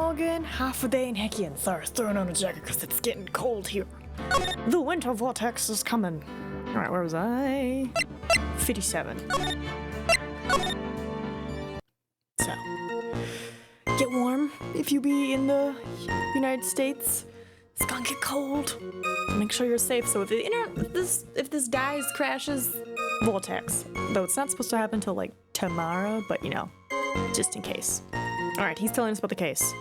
Morgan, half a day in Hickey and thirst, throwing on a jacket because it's getting cold here. The winter vortex is coming. Alright, where was I? 57. So, get warm if you be in the United States. It's gonna get cold. Make sure you're safe. So if this dies, crashes, vortex. Though it's not supposed to happen until like tomorrow, but you know, just in case. Alright, he's telling us about the case.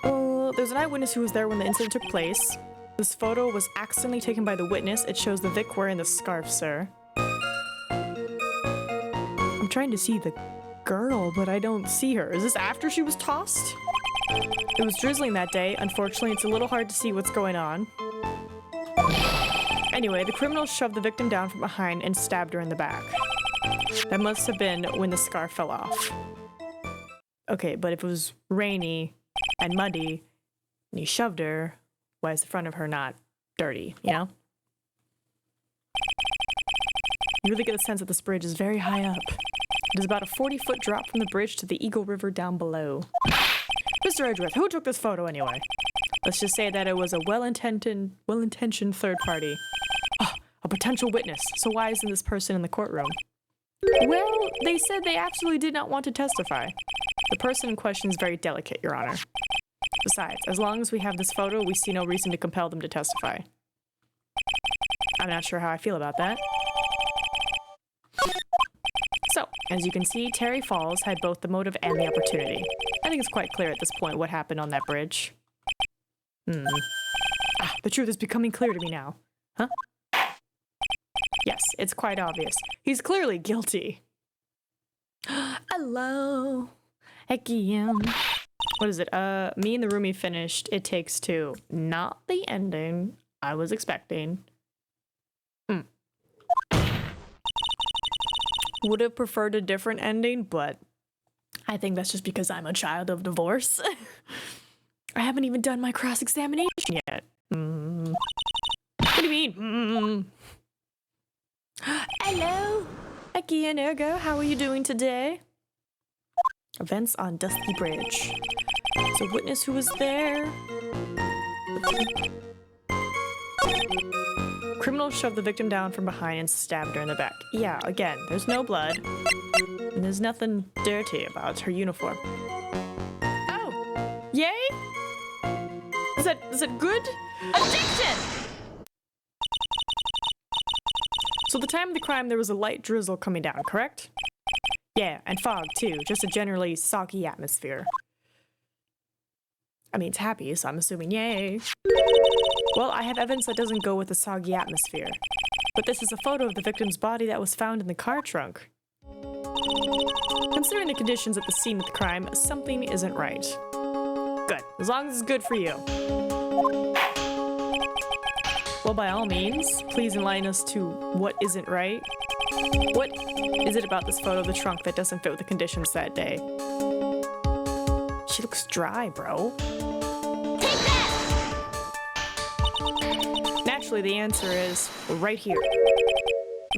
There's an eyewitness who was there when the incident took place. This photo was accidentally taken by the witness. It shows the Vic wearing the scarf, sir. I'm trying to see the girl, but I don't see her. Is this after she was tossed? It was drizzling that day. Unfortunately, it's a little hard to see what's going on. Anyway, the criminal shoved the victim down from behind and stabbed her in the back. That must have been when the scarf fell off. Okay, but if it was rainy and muddy and he shoved her, why is the front of her not dirty, you know? You really get the sense that this bridge is very high up. It is about a 40-foot drop from the bridge to the Eagle River down below. Mr. Edgeworth, who took this photo anyway? Let's just say that it was a well-intentioned third party. Oh, a potential witness. So why isn't this person in the courtroom? Well, they said they absolutely did not want to testify. The person in question is very delicate, Your Honor. Besides, as long as we have this photo, we see no reason to compel them to testify. I'm not sure how I feel about that. So, as you can see, Terry Falls had both the motive and the opportunity. I think it's quite clear at this point what happened on that bridge. The truth is becoming clear to me now. Huh? Yes, it's quite obvious. He's clearly guilty. Hello. Again. What is it? Me and the roomie finished It Takes Two. Not the ending I was expecting. Would have preferred a different ending, but I think that's just because I'm a child of divorce. I haven't even done my cross-examination yet. What do you mean? Hello, Eki and Ergo. How are you doing today? Events on Dusky Bridge. It's a witness who was there. Criminal shoved the victim down from behind and stabbed her in the back. Yeah, again, there's no blood. And there's nothing dirty about her uniform. Oh! Yay? Is that good? Addiction! So the time of the crime, there was a light drizzle coming down, correct? Yeah, and fog too, just a generally soggy atmosphere. I mean, it's happy, so I'm assuming yay. Well, I have evidence that doesn't go with the soggy atmosphere. But this is a photo of the victim's body that was found in the car trunk. Considering the conditions at the scene of the crime, something isn't right. Good, as long as it's good for you. Well, by all means, please enlighten us to what isn't right. What is it about this photo of the trunk that doesn't fit with the conditions that day? She looks dry, bro. Take that! Naturally, the answer is right here.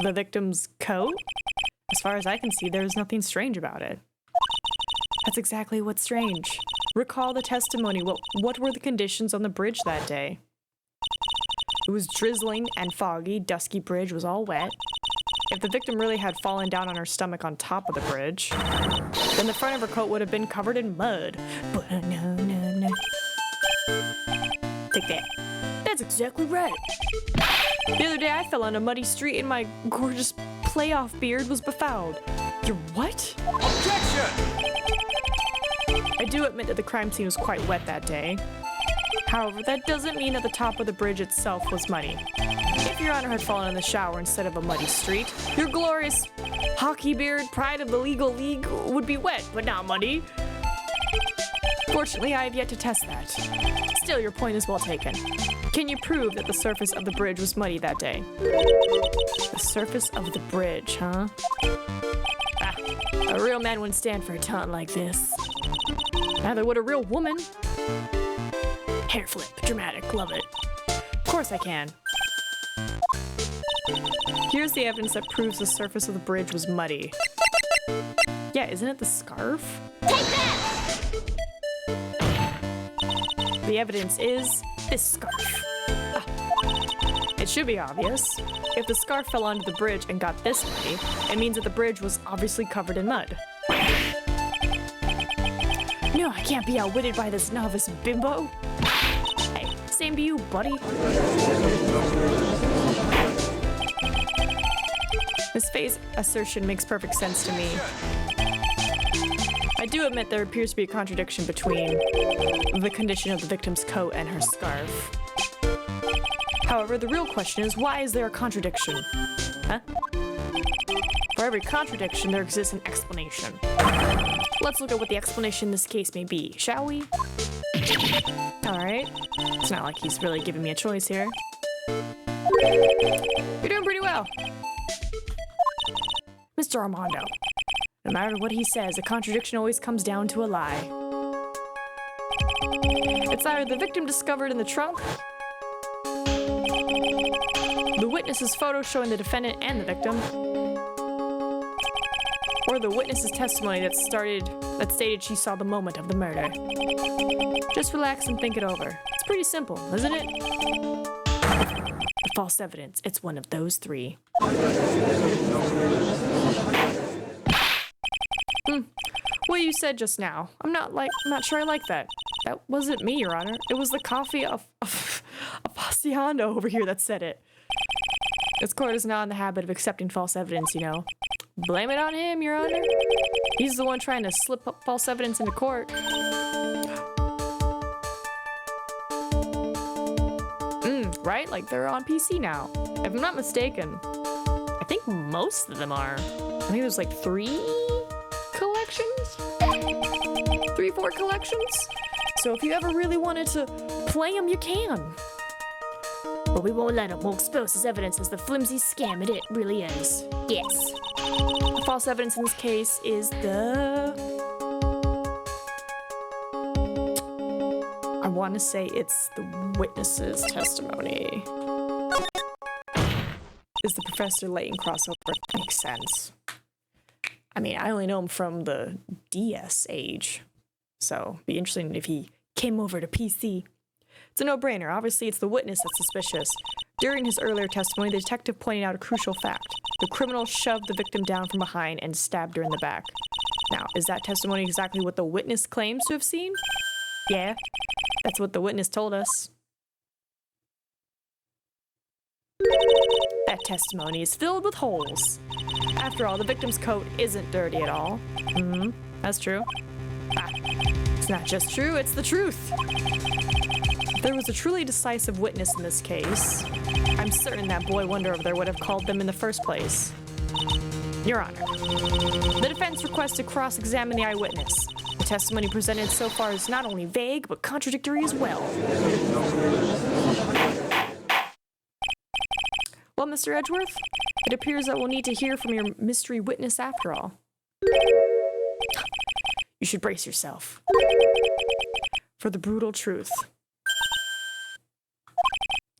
The victim's coat? As far as I can see, there's nothing strange about it. That's exactly what's strange. Recall the testimony. What were the conditions on the bridge that day? It was drizzling and foggy. Dusky Bridge was all wet. If the victim really had fallen down on her stomach on top of the bridge, then the front of her coat would have been covered in mud. But no. Take that. That's exactly right. The other day I fell on a muddy street and my gorgeous playoff beard was befouled. Your what? Objection! I do admit that the crime scene was quite wet that day. However, that doesn't mean that the top of the bridge itself was muddy. If Your Honor had fallen in the shower instead of a muddy street, your glorious hockey beard, pride of the legal league, would be wet, but not muddy. Fortunately, I have yet to test that. Still, your point is well taken. Can you prove that the surface of the bridge was muddy that day? The surface of the bridge, huh? A real man wouldn't stand for a taunt like this. Neither would a real woman. Hair flip, dramatic, love it. Of course I can. Here's the evidence that proves the surface of the bridge was muddy. Yeah, isn't it the scarf? Take that! The evidence is this scarf. It should be obvious. If the scarf fell onto the bridge and got this way, it means that the bridge was obviously covered in mud. No, I can't be outwitted by this novice bimbo. Hey, same to you, buddy. Miss Faye's assertion makes perfect sense to me. I do admit there appears to be a contradiction between the condition of the victim's coat and her scarf. However, the real question is, why is there a contradiction? Huh? For every contradiction, there exists an explanation. Let's look at what the explanation in this case may be, shall we? Alright. It's not like he's really giving me a choice here. You're doing pretty well. Mr. Armando. No matter what he says, a contradiction always comes down to a lie. It's either the victim discovered in the trunk, the witness's photo showing the defendant and the victim, or the witness's testimony that stated she saw the moment of the murder. Just relax and think it over. It's pretty simple, isn't it? The false evidence, it's one of those three. What you said just now, I'm not sure I like that. That wasn't me, Your Honor. It was the coffee of Faciando over here that said it. This court is not in the habit of accepting false evidence, you know. Blame it on him, Your Honor. He's the one trying to slip up false evidence into court. Right? Like they're on PC now. If I'm not mistaken, I think most of them are. I think there's like 3 collections? 3-4 collections? So if you ever really wanted to play them, you can. But we won't let him. We'll expose his evidence as the flimsy scam it really is. Yes. The false evidence in this case is I want to say it's the witness's testimony. Is the Professor Layton crossover? Makes sense. I mean, I only know him from the DS age, so it'd be interesting if he came over to PC. It's a no-brainer. Obviously, it's the witness that's suspicious. During his earlier testimony, the detective pointed out a crucial fact. The criminal shoved the victim down from behind and stabbed her in the back. Now, is that testimony exactly what the witness claims to have seen? Yeah, that's what the witness told us. That testimony is filled with holes. After all, the victim's coat isn't dirty at all. That's true. It's not just true, it's the truth. If there was a truly decisive witness in this case, I'm certain that boy wonder over there would have called them in the first place. Your Honor, the defense requests to cross-examine the eyewitness. The testimony presented so far is not only vague, but contradictory as well. Well, Mr. Edgeworth, it appears that we'll need to hear from your mystery witness after all. You should brace yourself for the brutal truth.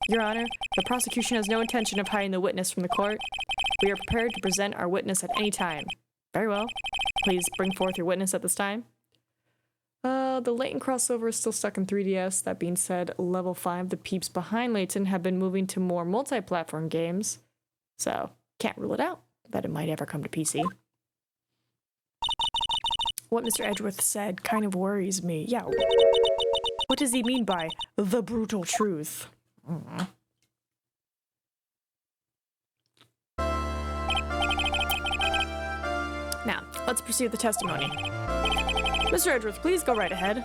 Your Honor, the prosecution has no intention of hiding the witness from the court. We are prepared to present our witness at any time. Very well. Please bring forth your witness at this time. The Layton crossover is still stuck in 3DS. That being said, level 5, the peeps behind Layton have been moving to more multi-platform games. So, can't rule it out that it might ever come to PC. What Mr. Edgeworth said kind of worries me. Yeah, what does he mean by the brutal truth? Now, let's proceed with the testimony. Mr. Edgeworth, please go right ahead.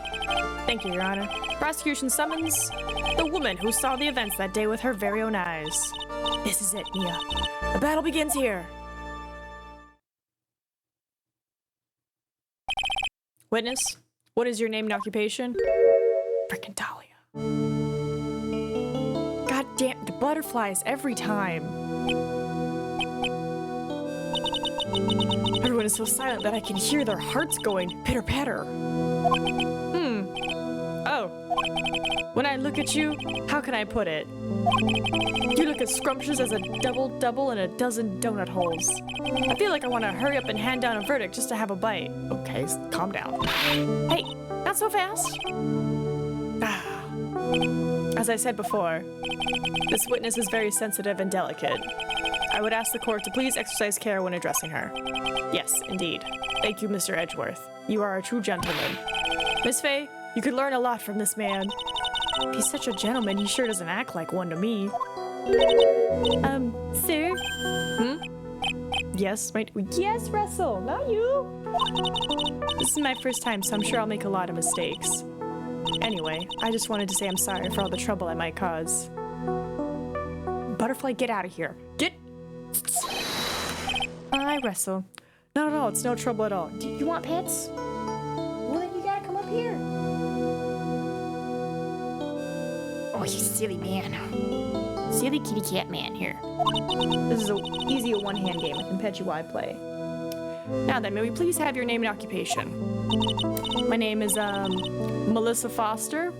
Thank you, Your Honor. Prosecution summons the woman who saw the events that day with her very own eyes. This is it, Mia. The battle begins here. Witness, what is your name and occupation? Frickin' Dahlia. God damn, the butterflies every time. Everyone is so silent that I can hear their hearts going pitter-patter. Oh. When I look at you, how can I put it? You look as scrumptious as a double-double in a dozen donut holes. I feel like I want to hurry up and hand down a verdict just to have a bite. Okay, calm down. Hey, not so fast. As I said before, this witness is very sensitive and delicate. I would ask the court to please exercise care when addressing her. Yes, indeed. Thank you, Mr. Edgeworth. You are a true gentleman. Miss Faye, you could learn a lot from this man. If he's such a gentleman, he sure doesn't act like one to me. Sir? Yes, yes, Russell, not you. This is my first time, so I'm sure I'll make a lot of mistakes. Anyway, I just wanted to say I'm sorry for all the trouble I might cause. Butterfly, get out of here. Get... Hi, Russell. Not at all, it's no trouble at all. Do you want pets? Well, then you gotta come up here. Oh, you silly man. Silly kitty cat man here. This is easy a one-hand game. I can pet you while I play. Now then, may we please have your name and occupation? My name is, Melissa Foster.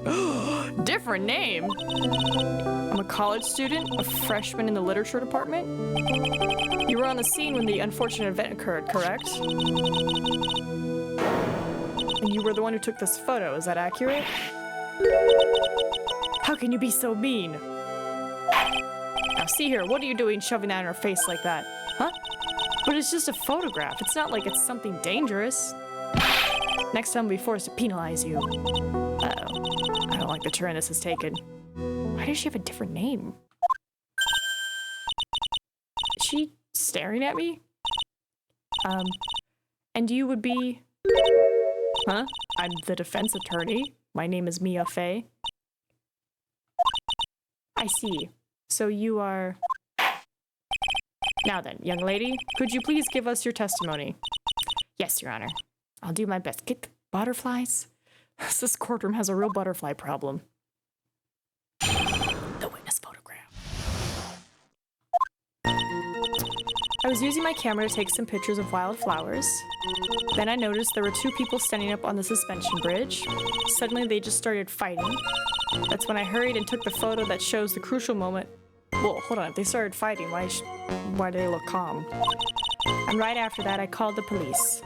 Different name! I'm a college student, a freshman in the literature department. You were on the scene when the unfortunate event occurred, correct? And you were the one who took this photo, is that accurate? How can you be so mean? Now see here, what are you doing shoving that in her face like that? Huh? But it's just a photograph. It's not like it's something dangerous. Next time I'll be forced to penalize you. Uh-oh. I don't like the turn this has taken. Why does she have a different name? Is she staring at me? And you would be... Huh? I'm the defense attorney. My name is Mia Fey. I see. So you are... Now then, young lady, could you please give us your testimony? Yes, Your Honor. I'll do my best. Get the butterflies? This courtroom has a real butterfly problem. The witness photograph. I was using my camera to take some pictures of wildflowers. Then I noticed there were two people standing up on the suspension bridge. Suddenly they just started fighting. That's when I hurried and took the photo that shows the crucial moment. Well, hold on, if they started fighting, why do they look calm? And right after that, I called the police.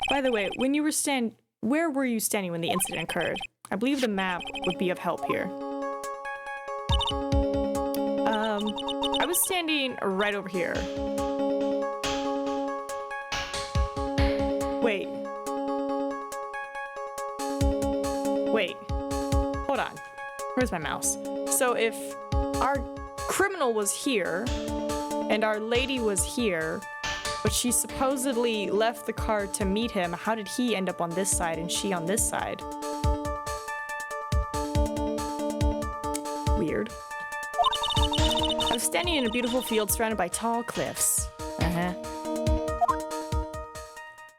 By the way, when you were where were you standing when the incident occurred? I believe the map would be of help here. I was standing right over here. Wait. Hold on. Where's my mouse? So if our criminal was here and our lady was here, but she supposedly left the car to meet him, how did he end up on this side and she on this side? Weird. I was standing in a beautiful field surrounded by tall cliffs.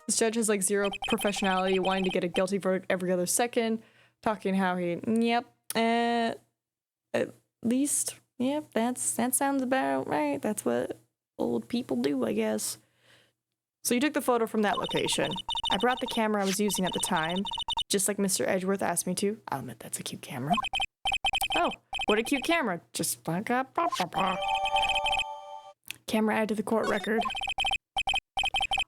This judge has like zero professionality, wanting to get a guilty verdict every other second, talking how he, at least, that sounds about right. That's what old people do, I guess. So you took the photo from that location. I brought the camera I was using at the time, just like Mr. Edgeworth asked me to. I'll admit that's a cute camera. Oh, what a cute camera. Just camera added to the court record.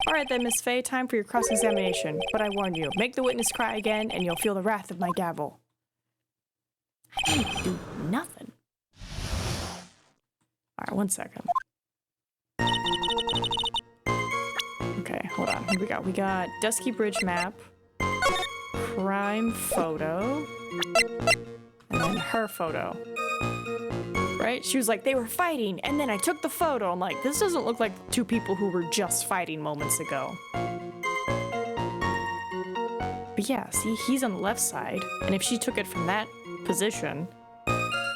Alright then, Miss Faye, time for your cross-examination. But I warn you, make the witness cry again and you'll feel the wrath of my gavel. I didn't do nothing. Alright, 1 second. Okay, hold on. What do we got? We got Dusky Bridge map, crime photo, and then her photo. Right? She was like, they were fighting, and then I took the photo. I'm like, this doesn't look like two people who were just fighting moments ago. But yeah, see, he's on the left side, and if she took it from that position,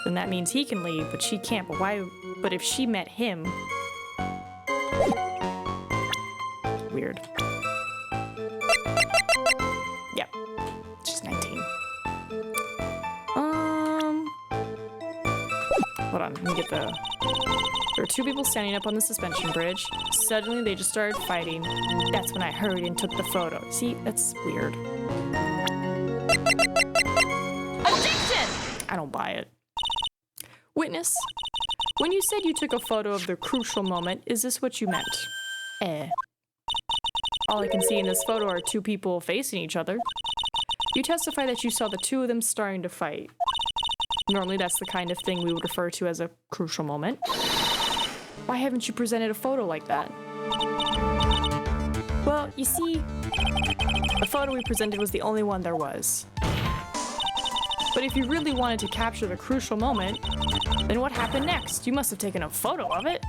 then that means he can leave, but she can't. But why? But if she met him... Weird. Yep. She's 19. Hold on, let me get the... There were two people standing up on the suspension bridge. Suddenly, they just started fighting. That's when I hurried and took the photo. See, that's weird. Objection! I don't buy it. Witness, when you said you took a photo of the crucial moment, is this what you meant? All I can see in this photo are two people facing each other. You testify that you saw the two of them starting to fight. Normally that's the kind of thing we would refer to as a crucial moment. Why haven't you presented a photo like that? Well, you see, the photo we presented was the only one there was. But if you really wanted to capture the crucial moment, then what happened next? You must have taken a photo of it.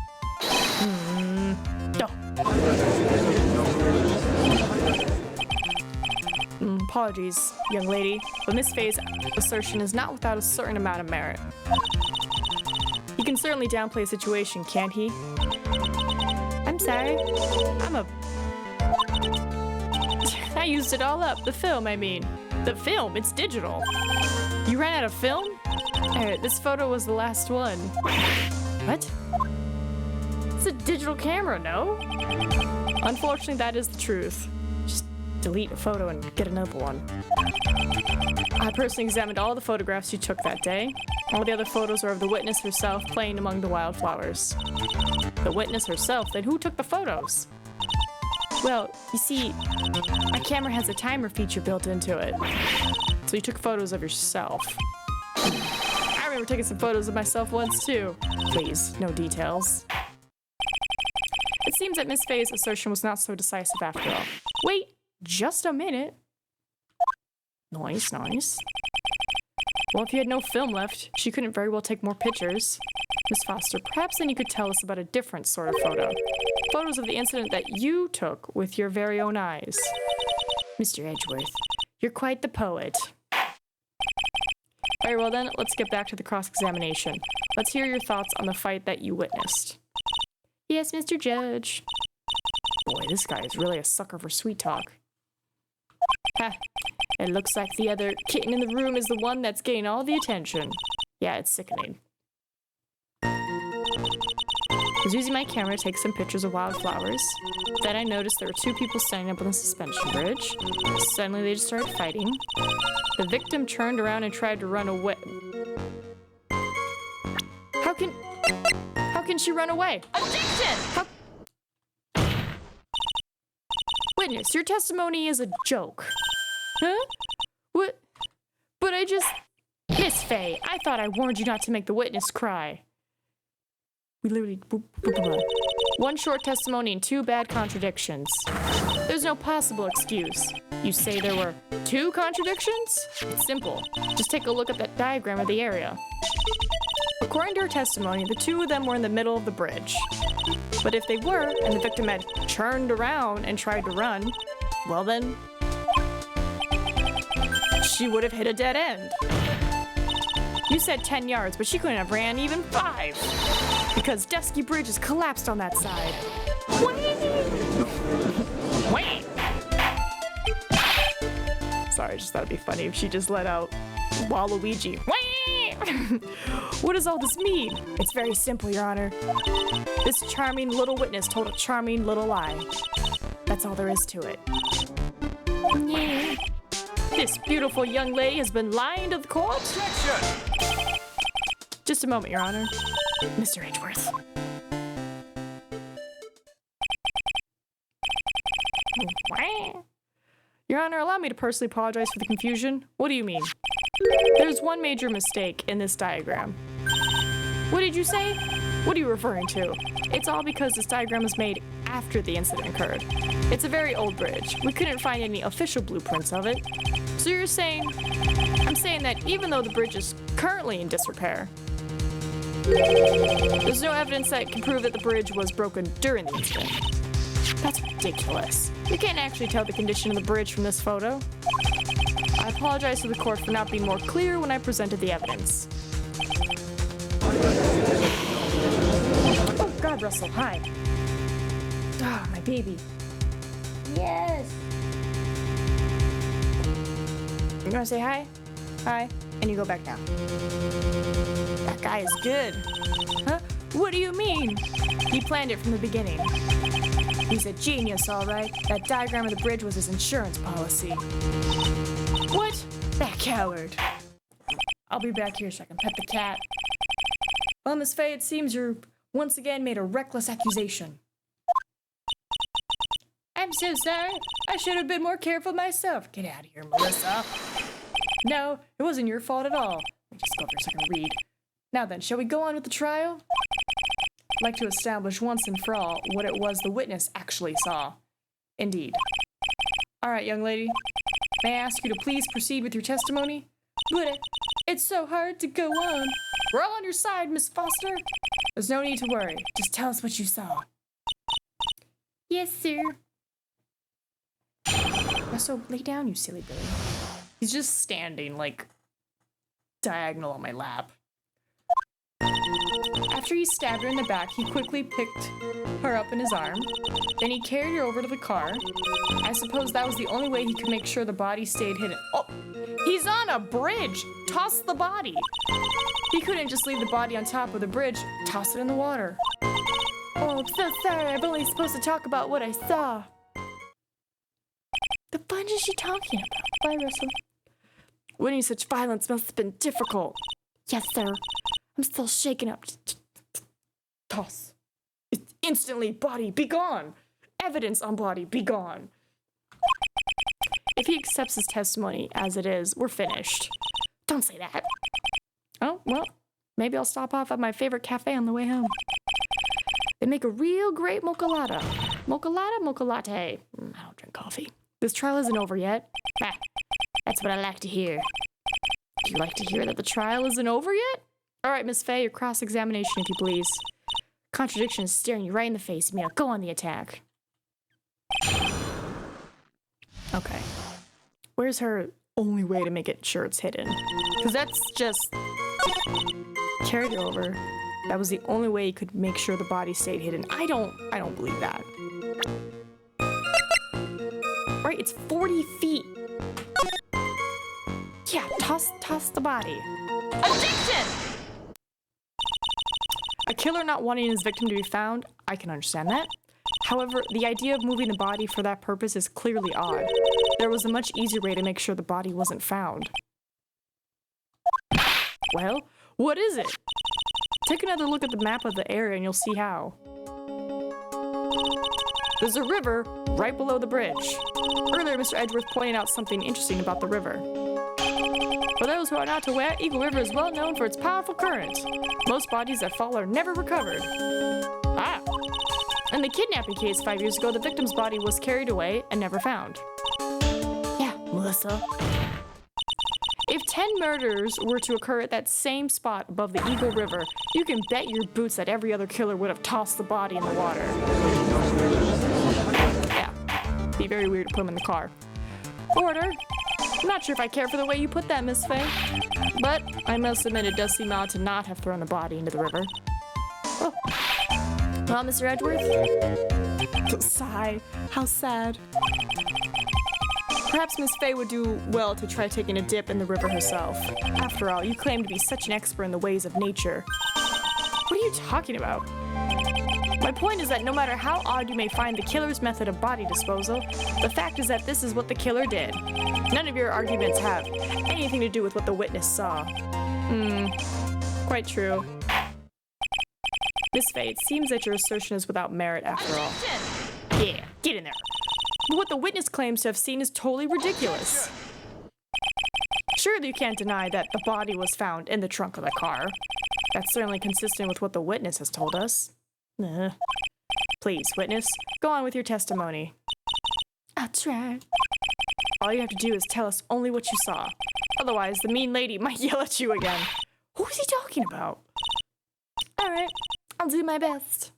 Apologies, young lady, but Miss Faye's assertion is not without a certain amount of merit. He can certainly downplay a situation, can't he? I'm sorry. I used it all up. The film, I mean. The film? It's digital. You ran out of film? This photo was the last one. What? It's a digital camera, no? Unfortunately, that is the truth. Just delete a photo and get another one. I personally examined all the photographs you took that day. All the other photos are of the witness herself playing among the wildflowers. The witness herself? Then who took the photos? Well, you see, my camera has a timer feature built into it. So you took photos of yourself. I remember taking some photos of myself once too. Please, no details. It seems that Miss Faye's assertion was not so decisive after all. Wait, just a minute. Nice, nice. Well, if you had no film left, she couldn't very well take more pictures. Miss Foster, perhaps then you could tell us about a different sort of photo. Photos of the incident that you took with your very own eyes. Mr. Edgeworth, you're quite the poet. Very well then, let's get back to the cross-examination. Let's hear your thoughts on the fight that you witnessed. Yes, Mr. Judge. Boy, this guy is really a sucker for sweet talk. Ha! It looks like the other kitten in the room is the one that's getting all the attention. Yeah, it's sickening. I was using my camera to take some pictures of wildflowers. Then I noticed there were two people standing up on the suspension bridge. Suddenly they just started fighting. The victim turned around and tried to run away. How can she run away? Objection! Witness, your testimony is a joke. Huh? What? But I just... Miss Faye, I thought I warned you not to make the witness cry. We literally... One short testimony and two bad contradictions. There's no possible excuse. You say there were two contradictions? It's simple. Just take a look at that diagram of the area. According to her testimony, the two of them were in the middle of the bridge. But if they were, and the victim had turned around and tried to run, well then, she would have hit a dead end. You said 10 yards, but she couldn't have ran even 5. Because Dusky Bridge has collapsed on that side. Sorry, I just thought it'd be funny if she just let out Waluigi. What does all this mean? It's very simple, Your Honor. This charming little witness told a charming little lie. That's all there is to it. Yeah. This beautiful young lady has been lying to the court? Objection! Just a moment, Your Honor. Mr. Edgeworth. Your Honor, allow me to personally apologize for the confusion. What do you mean? There's one major mistake in this diagram. What did you say? What are you referring to? It's all because this diagram was made after the incident occurred. It's a very old bridge. We couldn't find any official blueprints of it. So you're saying... I'm saying that even though the bridge is currently in disrepair, there's no evidence that can prove that the bridge was broken during the incident. That's ridiculous. You can't actually tell the condition of the bridge from this photo. I apologize to the court for not being more clear when I presented the evidence. Oh God, Russell, hi. Ah, my baby. Yes. You wanna say hi? Hi. And you go back down. That guy is good. Huh? What do you mean? He planned it from the beginning. He's a genius, all right. That diagram of the bridge was his insurance policy. What? That coward. I'll be back here so I can pet the cat. Well, Miss Faye, it seems you're once again made a reckless accusation. I'm so sorry. I should have been more careful myself. Get out of here, Melissa. No, it wasn't your fault at all. Let me just go over so I can read. Now then, shall we go on with the trial? I'd like to establish once and for all what it was the witness actually saw. Indeed. All right, young lady. May I ask you to please proceed with your testimony? But it's so hard to go on. We're all on your side, Miss Foster. There's no need to worry. Just tell us what you saw. Yes, sir. So lay down, you silly Billy. He's just standing, like, diagonal on my lap. After he stabbed her in the back, he quickly picked her up in his arm. Then he carried her over to the car. I suppose that was the only way he could make sure the body stayed hidden. Oh, he's on a bridge! Toss the body! He couldn't just leave the body on top of the bridge. Toss it in the water. Oh, I'm so sorry. I'm only supposed to talk about what I saw. The fudge is she talking about? Bye, Russell. Winning such violence must have been difficult. Yes, sir. I'm still shaken up. Toss. Instantly, body, be gone. Evidence on body, be gone. If he accepts his testimony as it is, we're finished. Don't say that. Oh, well, maybe I'll stop off at my favorite cafe on the way home. They make a real great mocha latte. Mocha latte, mocha latte. I don't drink coffee. This trial isn't over yet. Ah, that's what I like to hear. Do you like to hear that the trial isn't over yet? All right, Miss Faye, your cross-examination, if you please. Contradiction is staring you right in the face, Mia. Go on the attack. Okay. Where's her only way to make it sure it's hidden? Because that's just... carried her over. That was the only way he could make sure the body stayed hidden. I don't believe that. Right, it's 40 feet. Yeah, toss the body. Objection! A killer not wanting his victim to be found, I can understand that. However, the idea of moving the body for that purpose is clearly odd. There was a much easier way to make sure the body wasn't found. Well, what is it? Take another look at the map of the area and you'll see how. There's a river right below the bridge. Earlier, Mr. Edgeworth pointed out something interesting about the river. For those who are not aware, Eagle River is well known for its powerful current. Most bodies that fall are never recovered. Ah! In the kidnapping case 5 years ago, the victim's body was carried away and never found. Yeah, Melissa. If 10 murders were to occur at that same spot above the Eagle River, you can bet your boots that every other killer would have tossed the body in the water. Yeah, be very weird to put him in the car. Order. I'm not sure if I care for the way you put that, Miss Faye. But I must admit it does seem odd to not have thrown the body into the river. Oh. Well, Mr. Edgeworth? Sigh. How sad. Perhaps Miss Faye would do well to try taking a dip in the river herself. After all, you claim to be such an expert in the ways of nature. What are you talking about? My point is that no matter how odd you may find the killer's method of body disposal, the fact is that this is what the killer did. None of your arguments have anything to do with what the witness saw. Quite true. Miss Faye, it seems that your assertion is without merit after all. Yeah, get in there. But what the witness claims to have seen is totally ridiculous. Surely you can't deny that the body was found in the trunk of the car. That's certainly consistent with what the witness has told us. Please, witness, go on with your testimony. I'll try. All you have to do is tell us only what you saw. Otherwise, the mean lady might yell at you again. Who is he talking about? All right, I'll do my best.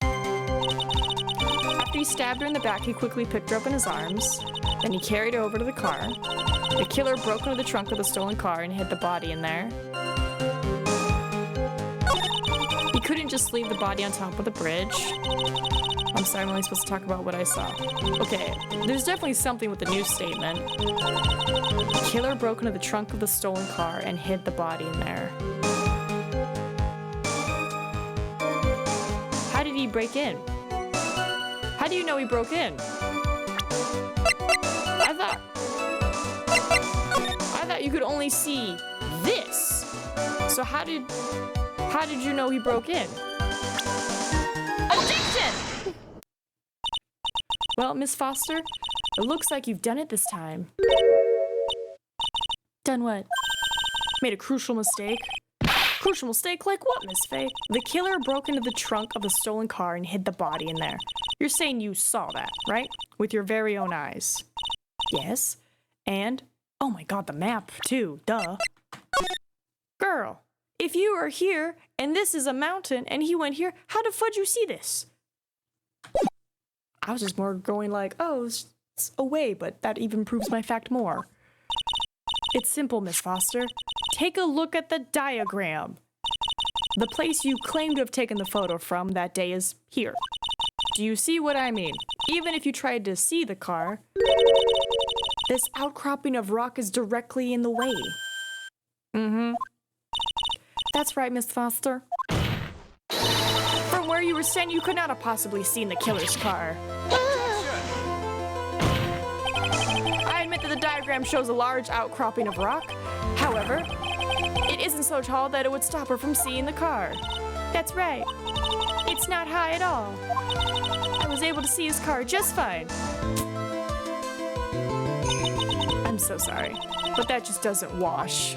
After he stabbed her in the back, he quickly picked her up in his arms. Then he carried her over to the car. The killer broke into the trunk of the stolen car and hid the body in there. He couldn't just leave the body on top of the bridge. I'm sorry, I'm only supposed to talk about what I saw. Okay, there's definitely something with the new statement. The killer broke into the trunk of the stolen car and hid the body in there. How did he break in? How do you know he broke in? I thought you could only see this. So how did you know he broke in? Objection! Well, Miss Foster, it looks like you've done it this time. Done what? Made a crucial mistake. Crucial mistake? Like what, Miss Faye? The killer broke into the trunk of the stolen car and hid the body in there. You're saying you saw that, right? With your very own eyes. Yes. And, oh my god, the map, too. Duh. Girl, if you are here, and this is a mountain, and he went here, how the fudge you see this? I was just more going like, oh, it's away, but that even proves my fact more. It's simple, Miss Foster. Take a look at the diagram. The place you claim to have taken the photo from that day is here. Do you see what I mean? Even if you tried to see the car, this outcropping of rock is directly in the way. Mm-hmm. That's right, Miss Foster. From where you were standing, you could not have possibly seen the killer's car. I admit that the diagram shows a large outcropping of rock. However, it isn't so tall that it would stop her from seeing the car. That's right. It's not high at all. I was able to see his car just fine. I'm so sorry, but that just doesn't wash.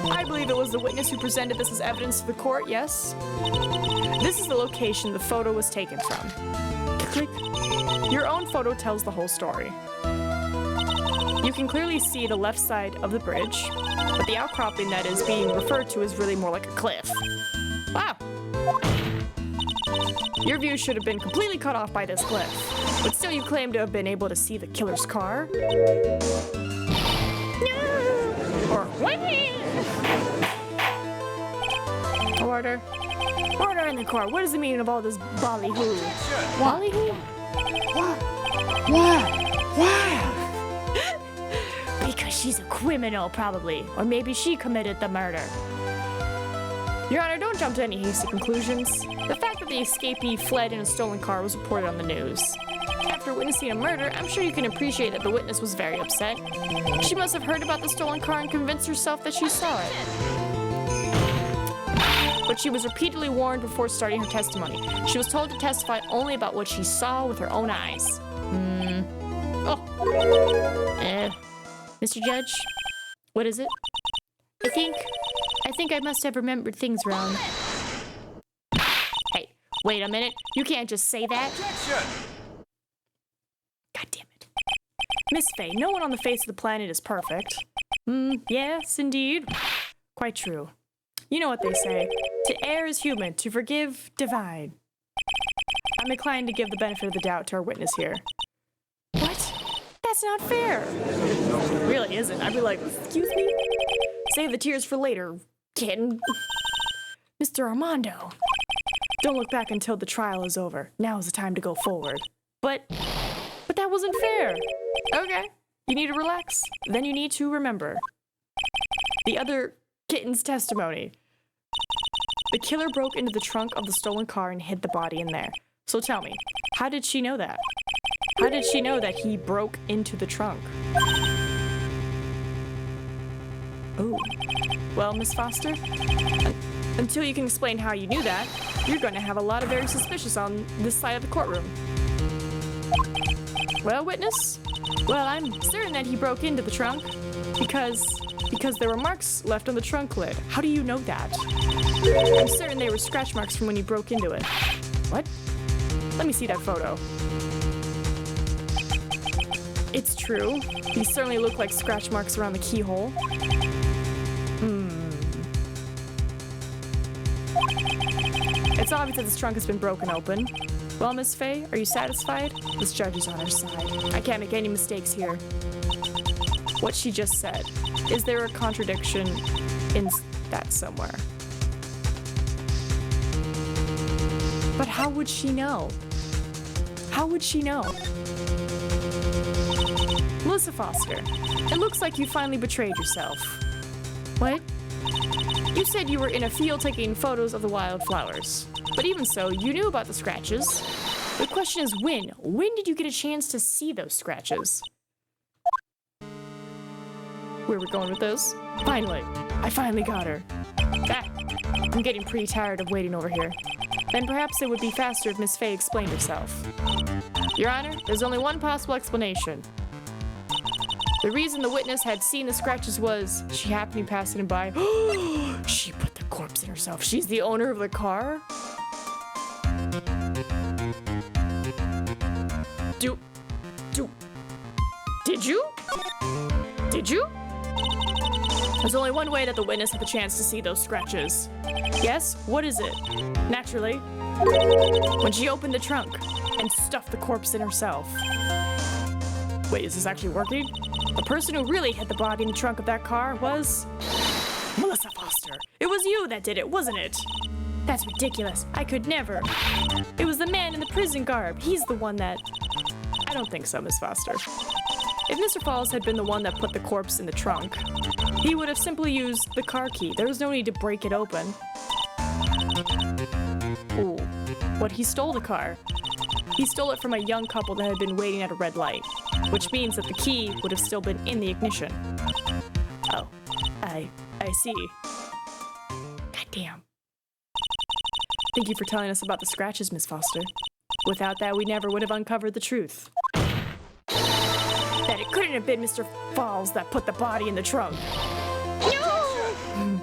I believe it was the witness who presented this as evidence to the court, yes? This is the location the photo was taken from. Click. Your own photo tells the whole story. You can clearly see the left side of the bridge, but the outcropping that is being referred to is really more like a cliff. Wow. Your view should have been completely cut off by this cliff, but still you claim to have been able to see the killer's car? Or Order. Order in the court. What is the meaning of all this ballyhoo? Ballyhoo? Why? Because she's a criminal, probably. Or maybe she committed the murder. Your Honor, don't jump to any hasty conclusions. The fact that the escapee fled in a stolen car was reported on the news. After witnessing a murder, I'm sure you can appreciate that the witness was very upset. She must have heard about the stolen car and convinced herself that she saw it. But she was repeatedly warned before starting her testimony. She was told to testify only about what she saw with her own eyes. Mr. Judge, what is it? I think I must have remembered things wrong. Hey, wait a minute. You can't just say that. God damn it. Miss Faye, no one on the face of the planet is perfect. Yes, indeed. Quite true. You know what they say. To err is human, to forgive, divine. I'm inclined to give the benefit of the doubt to our witness here. What? That's not fair. It really isn't. I'd be like, excuse me? Save the tears for later, kid. Mr. Armando. Don't look back until the trial is over. Now is the time to go forward. But that wasn't fair. Okay. You need to relax. Then you need to remember the other kitten's testimony. The killer broke into the trunk of the stolen car and hid the body in there. So tell me, how did she know that? How did she know that he broke into the trunk? Oh. Well, Miss Foster, until you can explain how you knew that, you're going to have a lot of very suspicious on this side of the courtroom. Well, witness? Well, I'm certain that he broke into the trunk because there were marks left on the trunk lid. How do you know that? I'm certain they were scratch marks from when he broke into it. What? Let me see that photo. It's true. These certainly look like scratch marks around the keyhole. It's obvious that this trunk has been broken open. Well, Miss Faye, are you satisfied? This judge is on our side. I can't make any mistakes here. What she just said. Is there a contradiction in that somewhere? But how would she know? How would she know? Melissa Foster, it looks like you finally betrayed yourself. What? You said you were in a field taking photos of the wildflowers. But even so, you knew about the scratches. The question is when? When did you get a chance to see those scratches? Where are we going with this? Finally. I finally got her. I'm getting pretty tired of waiting over here. then perhaps it would be faster if Miss Fay explained herself. Your Honor, there's only one possible explanation. The reason the witness had seen the scratches was she happened to be passing by. She put the corpse in herself. She's the owner of the car? Did you? There's only one way that the witness had the chance to see those scratches. Yes? What is it? Naturally, when she opened the trunk and stuffed the corpse in herself. Wait, is this actually working? The person who really hid the body in the trunk of that car was Melissa Foster. It was you that did it, wasn't it? That's ridiculous. I could never. It was the man in the prison garb. He's the one that... I don't think so, Miss Foster. If Mr. Falls had been the one that put the corpse in the trunk, he would have simply used the car key. There was no need to break it open. Ooh, but he stole the car. He stole it from a young couple that had been waiting at a red light, which means that the key would have still been in the ignition. Oh, I see. Goddamn. Thank you for telling us about the scratches, Miss Foster. Without that, we never would have uncovered the truth. That it couldn't have been Mr. Falls that put the body in the trunk. No!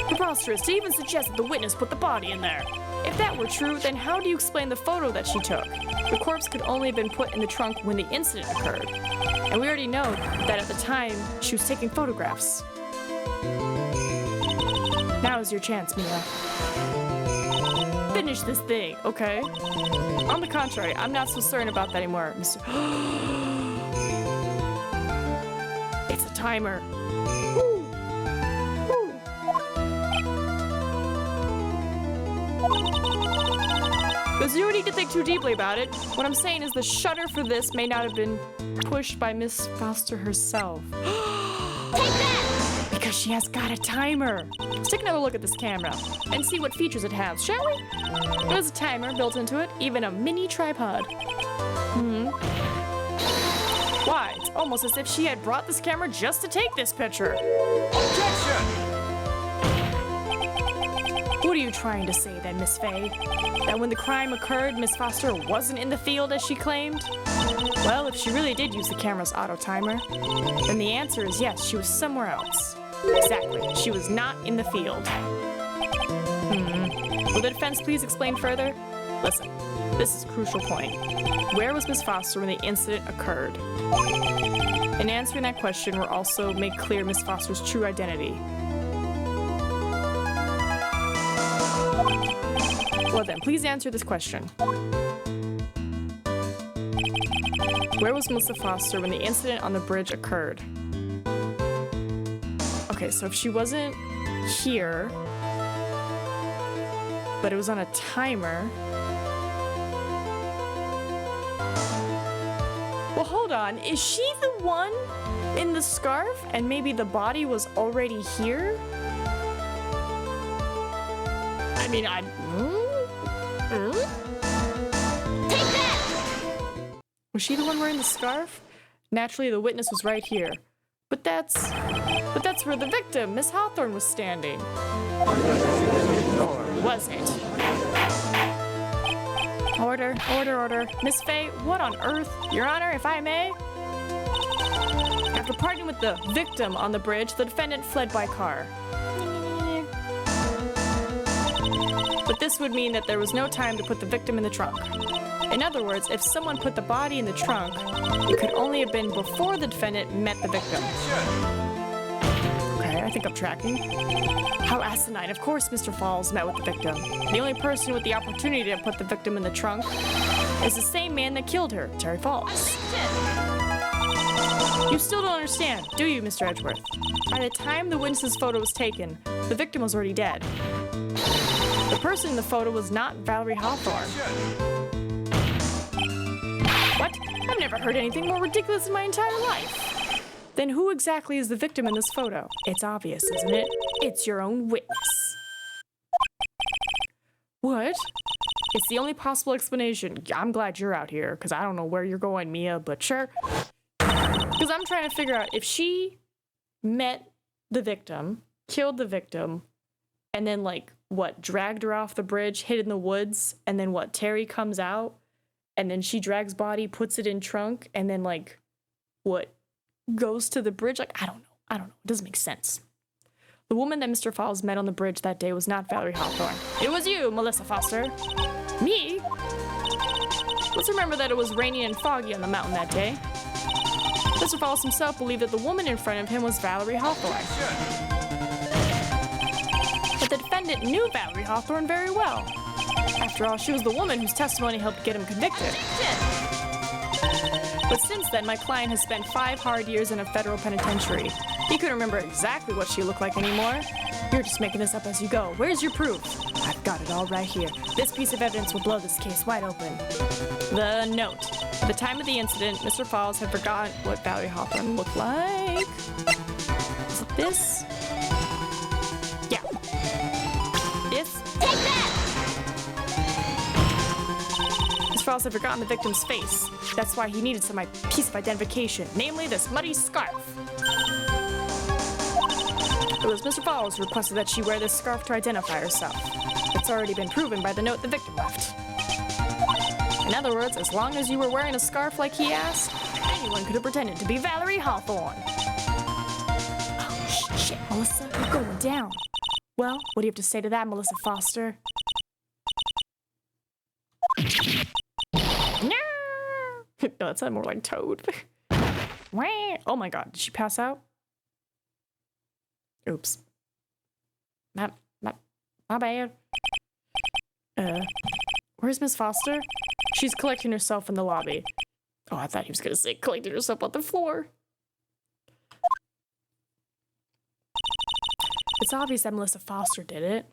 Preposterous to even suggest that the witness put the body in there. If that were true, then how do you explain the photo that she took? The corpse could only have been put in the trunk when the incident occurred. And we already know that at the time, she was taking photographs. Now is your chance, Mia. Finish this thing, okay? On the contrary, I'm not so certain about that anymore, Mr. It's a timer. Woo. Woo. There's no need to think too deeply about it. What I'm saying is the shutter for this may not have been pushed by Miss Foster herself. Take that! Because she has got a timer. Let's take another look at this camera and see what features it has, shall we? There's a timer built into it, even a mini tripod. Why, it's almost as if she had brought this camera just to take this picture. Objection! What are you trying to say then, Miss Fay? That when the crime occurred, Miss Foster wasn't in the field as she claimed? Well, if she really did use the camera's auto timer, then the answer is yes, she was somewhere else. Exactly, she was not in the field. Will the defense please explain further? Listen, this is a crucial point. Where was Miss Foster when the incident occurred? In answering that question, we'll also make clear Miss Foster's true identity. Well then, please answer this question. Where was Melissa Foster when the incident on the bridge occurred? Okay, so if she wasn't here, but it was on a timer. Well, hold on. Is she the one in the scarf and maybe the body was already here? I mean, Take that! Was she the one wearing the scarf? Naturally, the witness was right here. But that's where the victim, Miss Hawthorne, was standing. Or was it? Order, order, order. Miss Fay, what on earth? Your Honor, if I may? After parting with the victim on the bridge, the defendant fled by car. But this would mean that there was no time to put the victim in the trunk. In other words, if someone put the body in the trunk, it could only have been before the defendant met the victim. Okay, I think I'm tracking. How asinine. Of course Mr. Falls met with the victim. The only person with the opportunity to put the victim in the trunk is the same man that killed her, Terry Falls. You still don't understand, do you, Mr. Edgeworth? By the time the witness's photo was taken, the victim was already dead. The person in the photo was not Valerie Hawthorne. What? I've never heard anything more ridiculous in my entire life. Then who exactly is the victim in this photo? It's obvious, isn't it? It's your own witness. What? It's the only possible explanation. I'm glad you're out here, because I don't know where you're going, Mia, but sure. Because I'm trying to figure out if she met the victim, killed the victim, and then, like, what, dragged her off the bridge, hid in the woods, and then what, Terry comes out, and then she drags body, puts it in trunk, and then, like, what, goes to the bridge? Like, I don't know. It doesn't make sense. The woman that Mr. Falls met on the bridge that day was not Valerie Hawthorne. It was you, Melissa Foster. Me? Let's remember that it was rainy and foggy on the mountain that day. Mr. Falls himself believed that the woman in front of him was Valerie Hawthorne. But the defendant knew Valerie Hawthorne very well. After all, she was the woman whose testimony helped get him convicted. But since then, my client has spent 5 hard years in a federal penitentiary. He couldn't remember exactly what she looked like anymore. You're just making this up as you go. Where's your proof? I've got it all right here. This piece of evidence will blow this case wide open. The note. At the time of the incident, Mr. Falls had forgotten what Valerie Hawthorne looked like. Is it this? Yeah. This? Take that! Mr. Falls had forgotten the victim's face. That's why he needed some piece of identification, namely this muddy scarf. It was Mr. Falls who requested that she wear this scarf to identify herself. It's already been proven by the note the victim left. In other words, as long as you were wearing a scarf like he asked, anyone could have pretended to be Valerie Hawthorne. Oh, shit, Melissa, you're going down. Well, what do you have to say to that, Melissa Foster? No, that sounded more like Toad. Oh my god, did she pass out? Oops. My bad. Where's Miss Foster? She's collecting herself in the lobby. Oh, I thought he was gonna say collecting herself on the floor. It's obvious that Melissa Foster did it.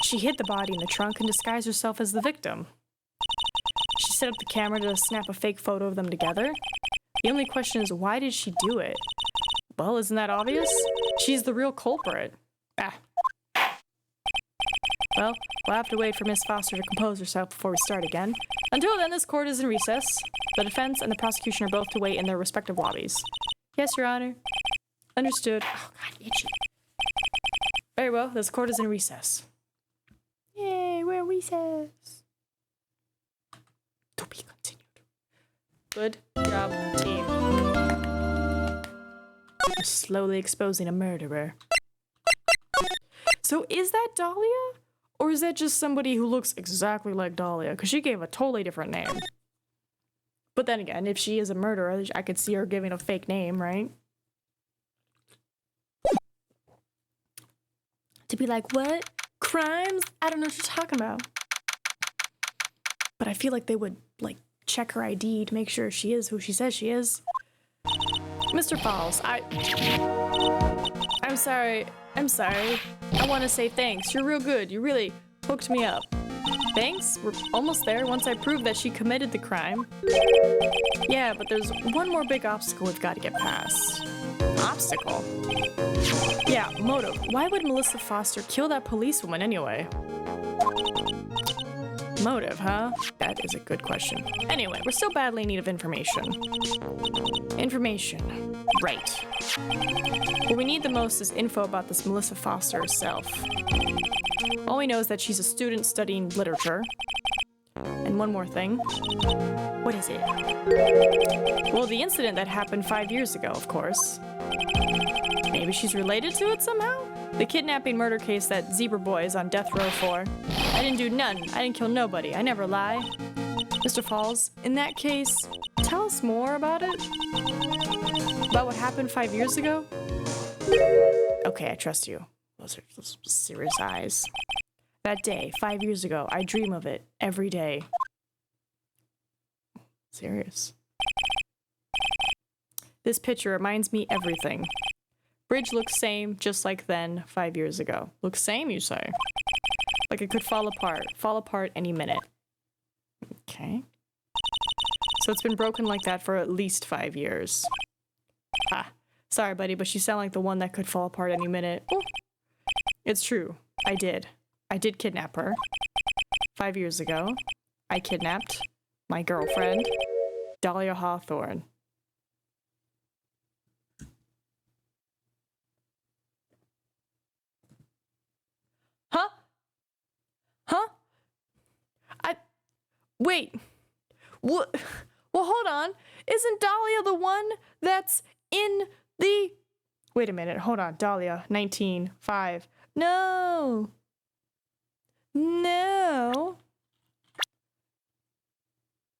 She hid the body in the trunk and disguised herself as the victim. She set up the camera to snap a fake photo of them together. The only question is, why did she do it? Well, isn't that obvious? She's the real culprit. Well, we'll have to wait for Miss Foster to compose herself before we start again. Until then, this court is in recess. The defense and the prosecution are both to wait in their respective lobbies. Yes, Your Honor. Understood. Oh, God, itchy. Very well, this court is in recess. Yay, we're in recess. To be continued. Good job, team. We're slowly exposing a murderer. So is that Dahlia? Or is that just somebody who looks exactly like Dahlia? Because she gave a totally different name. But then again, if she is a murderer, I could see her giving a fake name, right? To be like, what? Crimes? I don't know what you're talking about. But I feel like they would, like, check her ID to make sure she is who she says she is. Mr. Falls, I'm sorry. I want to say thanks. You're real good. You really hooked me up. Thanks? We're almost there once I prove that she committed the crime. Yeah, but there's one more big obstacle we've got to get past. Obstacle? Yeah, motive. Why would Melissa Foster kill that policewoman anyway? Motive, huh? That is a good question. Anyway, we're still badly in need of information. Information. Right. What we need the most is info about this Melissa Foster herself. All we know is that she's a student studying literature. And one more thing. What is it? Well, the incident that happened 5 years ago, of course. Maybe she's related to it somehow? The kidnapping murder case that Zebra Boy is on death row for. I didn't do none. I didn't kill nobody. I never lie. Mr. Falls, in that case, tell us more about it. About what happened 5 years ago? Okay, I trust you. Those are serious eyes. That day, 5 years ago, I dream of it every day. Serious. This picture reminds me everything. Bridge looks same, just like then, 5 years ago. Looks same, you say? Like it could fall apart any minute. Okay. So it's been broken like that for at least 5 years. Ah, sorry buddy, but you sound like the one that could fall apart any minute. Ooh. It's true, I did kidnap her. 5 years ago, I kidnapped my girlfriend, Dahlia Hawthorne. Wait. What? Well, hold on. Isn't Dahlia the one that's in the... Wait a minute. Hold on. Dahlia, 19:5. No. No.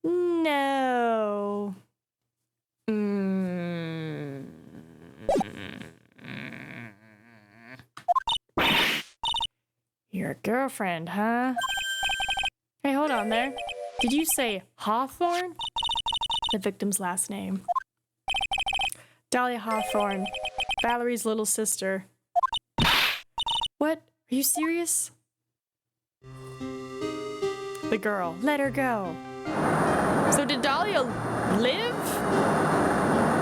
No. Your girlfriend, huh? Hey, hold on there. Did you say Hawthorne? The victim's last name. Dahlia Hawthorne, Valerie's little sister. What? Are you serious? The girl. Let her go. So did Dahlia live?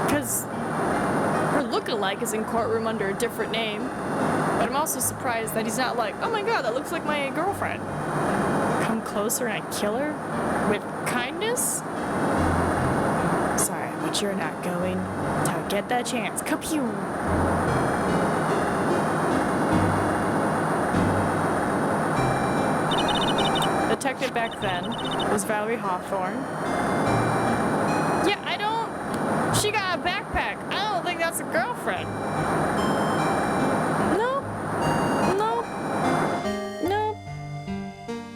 Because her look-alike is in courtroom under a different name. But I'm also surprised that he's not like, oh my god, that looks like my girlfriend. Come closer and I kill her? With kindness? Sorry, but you're not going to get that chance. Kapew! Detective back then was Valerie Hawthorne. Yeah, she got a backpack. I don't think that's a girlfriend. No.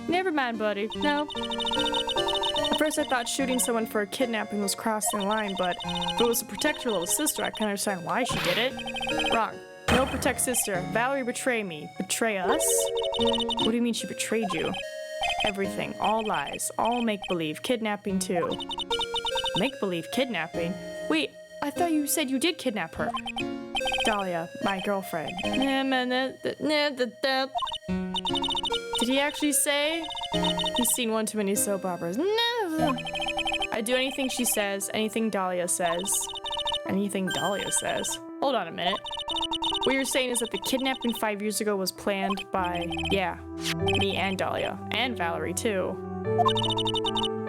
Never mind, buddy. No. At first I thought shooting someone for a kidnapping was crossing the line, but if it was to protect her little sister, I can understand why she did it. Wrong. No protect sister. Valerie betrayed me. Betray us? What do you mean she betrayed you? Everything. All lies. All make-believe. Kidnapping too. Make-believe kidnapping? Wait, I thought you said you did kidnap her. Dahlia, my girlfriend. Did he actually say? He's seen one too many soap operas. I do anything she says, anything Dahlia says. Anything Dahlia says. Hold on a minute. What you're saying is that the kidnapping 5 years ago was planned by, yeah, me and Dahlia. And Valerie, too.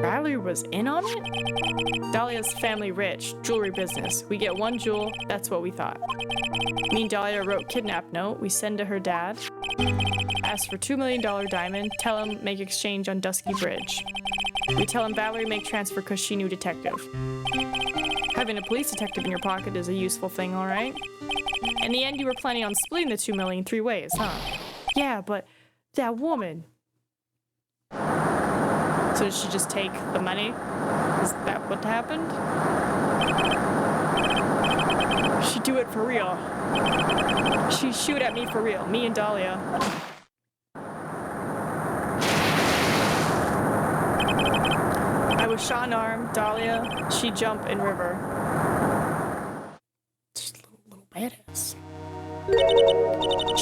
Valerie was in on it? Dahlia's family rich, jewelry business. We get one jewel, that's what we thought. Me and Dahlia wrote kidnap note, we send to her dad. Ask for $2 million diamond, tell him make exchange on Dusky Bridge. We tell him Valerie make transfer cause she knew detective. Having a police detective in your pocket is a useful thing, alright? In the end, you were planning on splitting the $2 million 3 ways, huh? Yeah, but that woman. So did she just take the money? Is that what happened? She'd do it for real. She'd shoot at me for real, me and Dahlia. I was shot in arm, Dahlia, she'd jump in river. Just a little badass.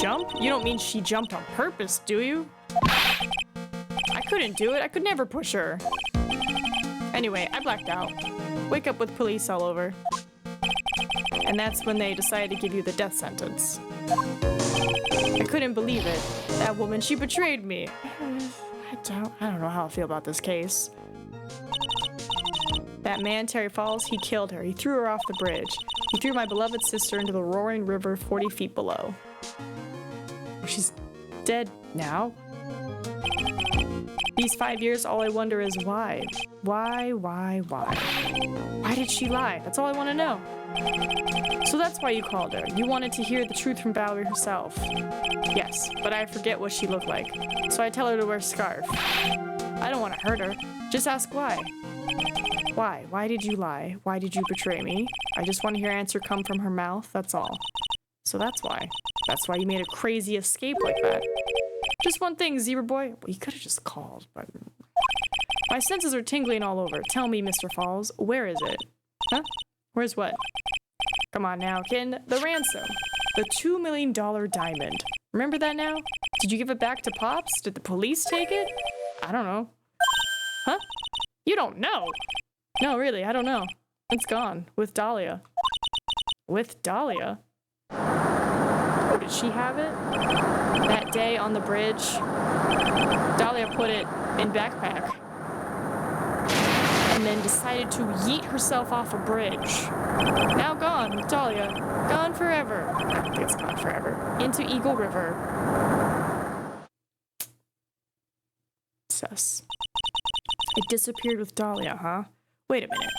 Jump? You don't mean she jumped on purpose, do you? I couldn't do it. I could never push her. Anyway, I blacked out. Wake up with police all over. And that's when they decided to give you the death sentence. I couldn't believe it. That woman, she betrayed me. I don't know how I feel about this case. That man, Terry Falls, he killed her. He threw her off the bridge. He threw my beloved sister into the roaring river 40 feet below. She's dead now. These 5 years, all I wonder is why? Why? Why did she lie? That's all I want to know. So that's why you called her. You wanted to hear the truth from Valerie herself. Yes, but I forget what she looked like. So I tell her to wear a scarf. I don't want to hurt her. Just ask why. Why? Why did you lie? Why did you betray me? I just want to hear an answer come from her mouth, that's all. So that's why. That's why you made a crazy escape like that. Just one thing, Zebra Boy. Well, you could have just called, but... My senses are tingling all over. Tell me, Mr. Falls, where is it? Huh? Where's what? Come on now, kid. The ransom. The $2 million diamond. Remember that now? Did you give it back to Pops? Did the police take it? I don't know. Huh? You don't know? No, really, I don't know. It's gone. With Dahlia. With Dahlia? Oh, did she have it? That day on the bridge, Dahlia put it in backpack. And then decided to yeet herself off a bridge. Now gone with Dahlia. Gone forever. I don't think it's gone forever. Into Eagle River. Sus. It disappeared with Dahlia, huh? Wait a minute.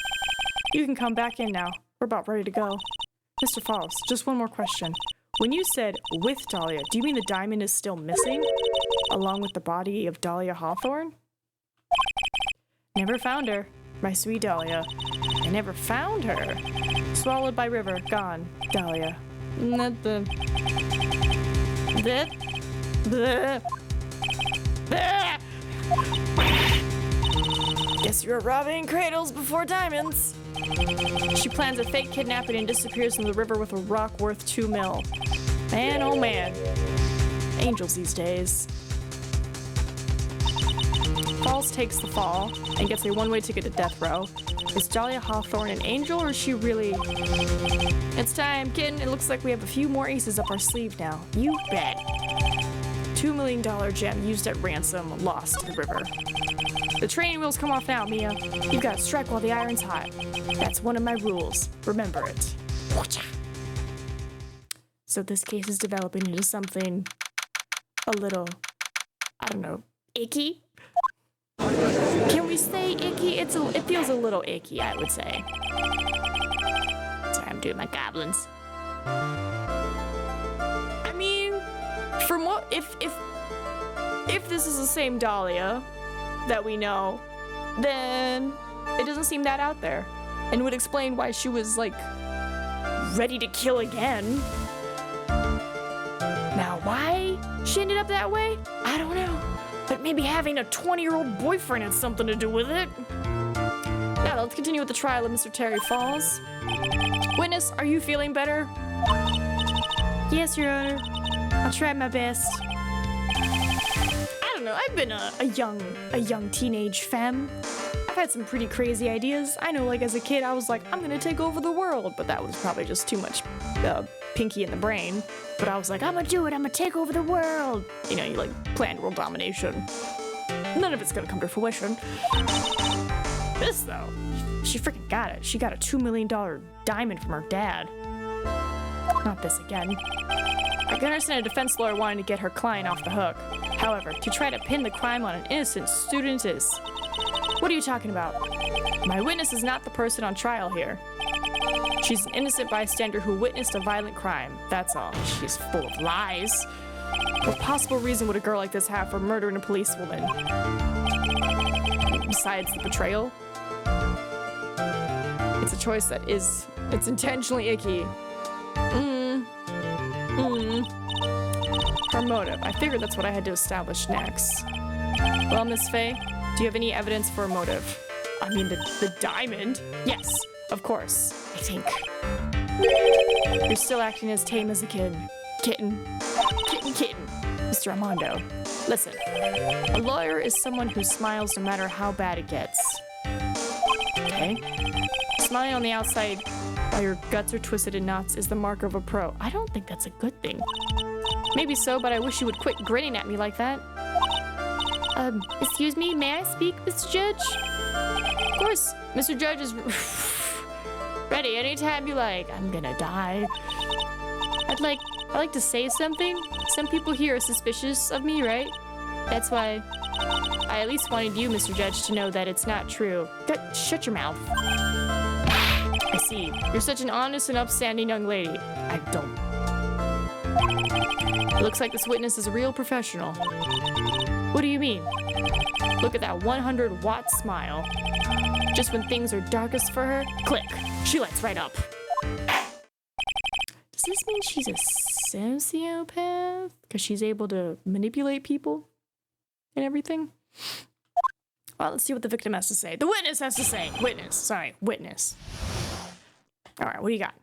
You can come back in now. We're about ready to go. Mr. Falls, just one more question. When you said with Dahlia, do you mean the diamond is still missing? Along with the body of Dahlia Hawthorne? Never found her. My sweet Dahlia. I never found her. Swallowed by river. Gone. Dahlia. Not the... Guess you're robbing cradles before diamonds. She plans a fake kidnapping and disappears in the river with a rock worth 2 mil. Man, oh man. Angels these days. Falls takes the fall and gets a one-way ticket to death row. Is Dahlia Hawthorne an angel or is she really... It's time, kitten. It looks like we have a few more aces up our sleeve now. You bet. $2 million gem used at ransom, lost to the river. The training wheels come off now, Mia. You've got to strike while the iron's hot. That's one of my rules. Remember it. So this case is developing into something a little, I don't know, icky? Can we say icky? It feels a little icky, I would say. Sorry, I'm doing my goblins. I mean, from what if this is the same Dahlia that we know, then it doesn't seem that out there, and would explain why she was like ready to kill again. Now, why she ended up that way, I don't know. But maybe having a 20-year-old boyfriend had something to do with it. Now, let's continue with the trial of Mr. Terry Falls. Witness, are you feeling better? Yes, Your Honor. I'll try my best. I don't know. I've been a young teenage femme. I've had some pretty crazy ideas. I know, like, as a kid, I was like, I'm gonna take over the world. But that was probably just too much pinky in the brain. But I was like, I'm gonna do it. I'm gonna take over the world. You know, you like planned world domination. None of it's gonna come to fruition. This, though, she freaking got it. She got a $2 million diamond from her dad. Not this again. I can understand a defense lawyer wanting to get her client off the hook. However, to try to pin the crime on an innocent student is... What are you talking about? My witness is not the person on trial here. She's an innocent bystander who witnessed a violent crime. That's all. She's full of lies. What possible reason would a girl like this have for murdering a policewoman? Besides the betrayal? It's a choice that is... It's intentionally icky. Her motive. I figured that's what I had to establish next. Well, Miss Faye, do you have any evidence for a motive? I mean, the diamond? Yes, of course, I think. You're still acting as tame as a kid. Kitten. Mr. Armando, listen. A lawyer is someone who smiles no matter how bad it gets. Okay? Smiling on the outside while your guts are twisted in knots is the mark of a pro. I don't think that's a good thing. Maybe so, but I wish you would quit grinning at me like that. Excuse me, may I speak, Mr. Judge? Of course, Mr. Judge is ready anytime you like. I'm gonna die. I'd like to say something. Some people here are suspicious of me, right? That's why I at least wanted you, Mr. Judge, to know that it's not true. Shut your mouth. I see. You're such an honest and upstanding young lady. I don't. It looks like this witness is a real professional. What do you mean? Look at that 100-watt smile. Just when things are darkest for her, click. She lights right up. Does this mean she's a sociopath? Because she's able to manipulate people and everything? Well, let's see what the victim has to say. The witness has to say. Witness. All right, what do you got?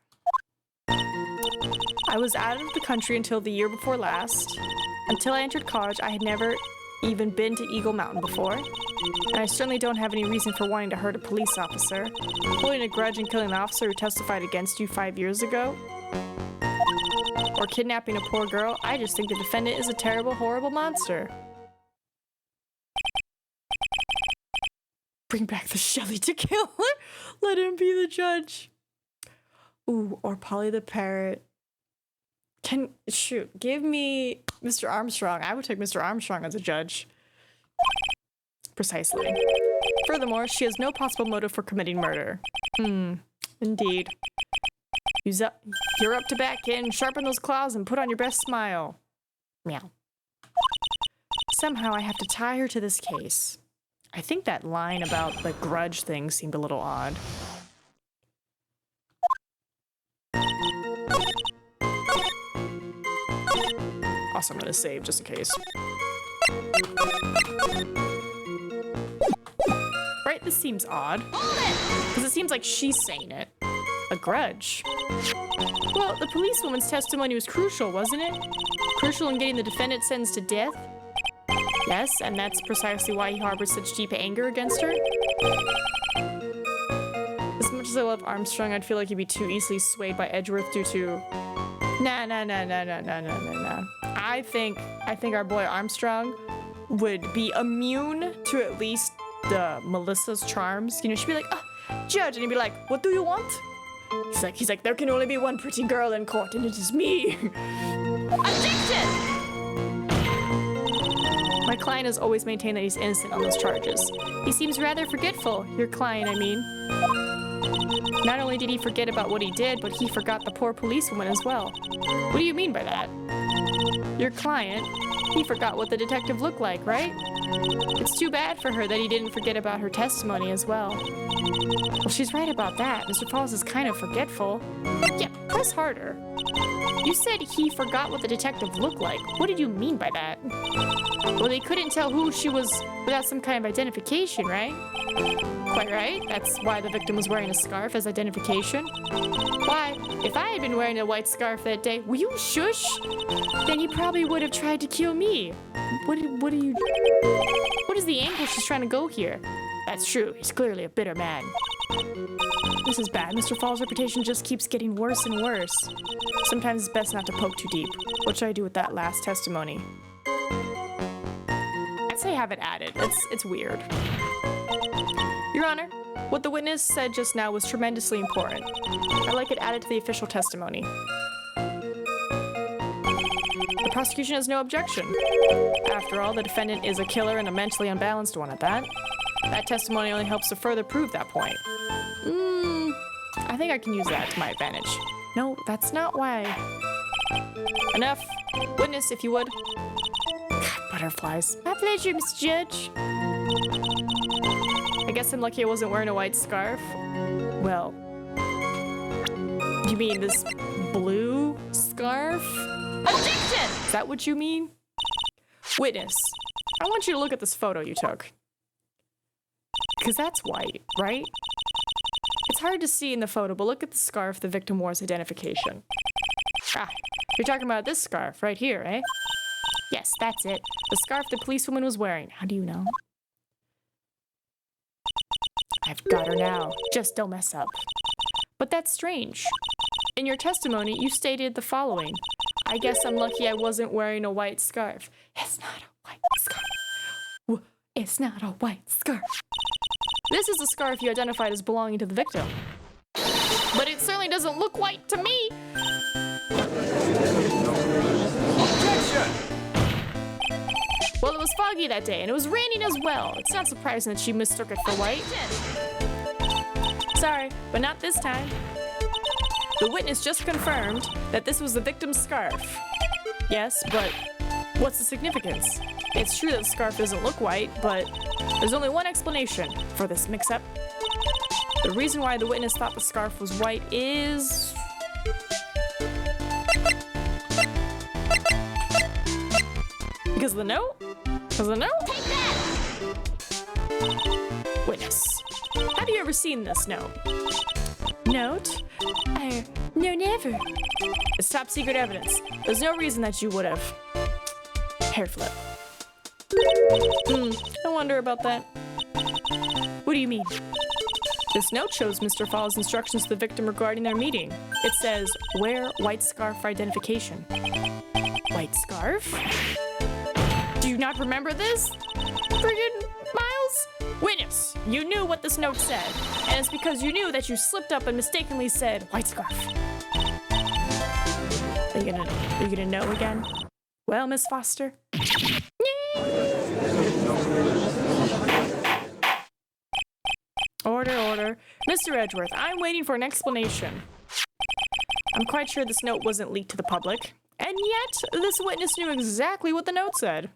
I was out of the country until the year before last. Until I entered college, I had never even been to Eagle Mountain before. And I certainly don't have any reason for wanting to hurt a police officer. Holding a grudge and killing an officer who testified against you 5 years ago. Or kidnapping a poor girl. I just think the defendant is a terrible, horrible monster. Bring back the Shelley to kill her. Let him be the judge. Ooh, or Polly the Parrot. Give me Mr. Armstrong. I would take Mr. Armstrong as a judge. Precisely. Furthermore, she has no possible motive for committing murder. Indeed. You're up to back in, sharpen those claws, and put on your best smile. Meow. Somehow I have to tie her to this case. I think that line about the grudge thing seemed a little odd. Also, I'm gonna save just in case. Right, this seems odd. Because it seems like she's saying it. A grudge. Well, the policewoman's testimony was crucial, wasn't it? Crucial in getting the defendant sentenced to death? Yes, and that's precisely why he harbors such deep anger against her. As much as I love Armstrong, I'd feel like he'd be too easily swayed by Edgeworth due to... Nah. I think our boy Armstrong would be immune to at least Melissa's charms. You know, she'd be like, Judge, and he'd be like, what do you want? He's like, there can only be one pretty girl in court, and it is me. Objection! My client has always maintained that he's innocent on those charges. He seems rather forgetful, your client, I mean. Not only did he forget about what he did, but he forgot the poor policewoman as well. What do you mean by that? Your client, he forgot what the detective looked like, right? It's too bad for her that he didn't forget about her testimony as well. Well, she's right about that. Mr. Falls is kind of forgetful. Yeah, press harder. You said he forgot what the detective looked like. What did you mean by that? Well, they couldn't tell who she was without some kind of identification, right? Quite right. That's why the victim was wearing a scarf as identification. Why, if I had been wearing a white scarf that day, will you shush? Then he probably would have tried to kill me. What is the angle she's trying to go here? That's true. He's clearly a bitter man. This is bad. Mr. Fall's reputation just keeps getting worse and worse. Sometimes it's best not to poke too deep. What should I do with that last testimony? I'd say have it added. It's weird. Your Honor, what the witness said just now was tremendously important. I'd like it added to the official testimony. The prosecution has no objection. After all, the defendant is a killer and a mentally unbalanced one at that. That testimony only helps to further prove that point. I think I can use that to my advantage. No, that's not why. Enough. Witness, if you would. God, butterflies. My pleasure, Mr. Judge. I guess I'm lucky I wasn't wearing a white scarf. Well, you mean this blue scarf? Objection! Is that what you mean? Witness, I want you to look at this photo you took. Because that's white, right? It's hard to see in the photo, but look at the scarf the victim wore as identification. You're talking about this scarf right here, eh? Yes, that's it. The scarf the policewoman was wearing. How do you know? I've got her now. Just don't mess up. But that's strange. In your testimony, you stated the following. I guess I'm lucky I wasn't wearing a white scarf. It's not a white scarf. It's not a white scarf. This is the scarf you identified as belonging to the victim. But it certainly doesn't look white to me. Objection! Well, it was foggy that day, and it was raining as well. It's not surprising that she mistook it for white. Sorry, but not this time. The witness just confirmed that this was the victim's scarf. Yes, but what's the significance? It's true that the scarf doesn't look white, but there's only one explanation for this mix-up. The reason why the witness thought the scarf was white is... because of the note? Because of the note? Take that! Witness. Have you ever seen this note? Note? No, never. It's top secret evidence. There's no reason that you would have. Hair flip. I wonder about that. What do you mean? This note shows Mr. Fall's instructions to the victim regarding their meeting. It says, wear white scarf for identification. White scarf? Do you not remember this? Friggin' Miles? Witness, you knew what this note said, and it's because you knew that you slipped up and mistakenly said white scarf. Are you gonna know again? Well, Miss Foster? Order, order. Mr. Edgeworth, I'm waiting for an explanation. I'm quite sure this note wasn't leaked to the public, and yet this witness knew exactly what the note said.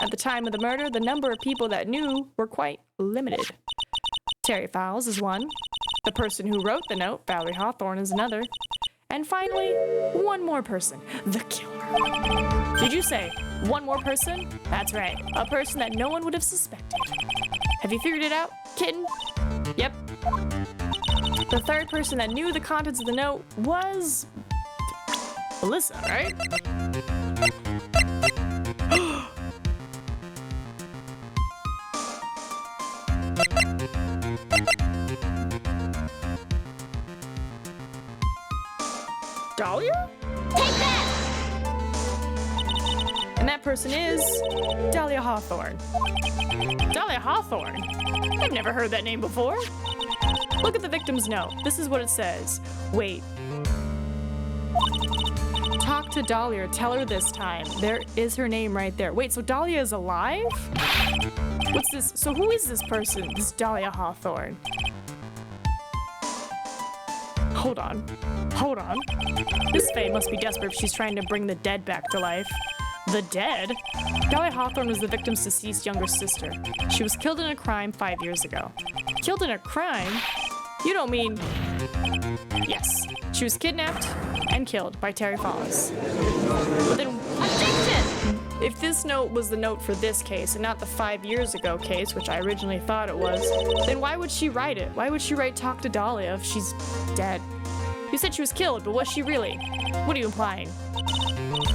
At the time of the murder, the number of people that knew were quite limited. Terry Fowles is one. The person who wrote the note, Valerie Hawthorne, is another. And finally, one more person, the killer. Did you say one more person? That's right, a person that no one would have suspected. Have you figured it out, kitten? Yep. The third person that knew the contents of the note was Alyssa, right? Dahlia? Take that! And that person is Dahlia Hawthorne. Dahlia Hawthorne? I've never heard that name before. Look at the victim's note. This is what it says. Wait. Talk to Dahlia. Tell her this time. There is her name right there. Wait, so Dahlia is alive? What's this? So who is this person? This Dahlia Hawthorne. Hold on. Hold on. This Faye must be desperate if she's trying to bring the dead back to life. The dead? Dahlia Hawthorne was the victim's deceased younger sister. She was killed in a crime 5 years ago. Killed in a crime? You don't mean... Yes. She was kidnapped and killed by Terry Fowles. But then... Objection! If this note was the note for this case and not the 5 years ago case, which I originally thought it was, then why would she write it? Why would she write Talk to Dahlia if she's dead? You said she was killed, but was she really? What are you implying?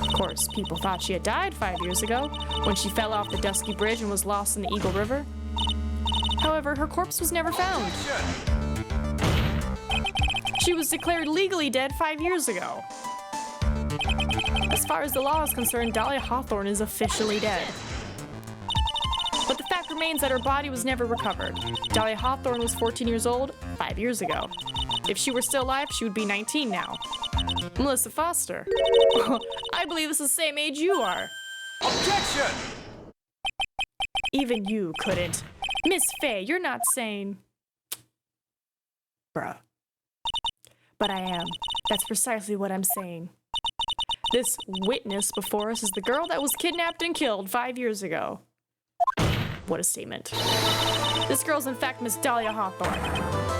Of course, people thought she had died 5 years ago when she fell off the Dusky Bridge and was lost in the Eagle River. However, her corpse was never found. She was declared legally dead 5 years ago. As far as the law is concerned, Dahlia Hawthorne is officially dead. But the fact remains that her body was never recovered. Dahlia Hawthorne was 14 years old 5 years ago. If she were still alive, she would be 19 now. Melissa Foster. I believe it's the same age you are. Objection! Even you couldn't. Miss Faye, you're not sane. Bruh. But I am. That's precisely what I'm saying. This witness before us is the girl that was kidnapped and killed 5 years ago. What a statement. This girl's in fact Miss Dahlia Hawthorne.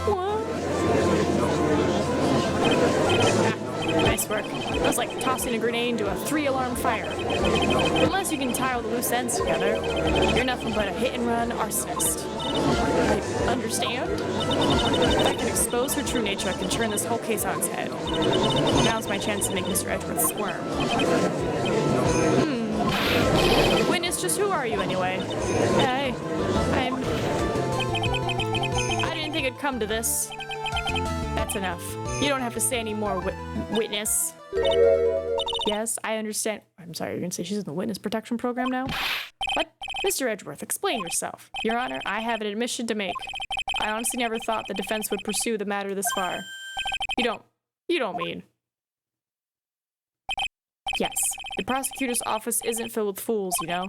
What? Ah, nice work. That was like tossing a grenade into a 3-alarm fire. Unless you can tie all the loose ends together, you're nothing but a hit-and-run arsonist. I understand? If I can expose her true nature, I can turn this whole case on its head. Now's my chance to make Mr. Edgeworth squirm. Witness, just who are you anyway? Hey, I didn't think it'd come to this. That's enough. You don't have to say any more, witness. Yes, I understand. I'm sorry, you're gonna say she's in the witness protection program now? What? Mr. Edgeworth, explain yourself. Your Honor, I have an admission to make. I honestly never thought the defense would pursue the matter this far. You don't mean. Yes, the prosecutor's office isn't filled with fools, you know.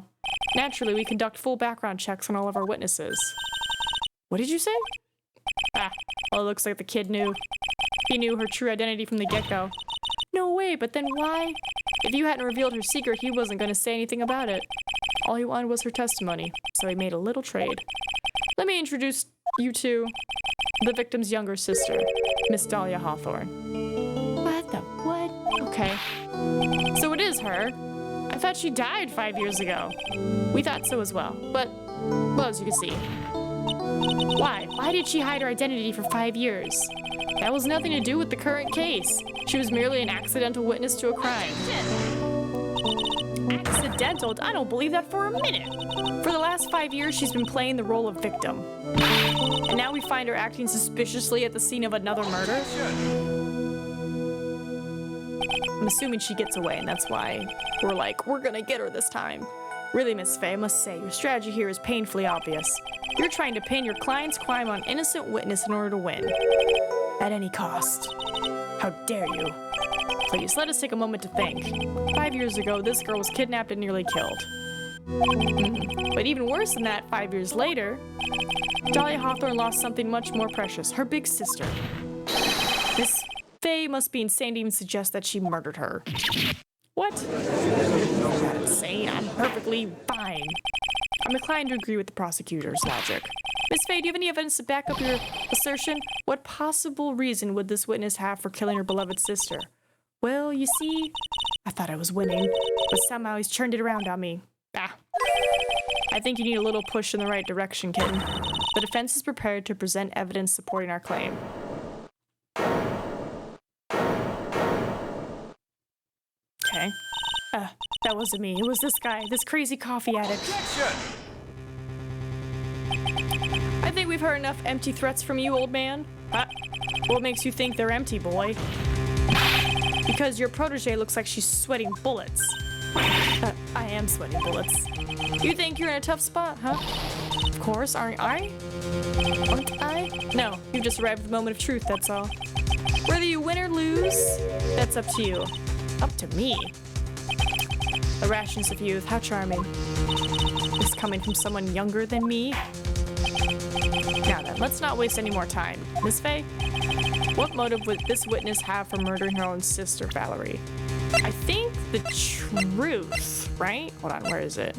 Naturally, we conduct full background checks on all of our witnesses. What did you say? Ah, well, it looks like the kid knew. He knew her true identity from the get-go. No way, but then why? If you hadn't revealed her secret, he wasn't going to say anything about it. All he wanted was her testimony, so he made a little trade. Let me introduce you to the victim's younger sister, Miss Dahlia Hawthorne. What? Okay. So it is her. I thought she died 5 years ago. We thought so as well, but, well, as you can see. Why? Why did she hide her identity for 5 years? That was nothing to do with the current case. She was merely an accidental witness to a crime. Accidental? I don't believe that for a minute. For the last 5 years, she's been playing the role of victim. And now we find her acting suspiciously at the scene of another murder? I'm assuming she gets away, and that's why we're like, we're gonna get her this time. Really, Miss Faye, I must say, your strategy here is painfully obvious. You're trying to pin your client's crime on innocent witness in order to win. At any cost. How dare you? Please, let us take a moment to think. 5 years ago, this girl was kidnapped and nearly killed. But even worse than that, 5 years later, Dahlia Hawthorne lost something much more precious, her big sister. Miss Faye must be insane to even suggest that she murdered her. What? I'm not insane. I'm perfectly fine. I'm inclined to agree with the prosecutor's logic. Miss Faye, do you have any evidence to back up your assertion? What possible reason would this witness have for killing her beloved sister? Well, you see, I thought I was winning, but somehow he's turned it around on me. I think you need a little push in the right direction, kitten. The defense is prepared to present evidence supporting our claim. Okay. That wasn't me. It was this guy, this crazy coffee addict. I think we've heard enough empty threats from you, old man. What makes you think they're empty, boy? Because your protege looks like she's sweating bullets. I am sweating bullets. You think you're in a tough spot, huh? Of course, aren't I? Aren't I? No, you've just arrived at the moment of truth, that's all. Whether you win or lose, that's up to you. Up to me? The rashness of youth, how charming. This coming from someone younger than me? Now then, let's not waste any more time. Miss Faye, what motive would this witness have for murdering her own sister, Valerie? I think the truth, right? Hold on, where is it?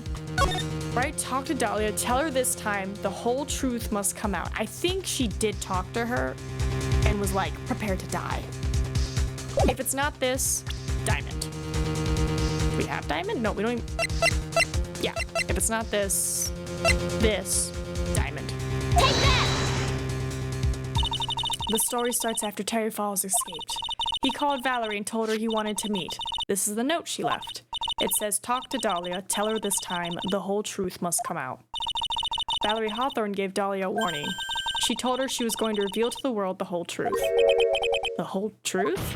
Right, talk to Dahlia, tell her this time the whole truth must come out. I think she did talk to her and was like, prepared to die. If it's not this, diamond. We have diamond? No, we don't even... Yeah, if it's not this, diamond. Take that! The story starts after Terry Falls escaped. He called Valerie and told her he wanted to meet. This is the note she left. It says, talk to Dahlia, tell her this time the whole truth must come out. Valerie Hawthorne gave Dahlia a warning. She told her she was going to reveal to the world the whole truth. The whole truth?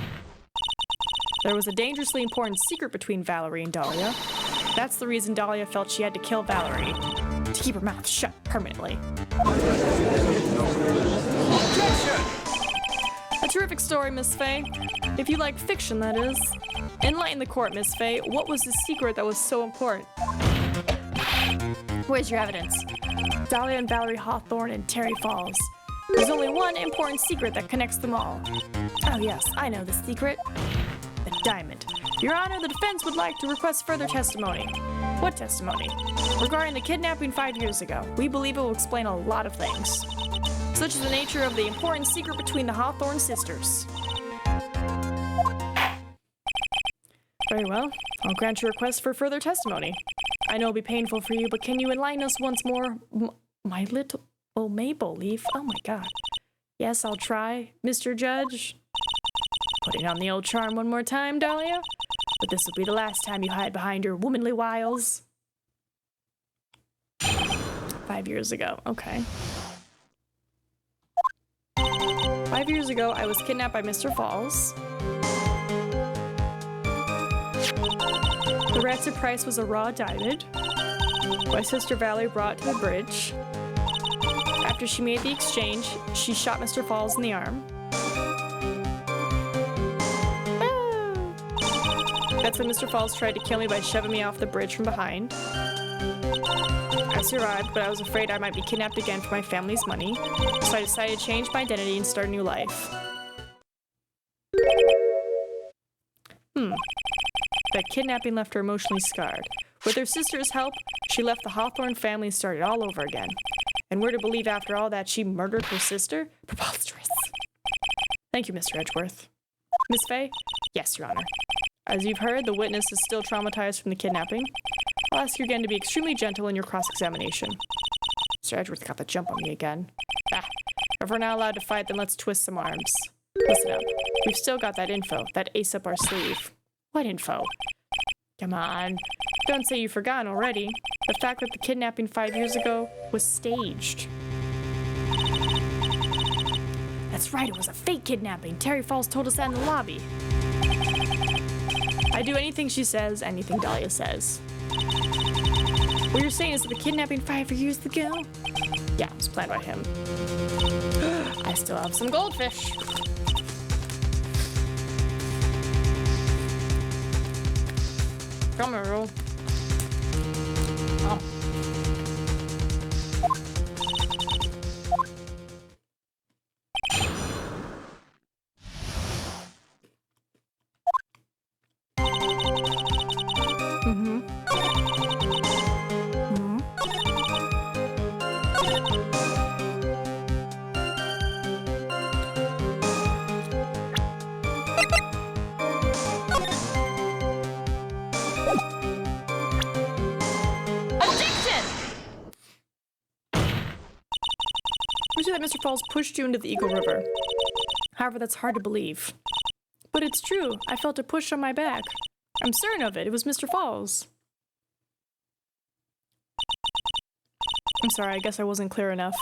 There was a dangerously important secret between Valerie and Dahlia. That's the reason Dahlia felt she had to kill Valerie, to keep her mouth shut permanently. A terrific story, Miss Faye. If you like fiction, that is. Enlighten the court, Miss Faye. What was the secret that was so important? Where's your evidence? Dahlia and Valerie Hawthorne and Terry Falls. There's only one important secret that connects them all. Oh yes, I know the secret. The diamond. Your Honor, the defense would like to request further testimony. What testimony? Regarding the kidnapping 5 years ago. We believe it will explain a lot of things, such as the nature of the important secret between the Hawthorne sisters. Very well. I'll grant your request for further testimony. I know it'll be painful for you, but can you enlighten us once more? My little maple leaf? Oh my god. Yes, I'll try, Mr. Judge. Putting on the old charm one more time, Dahlia. But this will be the last time you hide behind your womanly wiles. 5 years ago. Okay. 5 years ago, I was kidnapped by Mr. Falls. The ransom price was a raw diamond. My sister Valerie brought it to the bridge. After she made the exchange, she shot Mr. Falls in the arm. That's when Mr. Falls tried to kill me by shoving me off the bridge from behind. I survived, but I was afraid I might be kidnapped again for my family's money, so I decided to change my identity and start a new life. That kidnapping left her emotionally scarred. With her sister's help, she left the Hawthorne family and started all over again. And we're to believe after all that she murdered her sister? Preposterous. Thank you, Mr. Edgeworth. Miss Faye? Yes, Your Honor. As you've heard, the witness is still traumatized from the kidnapping. I'll ask you again to be extremely gentle in your cross-examination. Mr. Edgeworth got the jump on me again. If we're not allowed to fight, then let's twist some arms. Listen up. We've still got that info, that ace up our sleeve. What info? Come on. Don't say you've forgotten already. The fact that the kidnapping 5 years ago was staged. That's right, it was a fake kidnapping. Terry Falls told us that in the lobby. I do anything she says, anything Dahlia says. What you're saying is that the kidnapping 5 years ago? Yeah, it was planned by him. I still have some goldfish. Come here, roll. Oh. You say that Mr. Falls pushed you into the Eagle River. However, that's hard to believe. But it's true. I felt a push on my back. I'm certain of it. It was Mr. Falls. I'm sorry, I guess I wasn't clear enough.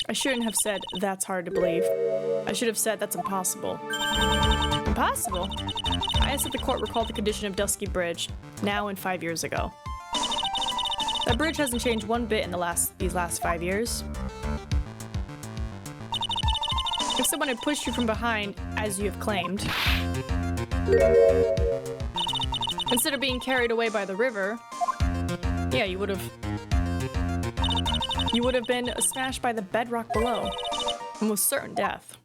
I shouldn't have said, that's hard to believe. I should have said, that's impossible. Impossible? I asked that the court recall the condition of Dusky Bridge, now and 5 years ago. That bridge hasn't changed one bit in these last 5 years. If someone had pushed you from behind, as you have claimed, instead of being carried away by the river, yeah, you would have been smashed by the bedrock below, and with certain death.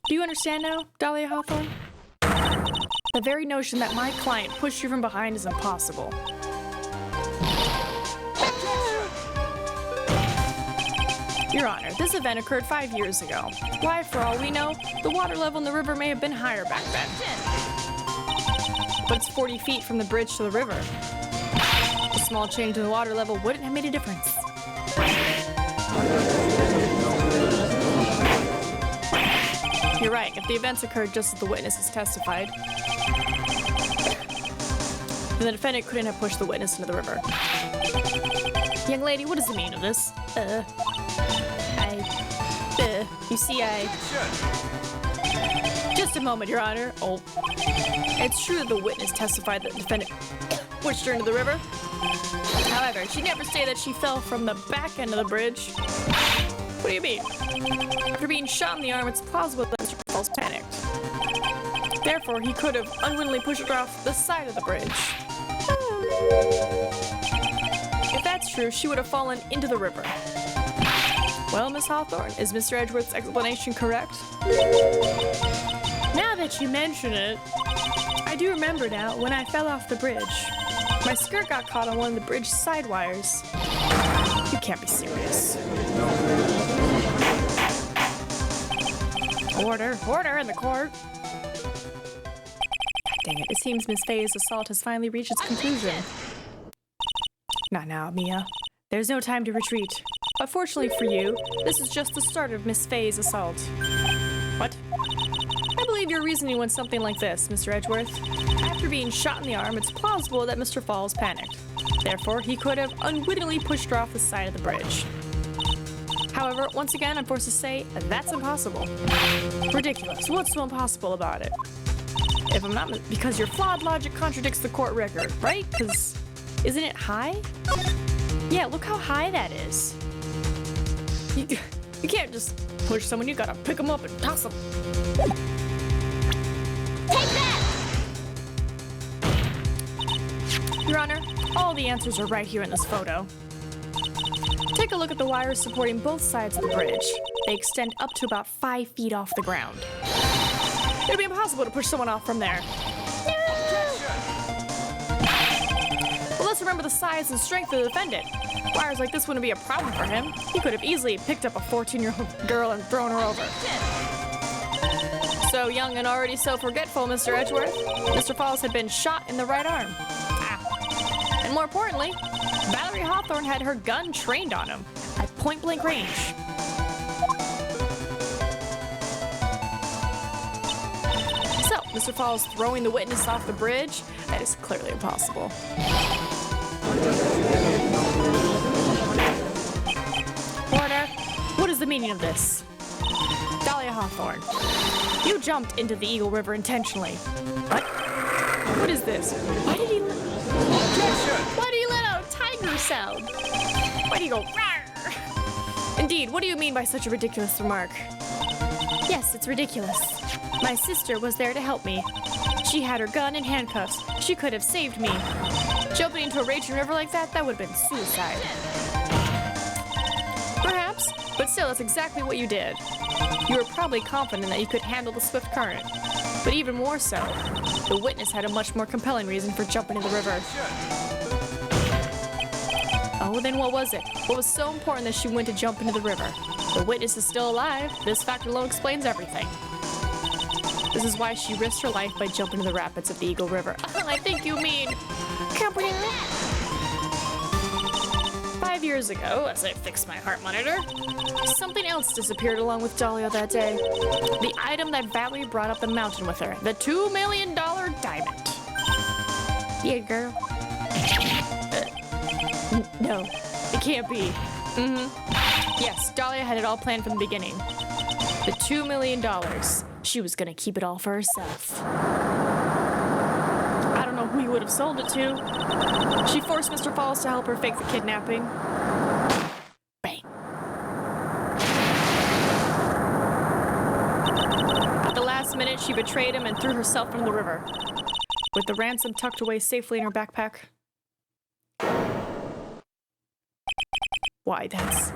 Do you understand now, Dahlia Hawthorne? The very notion that my client pushed you from behind is impossible. Your Honor, this event occurred 5 years ago. Why, for all we know, the water level in the river may have been higher back then. But it's 40 feet from the bridge to the river. A small change in the water level wouldn't have made a difference. You're right, if the events occurred just as the witnesses testified, then the defendant couldn't have pushed the witness into the river. Young lady, what is the meaning of this? You see, Just a moment, Your Honor. Oh. It's true that the witness testified that the defendant pushed her into the river. However, she never stated that she fell from the back end of the bridge. What do you mean? After being shot in the arm, it's plausible that Mr. Falls panicked. Therefore, he could have unwittingly pushed her off the side of the bridge. If that's true, she would have fallen into the river. Well, Miss Hawthorne, is Mr. Edgeworth's explanation correct? Now that you mention it, I do remember now when I fell off the bridge. My skirt got caught on one of the bridge side wires. You can't be serious. Order in the court. Dang it, it seems Miss Faye's assault has finally reached its conclusion. Not now, Mia. There's no time to retreat. But fortunately for you, this is just the start of Miss Faye's assault. What? I believe your reasoning went something like this, Mr. Edgeworth. After being shot in the arm, it's plausible that Mr. Falls panicked. Therefore, he could have unwittingly pushed her off the side of the bridge. However, once again, I'm forced to say, that's impossible. Ridiculous. What's so impossible about it? If I'm not, because your flawed logic contradicts the court record, right? Because, isn't it high? Yeah, look how high that is. You can't just push someone, you gotta pick them up and toss them. Take that! Your Honor, all the answers are right here in this photo. Take a look at the wires supporting both sides of the bridge. They extend up to about 5 feet off the ground. It would be impossible to push someone off from there. But let's remember the size and strength of the defendant. Wires like this wouldn't be a problem for him. He could have easily picked up a 14-year-old girl and thrown her over. So young and already so forgetful, Mr. Edgeworth. Mr. Falls had been shot in the right arm. Ah. And more importantly, Valerie Hawthorne had her gun trained on him at point-blank range. So, Mr. Falls throwing the witness off the bridge? That is clearly impossible. Order. What is the meaning of this? Dahlia Hawthorne, you jumped into the Eagle River intentionally. What? What is this? Why did he let out a tiger sound? Why do you go rawr? Indeed, what do you mean by such a ridiculous remark? Yes, it's ridiculous. My sister was there to help me. She had her gun and handcuffs. She could have saved me. Jumping into a raging river like that, that would have been suicide. Perhaps, but still, that's exactly what you did. You were probably confident that you could handle the swift current. But even more so, the witness had a much more compelling reason for jumping in the river. Oh, then what was it? What was so important that she went to jump into the river? The witness is still alive. This fact alone explains everything. This is why she risked her life by jumping into the rapids of the Eagle River. I think you mean... Comprehend? 5 years ago, as I fixed my heart monitor, something else disappeared along with Dahlia that day. The item that Valerie brought up the mountain with her. The $2 million diamond. Yeah, girl. No, it can't be. Yes, Dahlia had it all planned from the beginning. The $2 million. She was gonna keep it all for herself. I don't know who you would have sold it to. She forced Mr. Falls to help her fake the kidnapping. Bang. At the last minute, she betrayed him and threw herself into the river. With the ransom tucked away safely in her backpack. Why, that's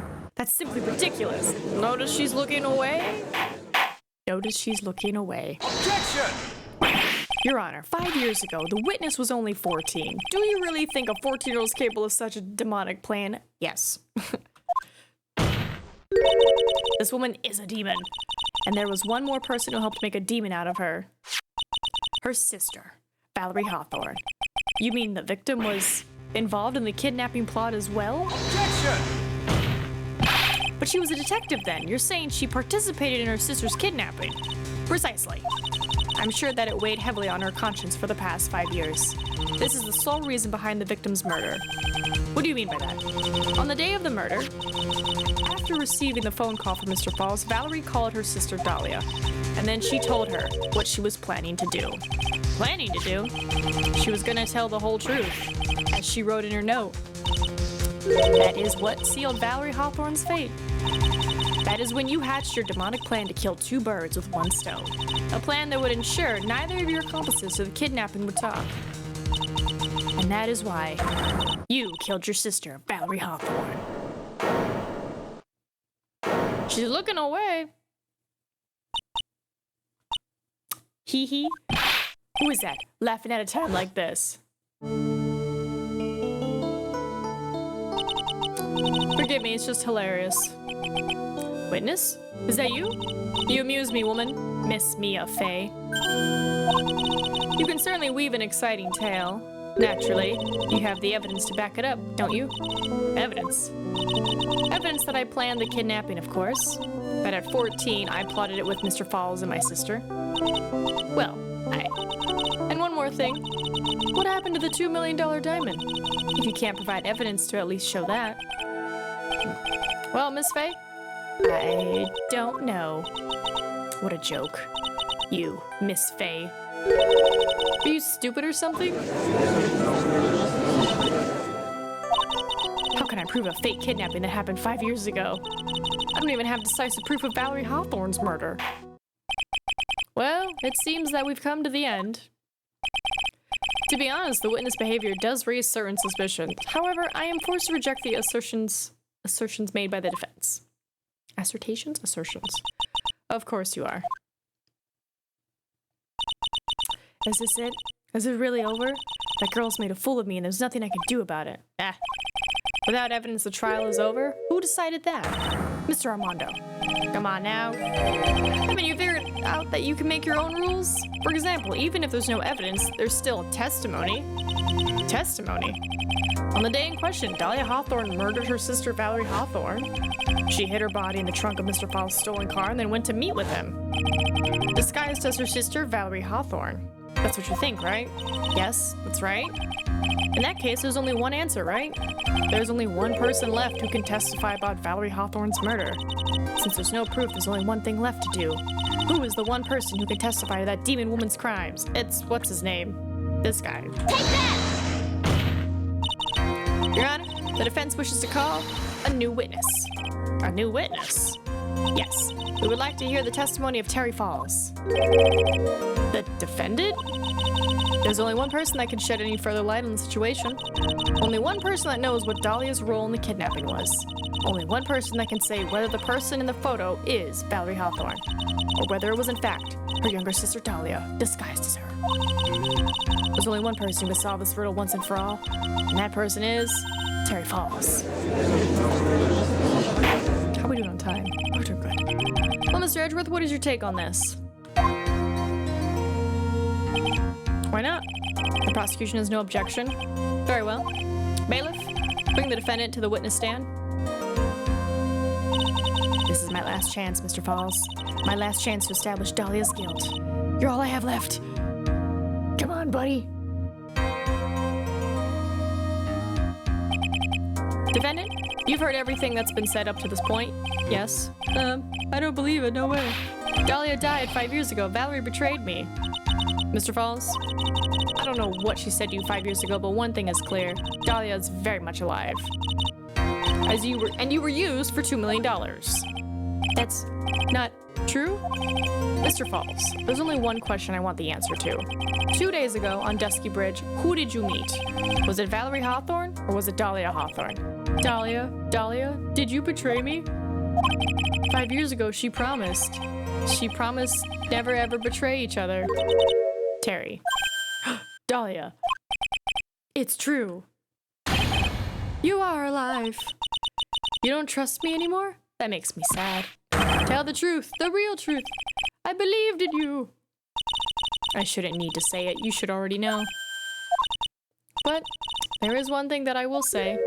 simply ridiculous. Notice she's looking away? Notice she's looking away. Objection! Your Honor, 5 years ago, the witness was only 14. Do you really think a 14-year-old is capable of such a demonic plan? Yes. This woman is a demon. And there was one more person who helped make a demon out of her. Her sister, Valerie Hawthorne. You mean the victim was involved in the kidnapping plot as well? Objection! But she was a detective then. You're saying she participated in her sister's kidnapping. Precisely. I'm sure that it weighed heavily on her conscience for the past 5 years. This is the sole reason behind the victim's murder. What do you mean by that? On the day of the murder, after receiving the phone call from Mr. Falls, Valerie called her sister Dahlia, and then she told her what she was planning to do. Planning to do? She was gonna tell the whole truth, as she wrote in her note. That is what sealed Valerie Hawthorne's fate. That is when you hatched your demonic plan to kill 2 birds with 1 stone. A plan that would ensure neither of your accomplices to the kidnapping would talk. And that is why you killed your sister, Valerie Hawthorne. She's looking away. Hee hee. Who is that, laughing at a time like this? Forgive me, it's just hilarious. Witness? Is that you? You amuse me, woman. Miss Mia Fey. You can certainly weave an exciting tale. Naturally, you have the evidence to back it up, don't you? Evidence? Evidence that I planned the kidnapping, of course. That at 14, I plotted it with Mr. Falls and my sister. Well, And one more thing. What happened to the $2 million diamond? If you can't provide evidence to at least show that. Well, Miss Fey, I don't know. What a joke. You, Miss Fey. Are you stupid or something? How can I prove a fake kidnapping that happened 5 years ago? I don't even have decisive proof of Valerie Hawthorne's murder. Well, it seems that we've come to the end. To be honest, the witness behavior does raise certain suspicions. However, I am forced to reject the assertions made by the defense. Assertions? Assertions. Of course you are. Is this it? Is it really over? That girl's made a fool of me and there's nothing I can do about it. Without evidence the trial is over? Who decided that? Mr. Armando. Come on now. Haven't you figured out that you can make your own rules? For example, even if there's no evidence, there's still testimony. Testimony? On the day in question, Dahlia Hawthorne murdered her sister Valerie Hawthorne. She hid her body in the trunk of Mr. Falls' stolen car and then went to meet with him. Disguised as her sister, Valerie Hawthorne. That's what you think, right? Yes, that's right. In that case, there's only one answer, right? There's only one person left who can testify about Valerie Hawthorne's murder. Since there's no proof, there's only one thing left to do. Who is the one person who can testify to that demon woman's crimes? It's, what's his name? This guy. Take that! Your Honor, the defense wishes to call a new witness. A new witness? Yes. We would like to hear the testimony of Terry Falls. The defendant? There's only one person that can shed any further light on the situation. Only one person that knows what Dahlia's role in the kidnapping was. Only one person that can say whether the person in the photo is Valerie Hawthorne, or whether it was in fact her younger sister Dahlia, disguised as her. There's only one person who can solve this riddle once and for all, and that person is Terry Falls. How are we doing on time? We're doing good. Well, Mr. Edgeworth, what is your take on this? Why not? The prosecution has no objection. Very well. Bailiff, bring the defendant to the witness stand. This is my last chance, Mr. Falls. My last chance to establish Dahlia's guilt. You're all I have left. Come on, buddy. Defendant, you've heard everything that's been said up to this point. Yes. I don't believe it. No way. Dahlia died 5 years ago. Valerie betrayed me. Mr. Falls, I don't know what she said to you 5 years ago, but one thing is clear. Dahlia is very much alive. You were used for $2 million. That's not true? Mr. Falls, there's only one question I want the answer to. 2 days ago on Dusky Bridge, who did you meet? Was it Valerie Hawthorne or was it Dahlia Hawthorne? Dahlia, did you betray me? 5 years ago, she promised. She promised never ever betray each other. Terry. Dahlia. It's true. You are alive. You don't trust me anymore? That makes me sad. Tell the truth, the real truth. I believed in you. I shouldn't need to say it. You should already know. But there is one thing that I will say.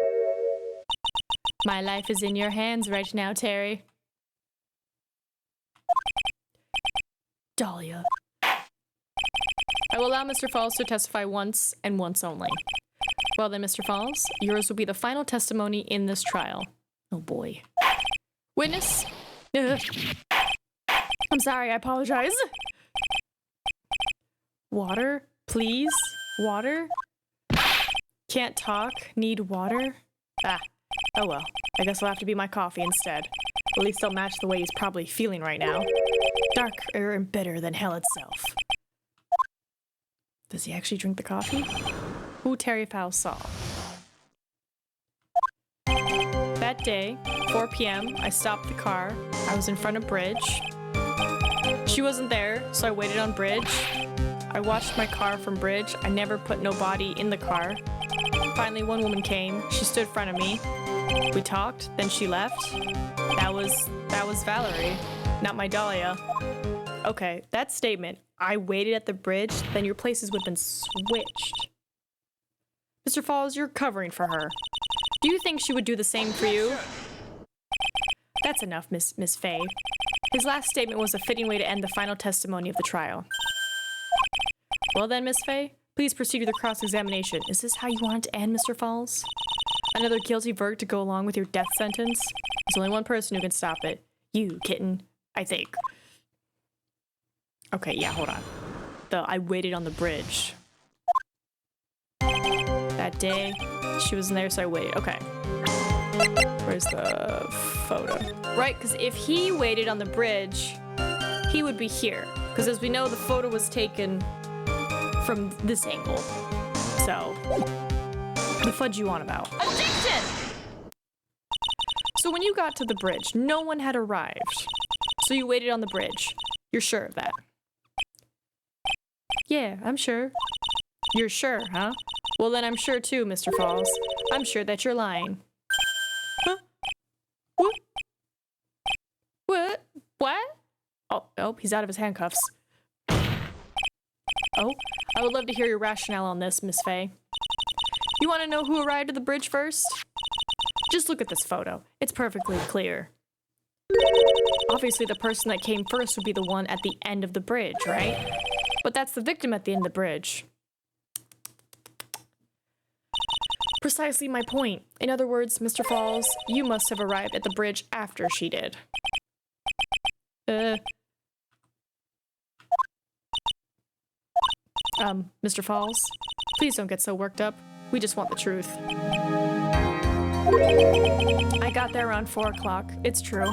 My life is in your hands right now, Terry. Dahlia. I will allow Mr. Falls to testify once and once only. Well then, Mr. Falls, yours will be the final testimony in this trial. Oh boy. Witness? I'm sorry, I apologize. Water, please? Water? Can't talk, need water? Oh well. I guess I'll have to be my coffee instead. At least I'll match the way he's probably feeling right now. Darker and bitter than hell itself. Does he actually drink the coffee? Who Terry Fowles saw. That day, 4 p.m., I stopped the car. I was in front of Bridge. She wasn't there, so I waited on Bridge. I watched my car from Bridge. I never put no body in the car. Finally, one woman came. She stood in front of me. We talked, then she left. That was Valerie, not my Dahlia. Okay, that statement, I waited at the bridge, then your places would have been switched. Mr. Falls, you're covering for her. Do you think she would do the same for you? That's enough, Miss Faye. His last statement was a fitting way to end the final testimony of the trial. Well then, Miss Faye, please proceed with the cross-examination. Is this how you want it to end, Mr. Falls? Another guilty verdict to go along with your death sentence? There's only one person who can stop it. You, kitten, I think. Okay, yeah, hold on. I waited on the bridge. That day, she wasn't there, so I waited. Okay. Where's the photo? Right, because if he waited on the bridge, he would be here. Because as we know, the photo was taken from this angle. So, the fudge you on about? Objection! So when you got to the bridge, no one had arrived. So you waited on the bridge. You're sure of that? Yeah, I'm sure. You're sure, huh? Well then I'm sure too, Mr. Falls. I'm sure that you're lying. Huh? What? What? What? Oh, he's out of his handcuffs. Oh, I would love to hear your rationale on this, Miss Faye. You want to know who arrived at the bridge first? Just look at this photo. It's perfectly clear. Obviously, the person that came first would be the one at the end of the bridge, right? But that's the victim at the end of the bridge. Precisely my point. In other words, Mr. Falls, you must have arrived at the bridge after she did. Mr. Falls, please don't get so worked up. We just want the truth. I got there around 4 o'clock. It's true.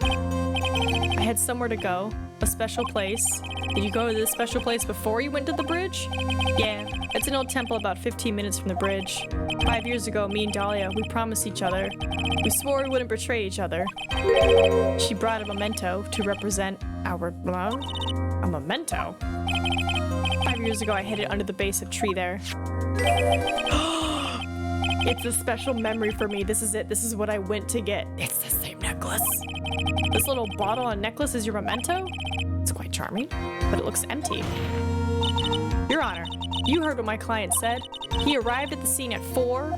I had somewhere to go. A special place? Did you go to this special place before you went to the bridge? Yeah, it's an old temple about 15 minutes from the bridge. 5 years ago, me and Dahlia, we promised each other. We swore we wouldn't betray each other. She brought a memento to represent our love. A memento? 5 years ago, I hid it under the base of tree there. It's a special memory for me. This is it. This is what I went to get. It's the same necklace. This little bottle and necklace is your memento? It's quite charming, but it looks empty. Your Honor, you heard what my client said. He arrived at the scene at 4,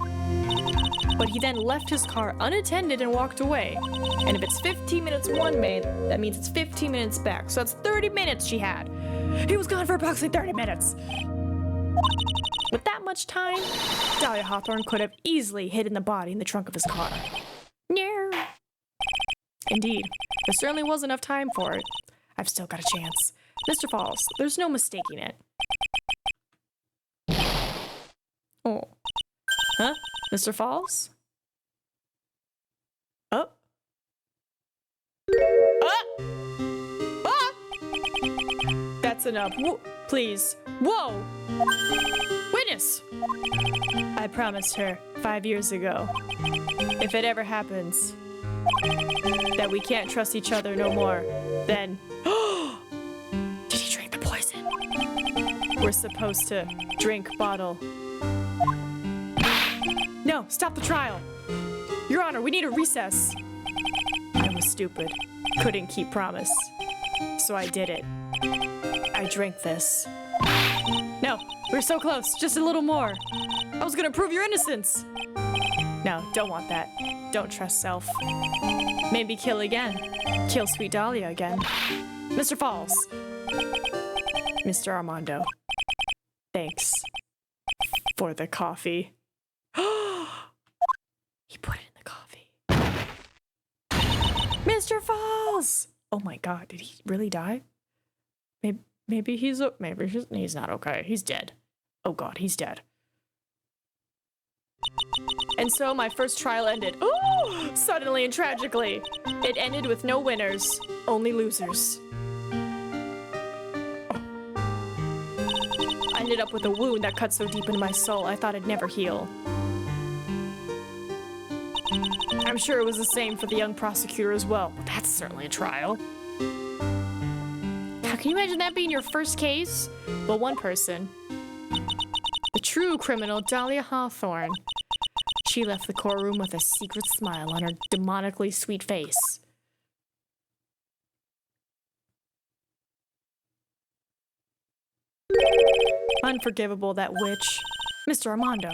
but he then left his car unattended and walked away. And if it's 15 minutes one way, that means it's 15 minutes back. So that's 30 minutes she had. He was gone for approximately 30 minutes. With that much time, Dahlia Hawthorne could have easily hidden the body in the trunk of his car. No. Indeed, there certainly was enough time for it. I've still got a chance. Mr. Falls, there's no mistaking it. Oh. Huh? Mr. Falls? Oh. Ah! Ah! That's enough. Please. Whoa! Witness! I promised her 5 years ago, if it ever happens, that we can't trust each other no more, then... Did he drink the poison? We're supposed to drink bottle. No, stop the trial! Your Honor, we need a recess. I was stupid. Couldn't keep promise. So I did it. I drank this. No, we're so close. Just a little more. I was gonna prove your innocence. No, don't want that. Don't trust self. Maybe kill again. Kill sweet Dahlia again. Mr. Falls. Mr. Armando. Thanks for the coffee. He put it in the coffee. Mr. Falls! Oh my god, did he really die? Maybe he's not okay. He's dead. Oh god, he's dead. And so my first trial ended. Ooh! Suddenly and tragically. It ended with no winners, only losers. Oh. I ended up with a wound that cut so deep into my soul I thought it'd never heal. I'm sure it was the same for the young prosecutor as well. But that's certainly a trial. How can you imagine that being your first case? Well, one person. The true criminal, Dahlia Hawthorne. She left the courtroom with a secret smile on her demonically sweet face. Unforgivable, that witch. Mr. Armando,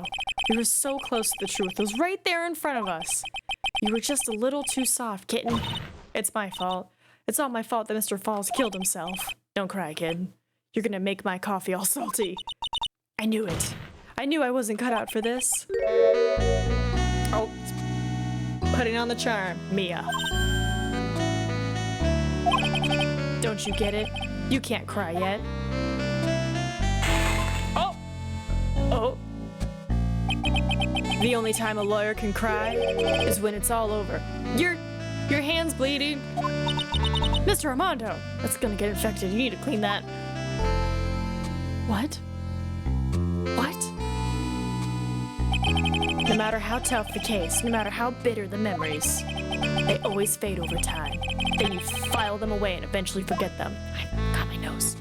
you were so close to the truth. It was right there in front of us. You were just a little too soft, kitten. It's my fault. It's all my fault that Mr. Falls killed himself. Don't cry, kid. You're gonna make my coffee all salty. I knew it. I knew I wasn't cut out for this. Oh, putting on the charm, Mia. Don't you get it? You can't cry yet. Oh! Oh! The only time a lawyer can cry is when it's all over. Your hand's bleeding. Mr. Armando, that's gonna get infected. You need to clean that. What? What? No matter how tough the case, no matter how bitter the memories, they always fade over time. Then you file them away and eventually forget them. I got my nose.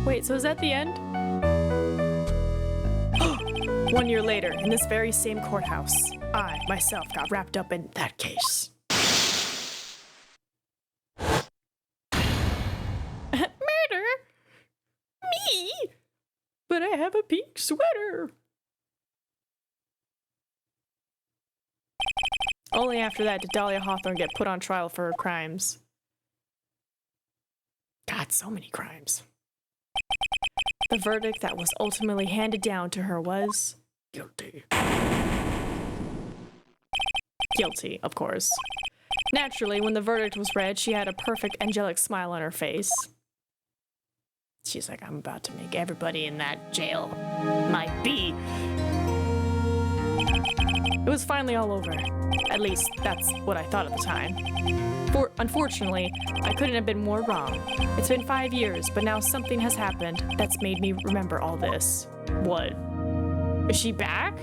Wait, so is that the end? 1 year later, in this very same courthouse, I, myself, got wrapped up in that case. Murder? Me? But I have a pink sweater. Only after that did Dahlia Hawthorne get put on trial for her crimes. God, so many crimes. The verdict that was ultimately handed down to her was guilty. Guilty, of course. Naturally, when the verdict was read, she had a perfect angelic smile on her face. She's like, I'm about to make everybody in that jail my bee. It was finally all over. At least, that's what I thought at the time. Unfortunately, I couldn't have been more wrong. It's been 5 years, but now something has happened that's made me remember all this. What? Is she back?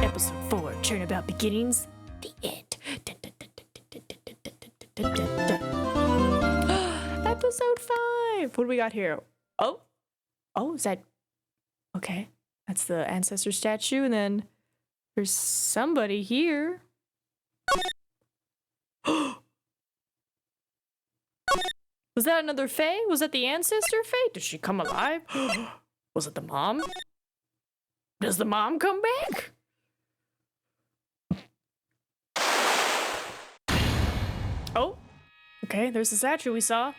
Episode 4, Turnabout Beginnings, the end. Episode 5! What do we got here? Oh, is that... Okay, that's the ancestor statue, and then there's somebody here. Was that another Fae? Was that the ancestor Fae? Did she come alive? Was it the mom? Does the mom come back? Oh, okay, there's the statue we saw.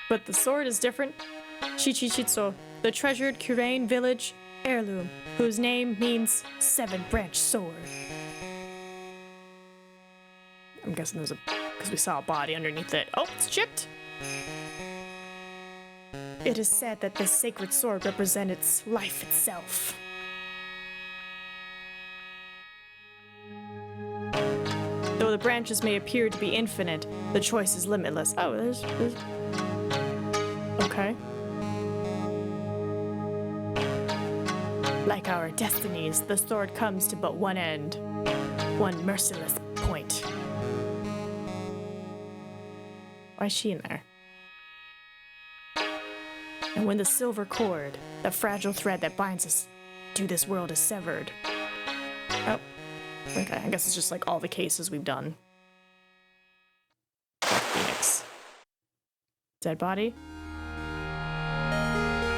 But the sword is different. Chichichitsu, the treasured Kurain village heirloom, whose name means 7-branch sword. I'm guessing there's because we saw a body underneath it. Oh, it's chipped! It is said that this sacred sword represents life itself. Though the branches may appear to be infinite, the choice is limitless. Oh, there's... Okay. Like our destinies, the sword comes to but one end. One merciless point. Why is she in there? And when the silver cord, the fragile thread that binds us to this world, is severed. Oh. Okay, I guess it's just like all the cases we've done. Phoenix. Dead body.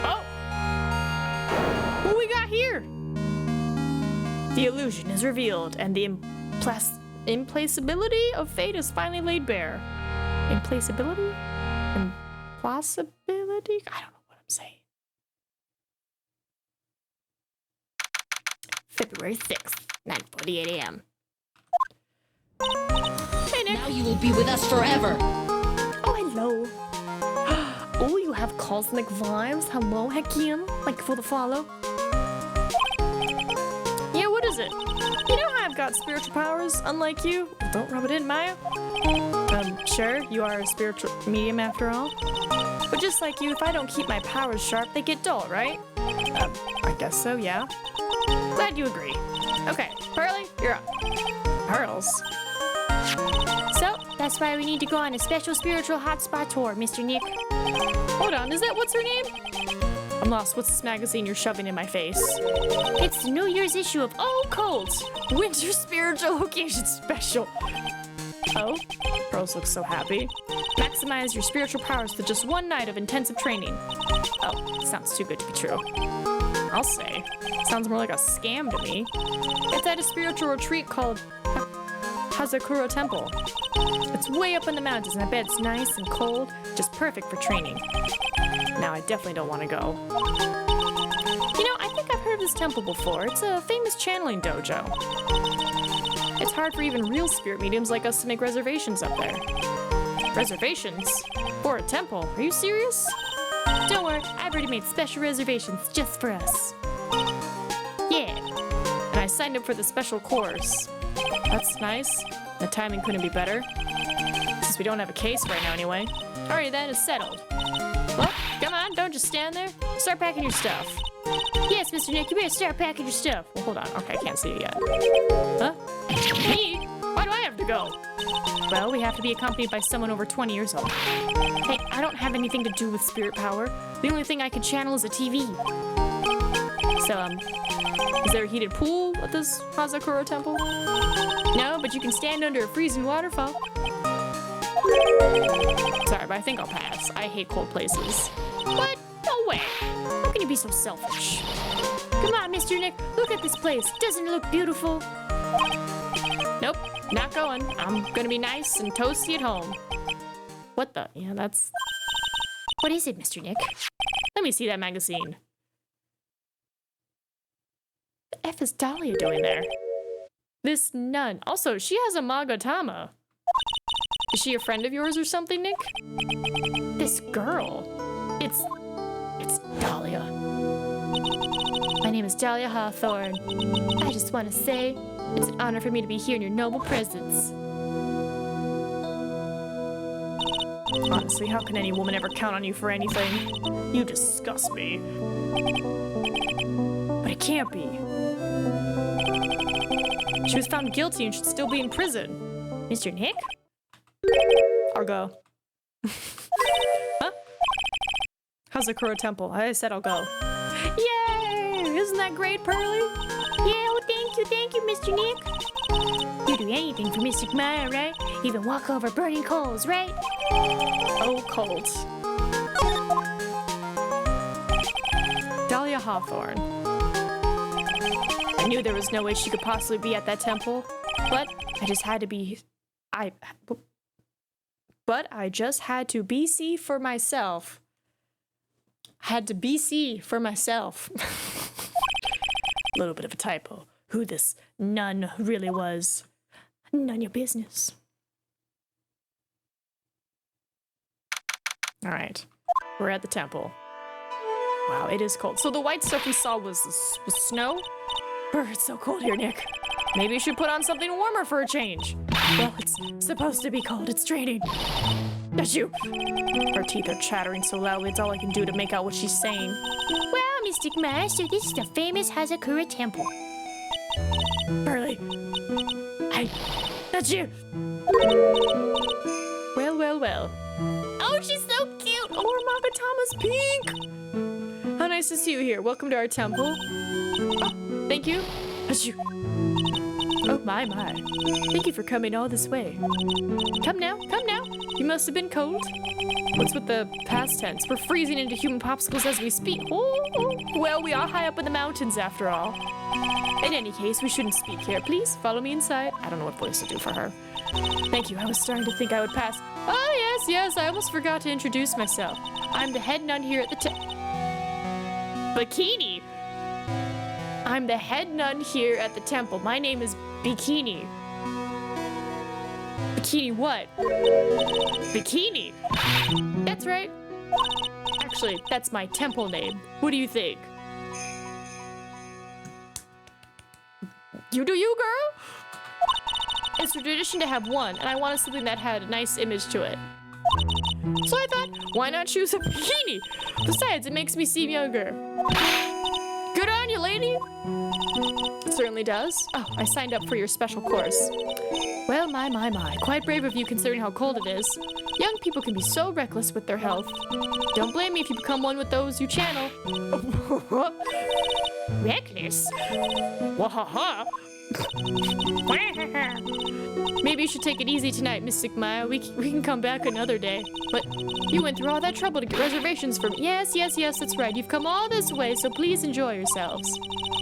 Oh! What we got here? The illusion is revealed, and the implacability of fate is finally laid bare. Implacability? Implausibility? I don't know what I'm saying. February 6th, 9:48 a.m. Hey, Nick. Now you will be with us forever. Oh, hello. Oh, you have cosmic vibes. Hello, Hakim. Thank you for the follow. Yeah, what is it? You know how I've got spiritual powers, unlike you? Don't rub it in, Maya. Sure, you are a spiritual medium after all. But just like you, if I don't keep my powers sharp, they get dull, right? I guess so, yeah. Glad you agree. Okay, Pearly, you're up. Pearls? So, that's why we need to go on a special spiritual hotspot tour, Mr. Nick. Hold on, what's her name? I'm lost. What's this magazine you're shoving in my face? It's the New Year's issue of Oh Colds! Winter Spiritual Occasion Special. Oh, Pearls looks so happy. Maximize your spiritual powers with just one night of intensive training. Oh, sounds too good to be true. I'll say. Sounds more like a scam to me. It's at a spiritual retreat called Hazakura Temple. It's way up in the mountains, and I bet it's nice and cold, just perfect for training. Now, I definitely don't want to go. You know, I think I've heard of this temple before. It's a famous channeling dojo. It's hard for even real spirit mediums like us to make reservations up there. Reservations? For a temple? Are you serious? Don't worry, I've already made special reservations just for us. Yeah. And I signed up for the special course. That's nice. The timing couldn't be better. Since we don't have a case right now anyway. Alrighty then, it's settled. Well, come on, don't just stand there. Start packing your stuff. Yes, Mr. Nick, you better start packing your stuff. Well, hold on. Okay, I can't see it yet. Huh? Me? Why do I have to go? Well, we have to be accompanied by someone over 20 years old. Hey, I don't have anything to do with spirit power. The only thing I can channel is a TV. So, is there a heated pool at this Hazakura temple? No, but you can stand under a freezing waterfall. Sorry, but I think I'll pass. I hate cold places. What? No way. How can you be so selfish? Come on, Mr. Nick. Look at this place. Doesn't it look beautiful? Nope. Not going. I'm gonna be nice and toasty at home. What the? Yeah, that's... What is it, Mr. Nick? Let me see that magazine. The F is Dahlia doing there? This nun. Also, she has a Magatama. Is she a friend of yours or something, Nick? This girl. It's Dahlia. My My name is Dahlia Hawthorne. I just want to say it's an honor for me to be here in your noble presence. Honestly, how can any woman ever count on you for anything? You disgust me. But it can't be. She was found guilty and should still be in prison. Mr. Nick? I'll go. Huh? How's the Kura Temple? I said I'll go. Yay! Isn't that great, Pearly? Yeah, well, thank you, Mr. Nick. You'd do anything for Mr. Maya, right? Even walk over burning coals, right? Oh, cold. Dahlia Hawthorne. I knew there was no way she could possibly be at that temple, but I just had to be... But I just had to BC for myself. Had to BC for myself. A little bit of a typo. Who this nun really was. None your business. All right, we're at the temple. Wow, it is cold. So the white stuff we saw was snow? Brr, it's so cold here, Nick. Maybe you should put on something warmer for a change. Well, it's supposed to be cold. It's draining. That's you. Her teeth are chattering so loudly, it's all I can do to make out what she's saying. Well, Mystic Master, this is the famous Hazakura Temple. Burley. Hey, that's you. Well, well, well. Oh, she's so cute. Oh, her Magatama's pink. How nice to see you here. Welcome to our temple. Oh, thank you. That's you. Oh, my. Thank you for coming all this way. Come now. You must have been cold. What's with the past tense? We're freezing into human popsicles as we speak. Oh, well, we are high up in the mountains after all. In any case, we shouldn't speak here. Please follow me inside. I don't know what voice to do for her. Thank you. I was starting to think I would pass. Oh, yes. I almost forgot to introduce myself. I'm the head nun here at the Bikini. I'm the head nun here at the temple. My name is Bikini. Bikini what? Bikini. That's right. Actually, that's my temple name. What do you think? You do you, girl? It's a tradition to have one, and I wanted something that had a nice image to it. So I thought, why not choose a bikini? Besides, it makes me seem younger. Good on you, lady. It certainly does. Oh, I signed up for your special course. Well, my. Quite brave of you considering how cold it is. Young people can be so reckless with their health. Don't blame me if you become one with those you channel. Reckless? Wahaha. Maybe you should take it easy tonight, Mystic Maya. We can come back another day. But you went through all that trouble to get reservations for me. Yes, that's right. You've come all this way, so please enjoy yourselves.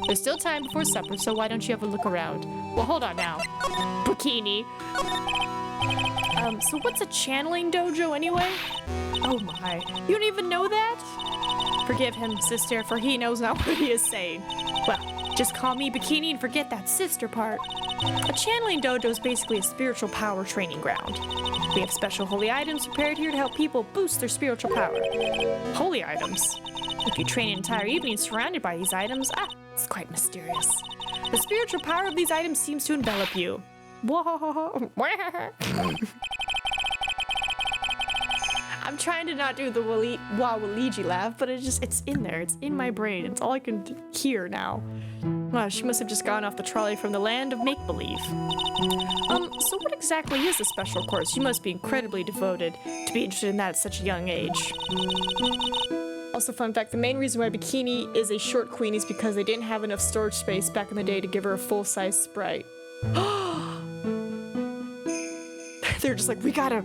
There's still time before supper, so why don't you have a look around? Well, hold on now. Bikini. So what's a channeling dojo anyway? Oh my, you don't even know that? Forgive him, sister, for he knows not what he is saying. Well, just call me Bikini and forget that sister part. A channeling dojo is basically a spiritual power training ground. We have special holy items prepared here to help people boost their spiritual power. Holy items? If you train an entire evening surrounded by these items, it's quite mysterious. The spiritual power of these items seems to envelop you. I'm trying to not do the Waluigi laugh, but it's in there. It's in my brain. It's all I can hear now. She must have just gone off the trolley from the land of make-believe. So what exactly is a special course? You must be incredibly devoted to be interested in that at such a young age. Also, fun fact, the main reason why Bikini is a short queen is because they didn't have enough storage space back in the day to give her a full-size sprite. They're just like, we gotta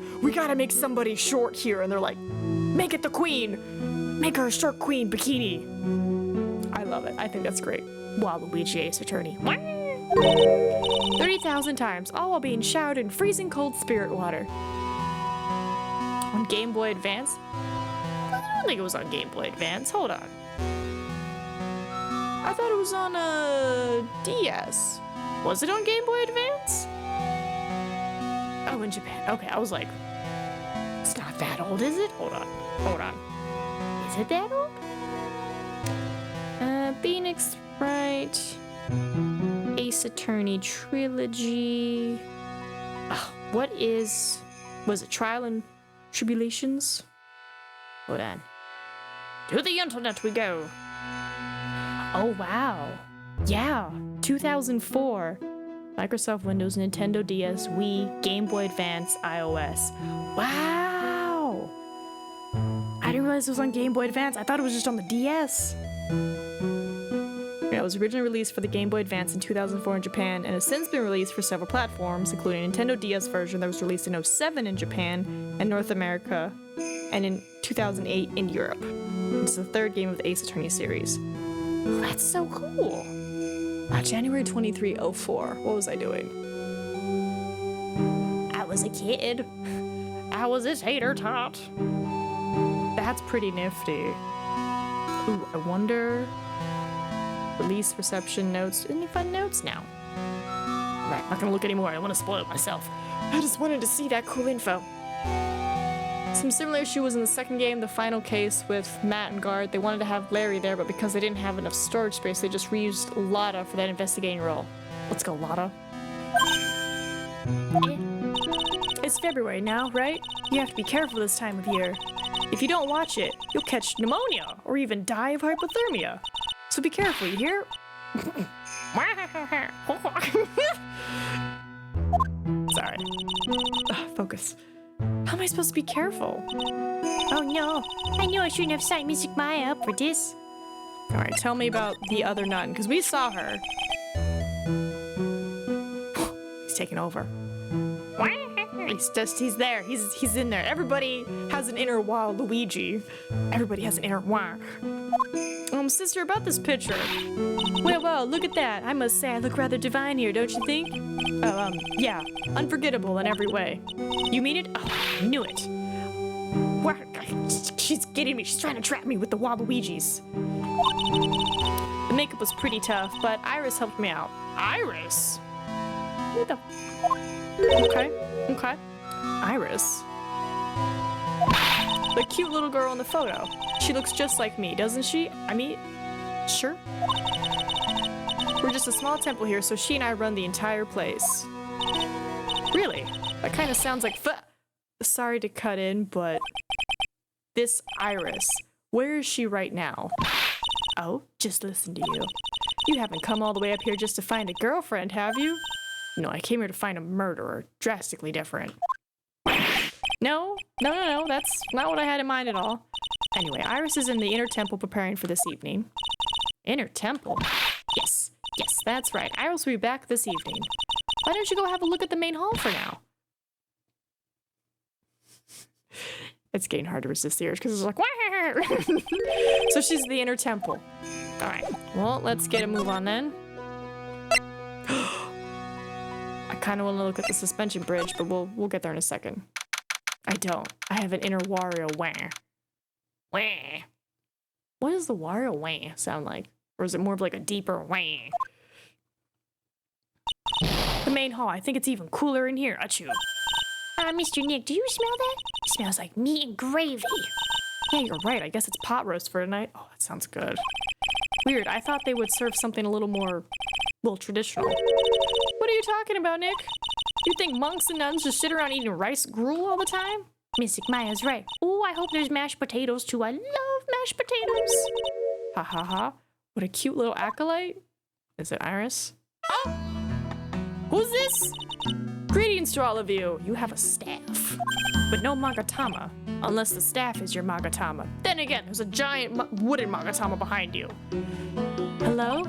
make somebody short here, and they're like, make it the queen! Make her a short queen, Bikini! I love it. I think that's great. Waluigi Ace Attorney. 30,000 times, all while being showered in freezing cold spirit water. On Game Boy Advance? I don't think it was on Game Boy Advance. Hold on. I thought it was on a DS. Was it on Game Boy Advance? Oh, in Japan. Okay, I was like, it's not that old, is it? Hold on. Is it that old? Phoenix Wright. Ace Attorney Trilogy. What is... Was it Trial and Tribulations? Hold on. To the internet we go. Oh, wow. Yeah, 2004. Microsoft Windows, Nintendo DS, Wii, Game Boy Advance, iOS. Wow! I didn't realize it was on Game Boy Advance. I thought it was just on the DS. Yeah, it was originally released for the Game Boy Advance in 2004 in Japan and has since been released for several platforms, including a Nintendo DS version that was released in 2007 in Japan and North America, and in 2008 in Europe. It's the third game of the Ace Attorney series. Oh, that's so cool! January 23, 04. What was I doing? I was a kid. I was a tater tot. That's pretty nifty. Ooh, I wonder... Release, reception, notes. Any fun notes now? Right, not gonna look anymore. I don't want to spoil it myself. I just wanted to see that cool info. Some similar issue was in the second game, the final case with Matt and Guard. They wanted to have Larry there, but because they didn't have enough storage space, they just reused Lotta for that investigating role. Let's go, Lotta. It's February now, right? You have to be careful this time of year. If you don't watch it, you'll catch pneumonia or even die of hypothermia. So be careful, you hear? Sorry. Focus. How am I supposed to be careful? Oh no, I knew I shouldn't have signed Mystic Maya up for this. Alright, tell me about the other nun, because we saw her. He's taking over. He's there. He's in there. Everybody has an inner Waluigi. Everybody has an inner Wah. Sister, about this picture. Well, look at that. I must say I look rather divine here, don't you think? Yeah. Unforgettable in every way. You mean it? Oh, I knew it. She's getting me. She's trying to trap me with the Waluigis. The makeup was pretty tough, but Iris helped me out. Iris? What the... Okay. Iris. The cute little girl in the photo. She looks just like me, doesn't she? I mean, sure. We're just a small temple here, so she and I run the entire place. Really? That kind of sounds like Sorry to cut in, but... This Iris, where is she right now? Oh, just listen to you. You haven't come all the way up here just to find a girlfriend, have you? No, I came here to find a murderer. Drastically different. No, that's not what I had in mind at all. Anyway, Iris is in the inner temple preparing for this evening. Inner temple? Yes, that's right. Iris will be back this evening. Why don't you go have a look at the main hall for now? It's getting hard to resist the urge because it's like, Wah! So she's the inner temple. All right, well, let's get a move on then. I kind of want to look at the suspension bridge, but we'll get there in a second. I don't. I have an inner Wario Wah. Wah. What does the Wario Wah sound like? Or is it more of like a deeper Wah? The main hall. I think it's even cooler in here. Achoo. Mr. Nick, do you smell that? It smells like meat and gravy. Yeah, you're right. I guess it's pot roast for tonight. Oh, that sounds good. Weird. I thought they would serve something a little more, well, traditional. What are you talking about, Nick? You think monks and nuns just sit around eating rice gruel all the time? Mystic Maya's right. Oh, I hope there's mashed potatoes too. I love mashed potatoes. Ha ha ha. What a cute little acolyte. Is it Iris? Oh! Who's this? Greetings to all of you. You have a staff, but no Magatama, unless the staff is your Magatama. Then again, there's a giant wooden Magatama behind you. Hello?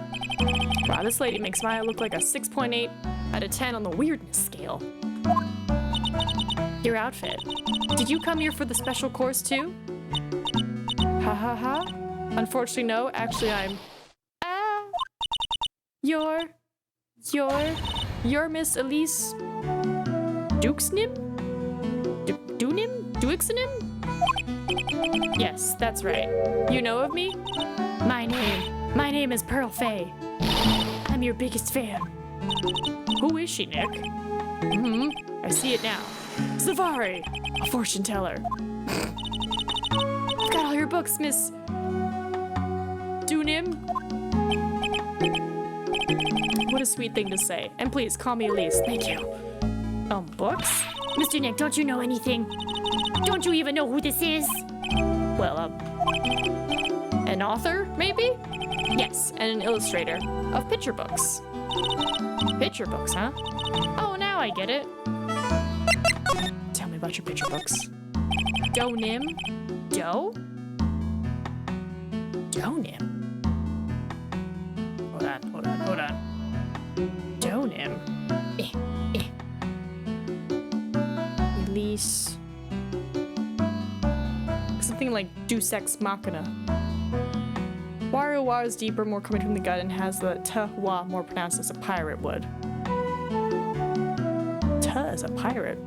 Wow, this lady makes Maya look like a 6.8 out of 10 on the weirdness scale. Your outfit. Did you come here for the special course too? Ha ha ha. Unfortunately, no. Actually, I'm... You're Miss Elise... Duxnim? Duixnim? Yes, that's right. You know of me? My name is Pearl Faye. I'm your biggest fan. Who is she, Nick? I see it now. Savari, a fortune teller. I've got all your books, Miss... Dunim? What a sweet thing to say. And please, call me Elise. Thank you. Books? Mr. Nick, don't you know anything? Don't you even know who this is? Well, an author, maybe? Yes, and an illustrator of picture books. Picture books, huh? Oh, now I get it. Tell me about your picture books. Donim? Doe? Donim? Hold on. Donim? Release. Something like Deus Ex Machina. Wario Wa is deeper, more coming from the gut, and has the T-Wa more pronounced as a pirate would. T as a pirate?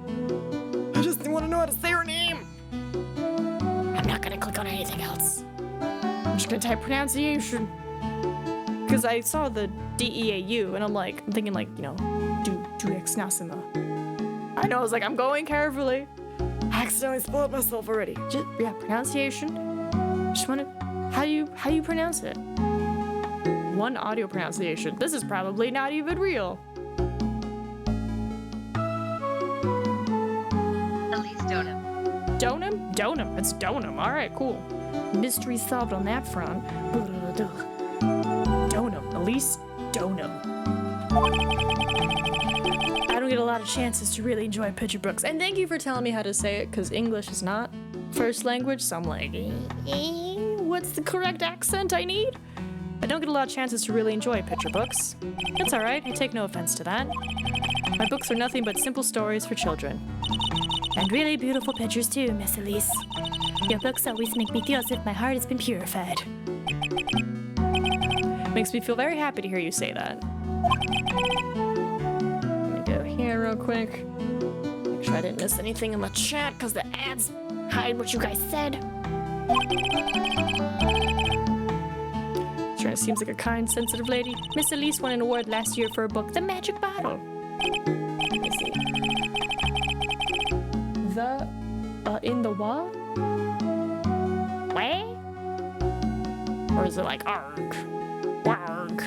I just want to know how to say her name! I'm not gonna click on anything else. I'm just gonna type pronunciation. Because I saw the D-E-A-U, and I'm thinking like, you know, do Ex Nasima. I know, I was like, I'm going carefully. I accidentally spoiled myself already. Yeah, pronunciation. Just wanna, how you pronounce it? One audio pronunciation. This is probably not even real. Elise Donum. Donum? Donum. It's Donum. All right, cool. Mystery solved on that front. Donum. Elise Donum. I don't get a lot of chances to really enjoy picture books. And thank you for telling me how to say it, because English is not first language, so I'm like, what's the correct accent I need? I don't get a lot of chances to really enjoy picture books. That's all right. I take no offense to that. My books are nothing but simple stories for children. And really beautiful pictures too, Miss Elise. Your books always make me feel as if my heart has been purified. Makes me feel very happy to hear you say that. Let me go here real quick. Make sure I didn't miss anything in the chat, because the ads hide what you guys said. Sure, seems like a kind, sensitive lady. Miss Elise won an award last year for her book, The Magic Bottle. Let me see. The, in the what? Way? Or is it like arg? Warg.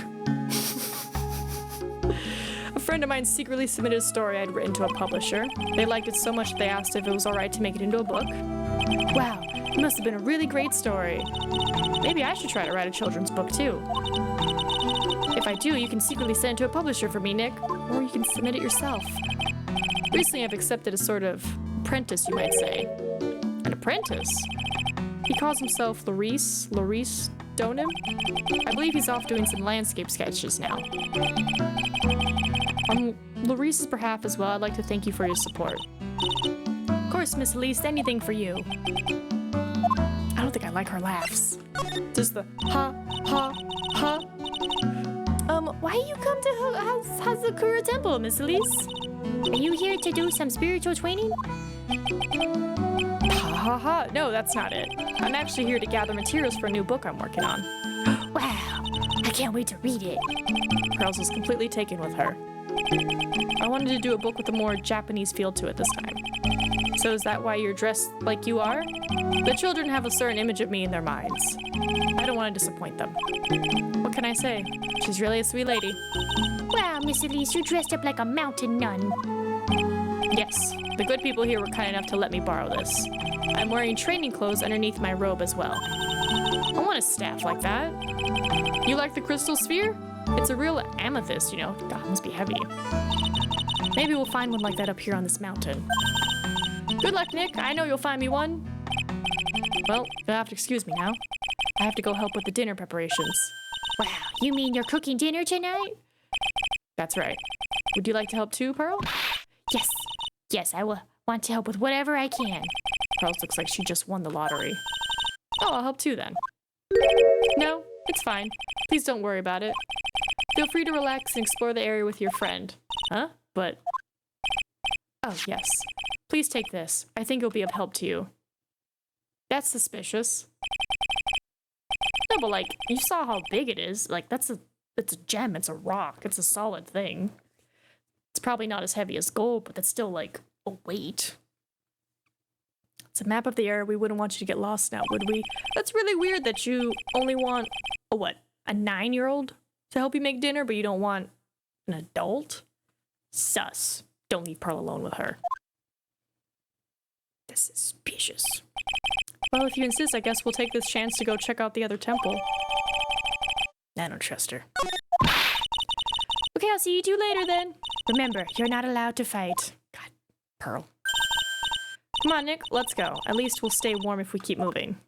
A friend of mine secretly submitted a story I'd written to a publisher. They liked it so much they asked if it was alright to make it into a book. Wow, it must have been a really great story. Maybe I should try to write a children's book too. If I do, you can secretly send it to a publisher for me, Nick. Or you can submit it yourself. Recently, I've accepted a sort of apprentice, you might say. An apprentice? He calls himself Laurice Donim? I believe he's off doing some landscape sketches now. On Laurice's behalf as well, I'd like to thank you for your support. Of course, Miss Elise, anything for you. I don't think I like her laughs. Just the ha, ha, ha. Why you come to Hazakura Temple, Miss Elise? Are you here to do some spiritual training? Ha ha ha. No, that's not it. I'm actually here to gather materials for a new book I'm working on. Wow, I can't wait to read it. Pearls was completely taken with her. I wanted to do a book with a more Japanese feel to it this time. So is that why you're dressed like you are? The children have a certain image of me in their minds. I don't want to disappoint them. What can I say? She's really a sweet lady. Wow, Miss Elise, you're dressed up like a mountain nun. Yes, the good people here were kind enough to let me borrow this. I'm wearing training clothes underneath my robe as well. I want a staff like that. You like the crystal sphere? It's a real amethyst, you know. God, it must be heavy. Maybe we'll find one like that up here on this mountain. Good luck, Nick. I know you'll find me one. Well, you'll have to excuse me now. I have to go help with the dinner preparations. Wow, you mean you're cooking dinner tonight? That's right. Would you like to help too, Pearl? Yes. Yes, I will want to help with whatever I can. Pearl looks like she just won the lottery. Oh, I'll help too then. No, it's fine. Please don't worry about it. Feel free to relax and explore the area with your friend. Huh? But... Oh, yes. Please take this. I think it'll be of help to you. That's suspicious. No, but like, you saw how big it is. Like, it's a gem. It's a rock. It's a solid thing. It's probably not as heavy as gold, but that's still like a weight. It's a map of the area. We wouldn't want you to get lost now, would we? That's really weird that you only want a what? A 9-year-old to help you make dinner, but you don't want an adult? Sus. Don't leave Pearl alone with her. That's suspicious. Well, if you insist, I guess we'll take this chance to go check out the other temple. I don't trust her. Okay, I'll see you two later then. Remember, you're not allowed to fight. God, Pearl. Come on, Nick, let's go. At least we'll stay warm if we keep moving.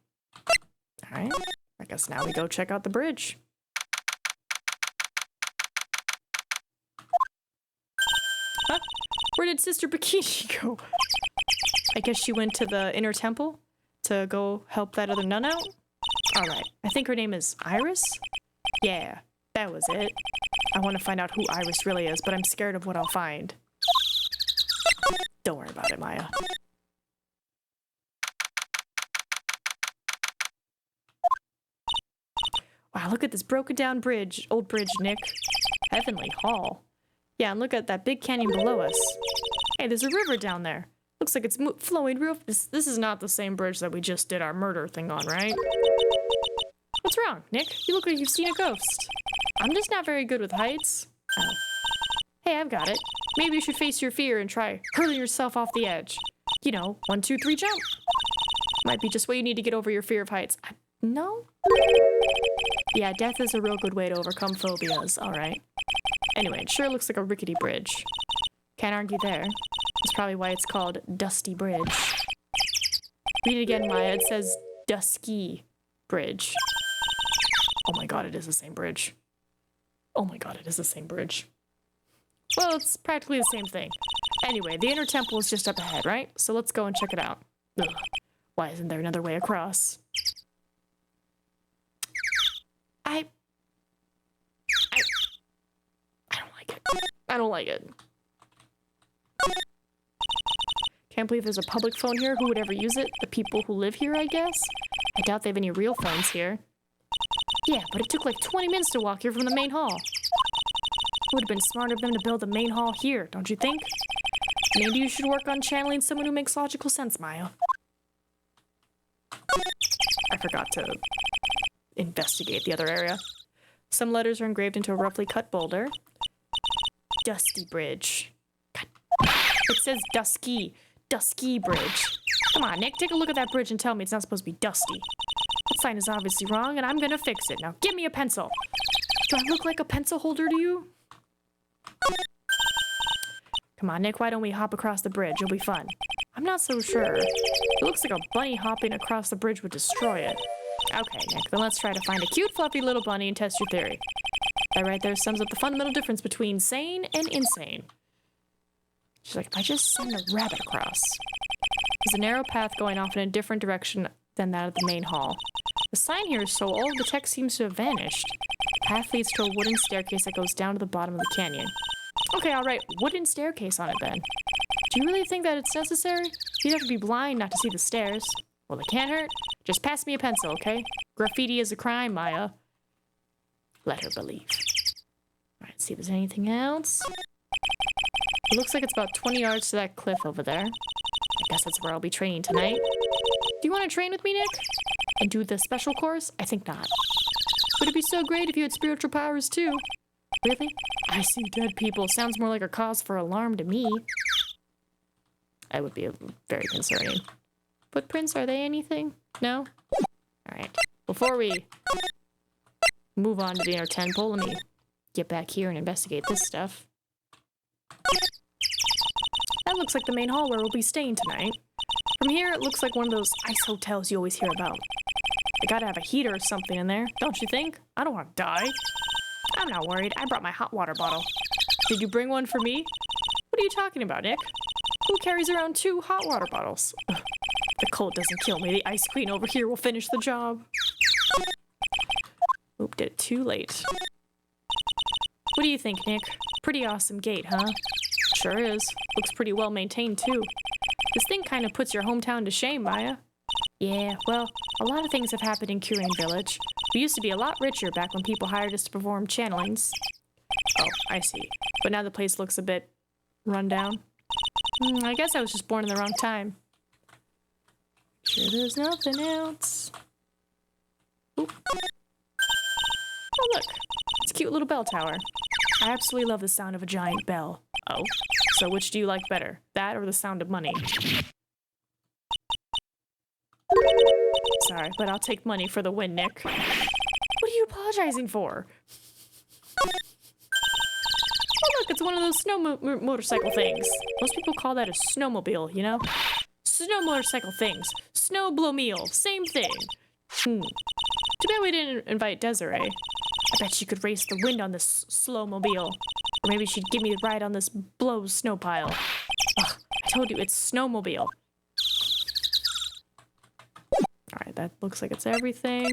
Alright, I guess now we go check out the bridge. Huh? Where did Sister Bikini go? I guess she went to the inner temple to go help that other nun out? Alright, I think her name is Iris? Yeah, that was it. I want to find out who Iris really is, but I'm scared of what I'll find. Don't worry about it, Maya. Wow, look at this broken down bridge. Old bridge, Nick. Heavenly Hall. Yeah, and look at that big canyon below us. Hey, there's a river down there. Looks like it's flowing real... This is not the same bridge that we just did our murder thing on, right? What's wrong, Nick? You look like you've seen a ghost. I'm just not very good with heights. Oh. Hey, I've got it. Maybe you should face your fear and try hurling yourself off the edge. You know, 1, 2, 3, jump. Might be just what you need to get over your fear of heights. No? Yeah, death is a real good way to overcome phobias. Alright. Anyway, it sure looks like a rickety bridge. Can't argue there. That's probably why it's called Dusty Bridge. Read it again, Maya. It says Dusky Bridge. Oh my god, it is the same bridge. Oh my god, it is the same bridge. Well, it's practically the same thing. Anyway, the inner temple is just up ahead, right? So let's go and check it out. Ugh. Why isn't there another way across? I don't like it. I don't like it. Can't believe there's a public phone here. Who would ever use it? The people who live here, I guess? I doubt they have any real phones here. Yeah, but it took like 20 minutes to walk here from the main hall. It would have been smart of them to build the main hall here, don't you think? Maybe you should work on channeling someone who makes logical sense, Maya. I forgot to investigate the other area. Some letters are engraved into a roughly cut boulder. Dusty Bridge. God. It says Dusky. Dusky Bridge. Come on, Nick, take a look at that bridge and tell me it's not supposed to be dusty. That sign is obviously wrong, and I'm gonna fix it. Now, give me a pencil. Do I look like a pencil holder to you? Come on, Nick, why don't we hop across the bridge? It'll be fun. I'm not so sure. It looks like a bunny hopping across the bridge would destroy it. Okay, Nick, then let's try to find a cute, fluffy little bunny and test your theory. That right there sums up the fundamental difference between sane and insane. She's like, if I just send a rabbit across. There's a narrow path going off in a different direction than that of the main hall. The sign here is so old, the text seems to have vanished. The path leads to a wooden staircase that goes down to the bottom of the canyon. Okay, I'll write wooden staircase on it then. Do you really think that it's necessary? You'd have to be blind not to see the stairs. Well, it can't hurt. Just pass me a pencil, okay? Graffiti is a crime, Maya. Let her believe. Alright, see if there's anything else. It looks like it's about 20 yards to that cliff over there. I guess that's where I'll be training tonight. Do you want to train with me, Nick? And do the special course? I think not. Would it be so great if you had spiritual powers too? Really? I see dead people. Sounds more like a cause for alarm to me. That would be very concerning. Footprints, are they anything? No? Alright. Before we move on to the inner temple, let me get back here and investigate this stuff. That looks like the main hall where we'll be staying tonight. From here, it looks like one of those ice hotels you always hear about. They gotta have a heater or something in there, don't you think? I don't want to die. I'm not worried. I brought my hot water bottle. Did you bring one for me? What are you talking about, Nick? Who carries around 2 hot water bottles? Ugh. The cold doesn't kill me. The ice queen over here will finish the job. Oop, did it too late. What do you think, Nick? Pretty awesome gate, huh? Sure is. Looks pretty well maintained, too. This thing kind of puts your hometown to shame, Maya. Yeah, well, a lot of things have happened in Kurain Village. We used to be a lot richer back when people hired us to perform channelings. Oh, I see. But now the place looks a bit run down. I guess I was just born in the wrong time. Sure there's nothing else. Oop. Oh, look. It's a cute cute little bell tower. I absolutely love the sound of a giant bell. Oh, so which do you like better? That or the sound of money? Sorry, but I'll take money for the win, Nick. What are you apologizing for? Oh look, it's one of those snow motorcycle things. Most people call that a snowmobile, you know? Snow motorcycle things. Snowblomobile, same thing. Too bad we didn't invite Desiree. I bet she could race the wind on this slowmobile. Or maybe she'd give me the ride on this blow snow pile. Ugh, I told you, it's snowmobile. Alright, that looks like it's everything.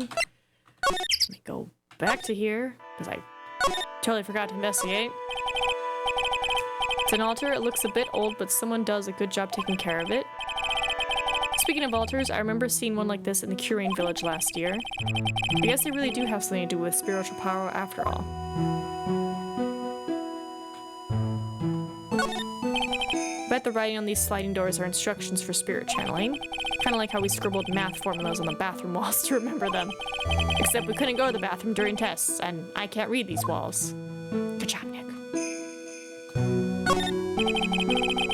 Let me go back to here, because I totally forgot to investigate. It's an altar. It looks a bit old, but someone does a good job taking care of it. Speaking of altars, I remember seeing one like this in the Curane village last year. I guess they really do have something to do with spiritual power after all. I bet the writing on these sliding doors are instructions for spirit channeling. Kind of like how we scribbled math formulas on the bathroom walls to remember them. Except we couldn't go to the bathroom during tests, and I can't read these walls. Good job, Nick.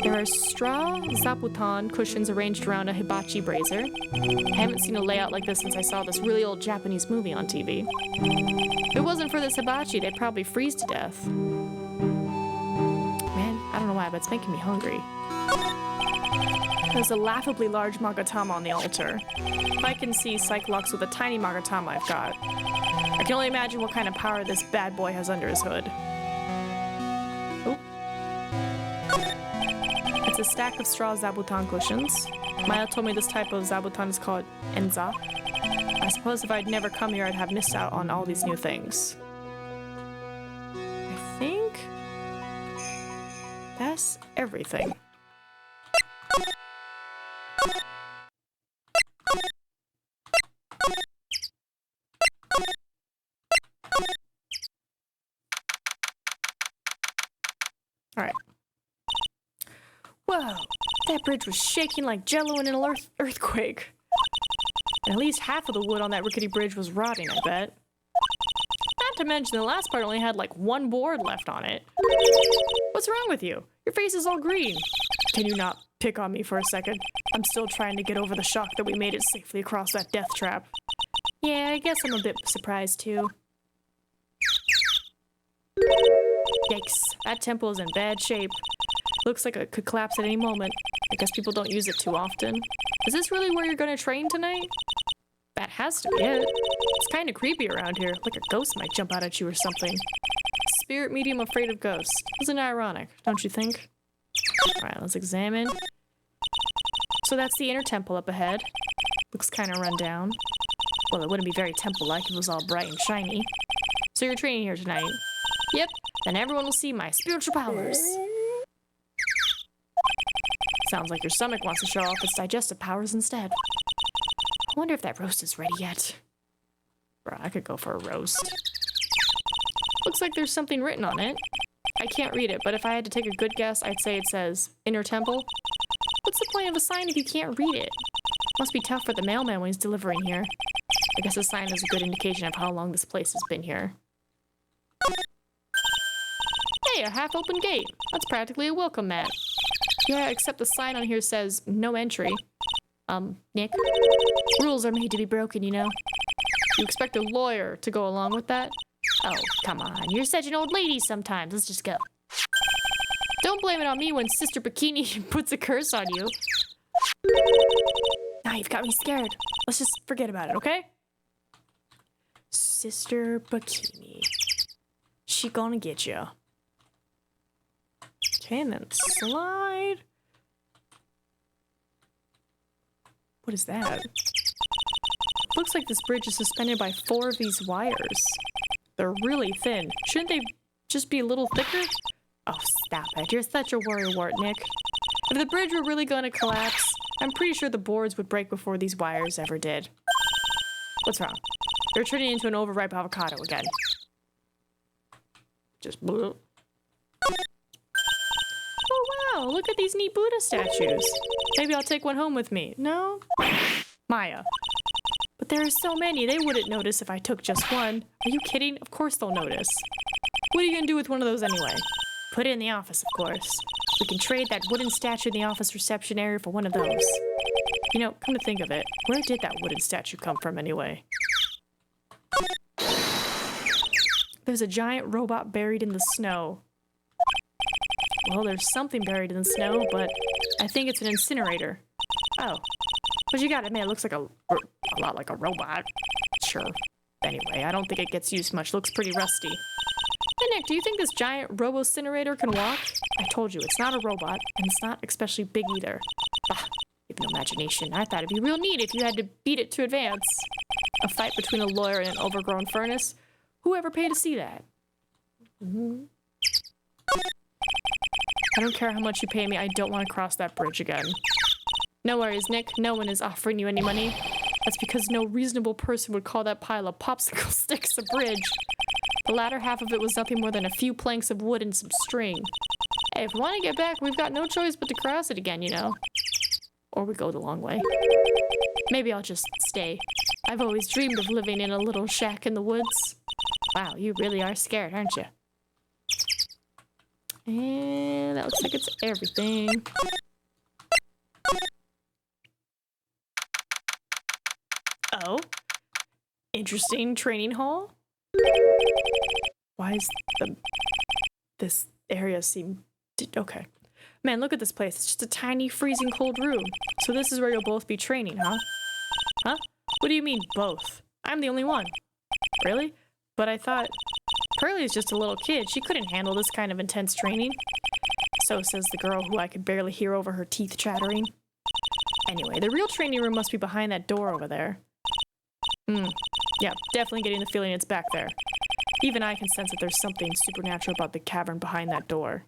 There are straw zabuton cushions arranged around a hibachi brazier. I haven't seen a layout like this since I saw this really old Japanese movie on TV. If it wasn't for this hibachi, they'd probably freeze to death. Man, I don't know why, but it's making me hungry. There's a laughably large Magatama on the altar. If I can see Cyclops with a tiny Magatama I've got, I can only imagine what kind of power this bad boy has under his hood. Oh. It's a stack of straw zabuton cushions. Maya told me this type of zabuton is called enza. I suppose if I'd never come here, I'd have missed out on all these new things. I think that's everything. Alright. Whoa, that bridge was shaking like jello in an earthquake. And at least half of the wood on that rickety bridge was rotting, I bet. Not to mention the last part only had like one board left on it. What's wrong with you? Your face is all green. Can you not pick on me for a second? I'm still trying to get over the shock that we made it safely across that death trap. Yeah, I guess I'm a bit surprised too. Yikes, that temple is in bad shape. Looks like it could collapse at any moment. I guess people don't use it too often. Is this really where you're gonna train tonight? That has to be it. It's kind of creepy around here, like a ghost might jump out at you or something. Spirit medium afraid of ghosts. Isn't it ironic, don't you think? Alright, let's examine. So that's the inner temple up ahead. Looks kind of run down. Well, it wouldn't be very temple-like if it was all bright and shiny. So you're training here tonight? Yep, then everyone will see my spiritual powers. Sounds like your stomach wants to show off its digestive powers instead. I wonder if that roast is ready yet. Bruh, I could go for a roast. Looks like there's something written on it. I can't read it, but if I had to take a good guess, I'd say it says, Inner Temple. What's the point of a sign if you can't read it? Must be tough for the mailman when he's delivering here. I guess a sign is a good indication of how long this place has been here. Hey, a half-open gate. That's practically a welcome mat. Yeah, except the sign on here says, no entry. Nick? Rules are made to be broken, you know? You expect a lawyer to go along with that? Oh, come on. You're such an old lady sometimes. Let's just go. Don't blame it on me when Sister Bikini puts a curse on you. Now you've got me scared. Let's just forget about it, okay? Sister Bikini. She gonna get ya. Okay, and then slide. What is that? Looks like this bridge is suspended by 4 of these wires. They're really thin. Shouldn't they just be a little thicker? Oh, stop it. You're such a worrywart, Nick. If the bridge were really gonna collapse, I'm pretty sure the boards would break before these wires ever did. What's wrong? You're turning into an overripe avocado again. Just blue. Oh wow, look at these neat Buddha statues. Maybe I'll take one home with me. No? Maya. But there are so many, they wouldn't notice if I took just one. Are you kidding? Of course they'll notice. What are you gonna do with one of those anyway? Put it in the office, of course. We can trade that wooden statue in the office reception area for one of those. You know, come to think of it, where did that wooden statue come from anyway? There's a giant robot buried in the snow. Well, there's something buried in the snow, but I think it's an incinerator. Oh. But you gotta admit, it looks like a lot like a robot. Sure. Anyway, I don't think it gets used much. Looks pretty rusty. Hey, Nick, do you think this giant robo-incinerator can walk? I told you, it's not a robot, and it's not especially big either. Bah, you have no imagination. I thought it'd be real neat if you had to beat it to advance. A fight between a lawyer and an overgrown furnace? Whoever paid to see that? I don't care how much you pay me, I don't want to cross that bridge again. No worries, Nick. No one is offering you any money. That's because no reasonable person would call that pile of popsicle sticks a bridge. The latter half of it was nothing more than a few planks of wood and some string. Hey, if we want to get back, we've got no choice but to cross it again, you know. Or we go the long way. Maybe I'll just stay. I've always dreamed of living in a little shack in the woods. Wow, you really are scared, aren't you? And that looks like it's everything. Oh. Interesting training hall? Why is this area seem... Okay. Man, look at this place. It's just a tiny, freezing cold room. So this is where you'll both be training, huh? Huh? What do you mean, both? I'm the only one. Really? But I thought... Pearlie's just a little kid. She couldn't handle this kind of intense training. So says the girl who I could barely hear over her teeth chattering. Anyway, the real training room must be behind that door over there. Yeah, definitely getting the feeling it's back there. Even I can sense that there's something supernatural about the cavern behind that door.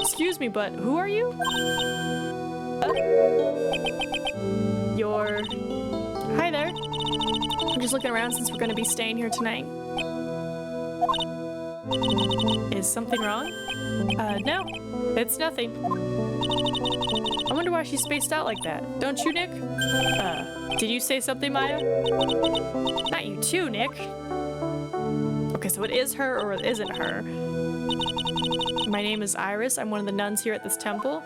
Excuse me, but who are you? Hi there. I'm just looking around since we're gonna be staying here tonight. Is something wrong? No. It's nothing. I wonder why she's spaced out like that. Don't you, Nick? Did you say something, Maya? Not you too, Nick. Okay, so it is her or it isn't her. My name is Iris. I'm one of the nuns here at this temple.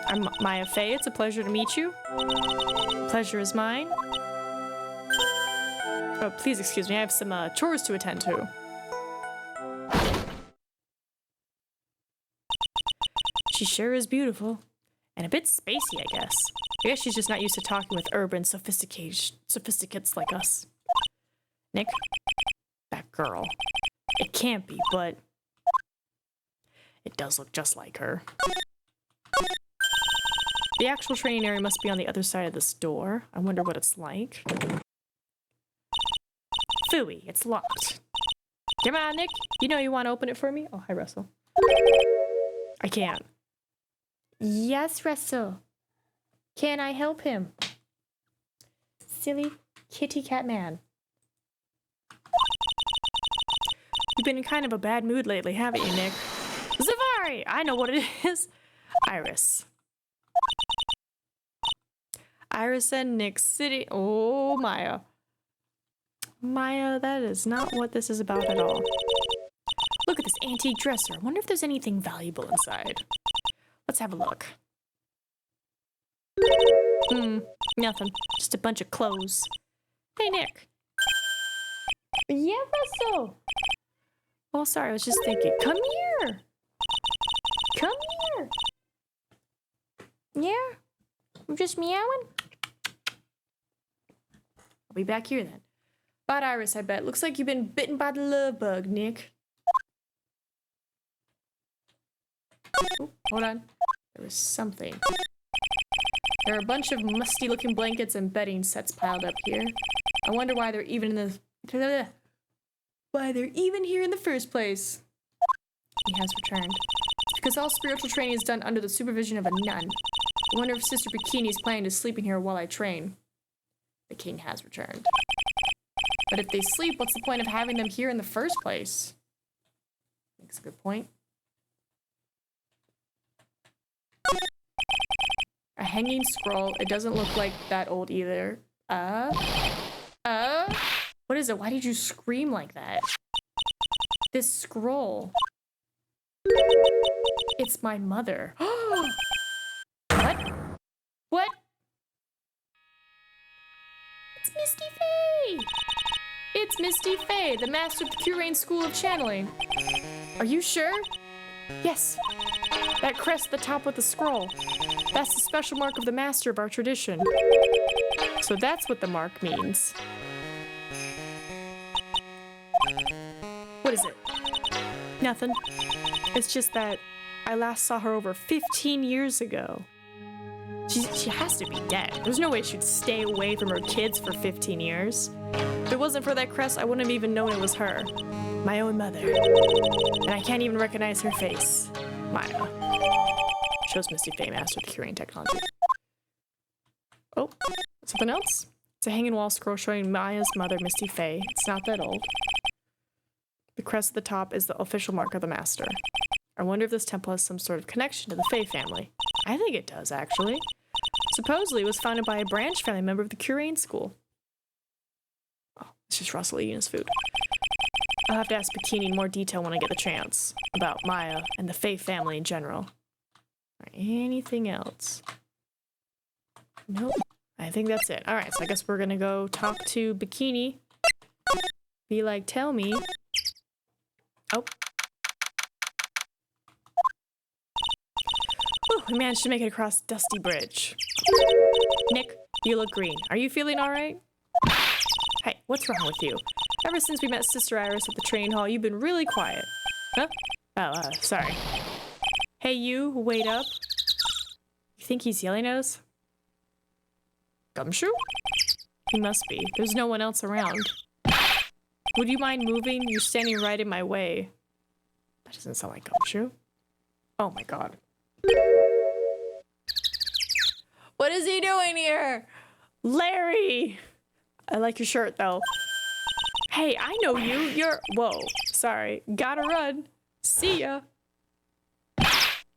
I'm Maya Fey. It's a pleasure to meet you. Pleasure is mine. Oh, please excuse me. I have some chores to attend to. She sure is beautiful. And a bit spacey, I guess. I guess she's just not used to talking with urban sophisticates like us. Nick? That girl. It can't be, but... It does look just like her. The actual training area must be on the other side of this door. I wonder what it's like. Phooey, it's locked. Come on, Nick. You know you want to open it for me? Oh, hi, Russell. I can't. Yes, Russell. Can I help him? Silly kitty cat man. You've been in kind of a bad mood lately, haven't you, Nick? Zavari! I know what it is. Iris. Iris and Nick City. Oh, Maya. Maya, that is not what this is about at all. Look at this antique dresser. I wonder if there's anything valuable inside. Let's have a look. Nothing. Just a bunch of clothes. Hey, Nick. Yeah, Russell. Oh, sorry, I was just thinking. Come here. Come here. Yeah? I'm just meowing? I'll be back here then. Bad Iris, I bet. Looks like you've been bitten by the love bug, Nick. Oh, hold on. There was something. There are a bunch of musty-looking blankets and bedding sets piled up here. I wonder why they're even in the... Why they're even here in the first place. He has returned. Because all spiritual training is done under the supervision of a nun. I wonder if Sister Bikini is planning to sleep in here while I train. The king has returned. But if they sleep, what's the point of having them here in the first place? Makes a good point. A hanging scroll. It doesn't look like that old either. What is it? Why did you scream like that? This scroll. It's my mother. What? What? It's Misty Faye! It's Misty Faye, the master of the Curain School of Channeling. Are you sure? Yes. That crest at the top with the scroll. That's the special mark of the master of our tradition. So that's what the mark means. What is it? Nothing. It's just that I last saw her over 15 years ago. She has to be dead. There's no way she'd stay away from her kids for 15 years. If it wasn't for that crest, I wouldn't have even known it was her. My own mother. And I can't even recognize her face. Maya. Shows Misty Faye, master of the Curain technology. Oh, something else? It's a hanging wall scroll showing Maya's mother, Misty Faye. It's not that old. The crest at the top is the official mark of the master. I wonder if this temple has some sort of connection to the Faye family. I think it does, actually. Supposedly, it was founded by a branch family member of the Curain School. Oh, it's just Russell eating his food. I'll have to ask Bikini in more detail when I get the chance about Maya and the Faye family in general. Anything else? Nope. I think that's it. Alright, so I guess we're gonna go talk to Bikini. Be like, tell me. Oh. Whew, we managed to make it across Dusty Bridge. Nick, you look green. Are you feeling alright? Hey, what's wrong with you? Ever since we met Sister Iris at the train hall, you've been really quiet. Huh? Oh, sorry. Hey, you, wait up. You think he's yelling at us? Gumshoe? He must be. There's no one else around. Would you mind moving? You're standing right in my way. That doesn't sound like Gumshoe. Oh my god. What is he doing here? Larry! I like your shirt, though. Hey, I know you. You're... Whoa. Sorry. Gotta run. See ya. Hey!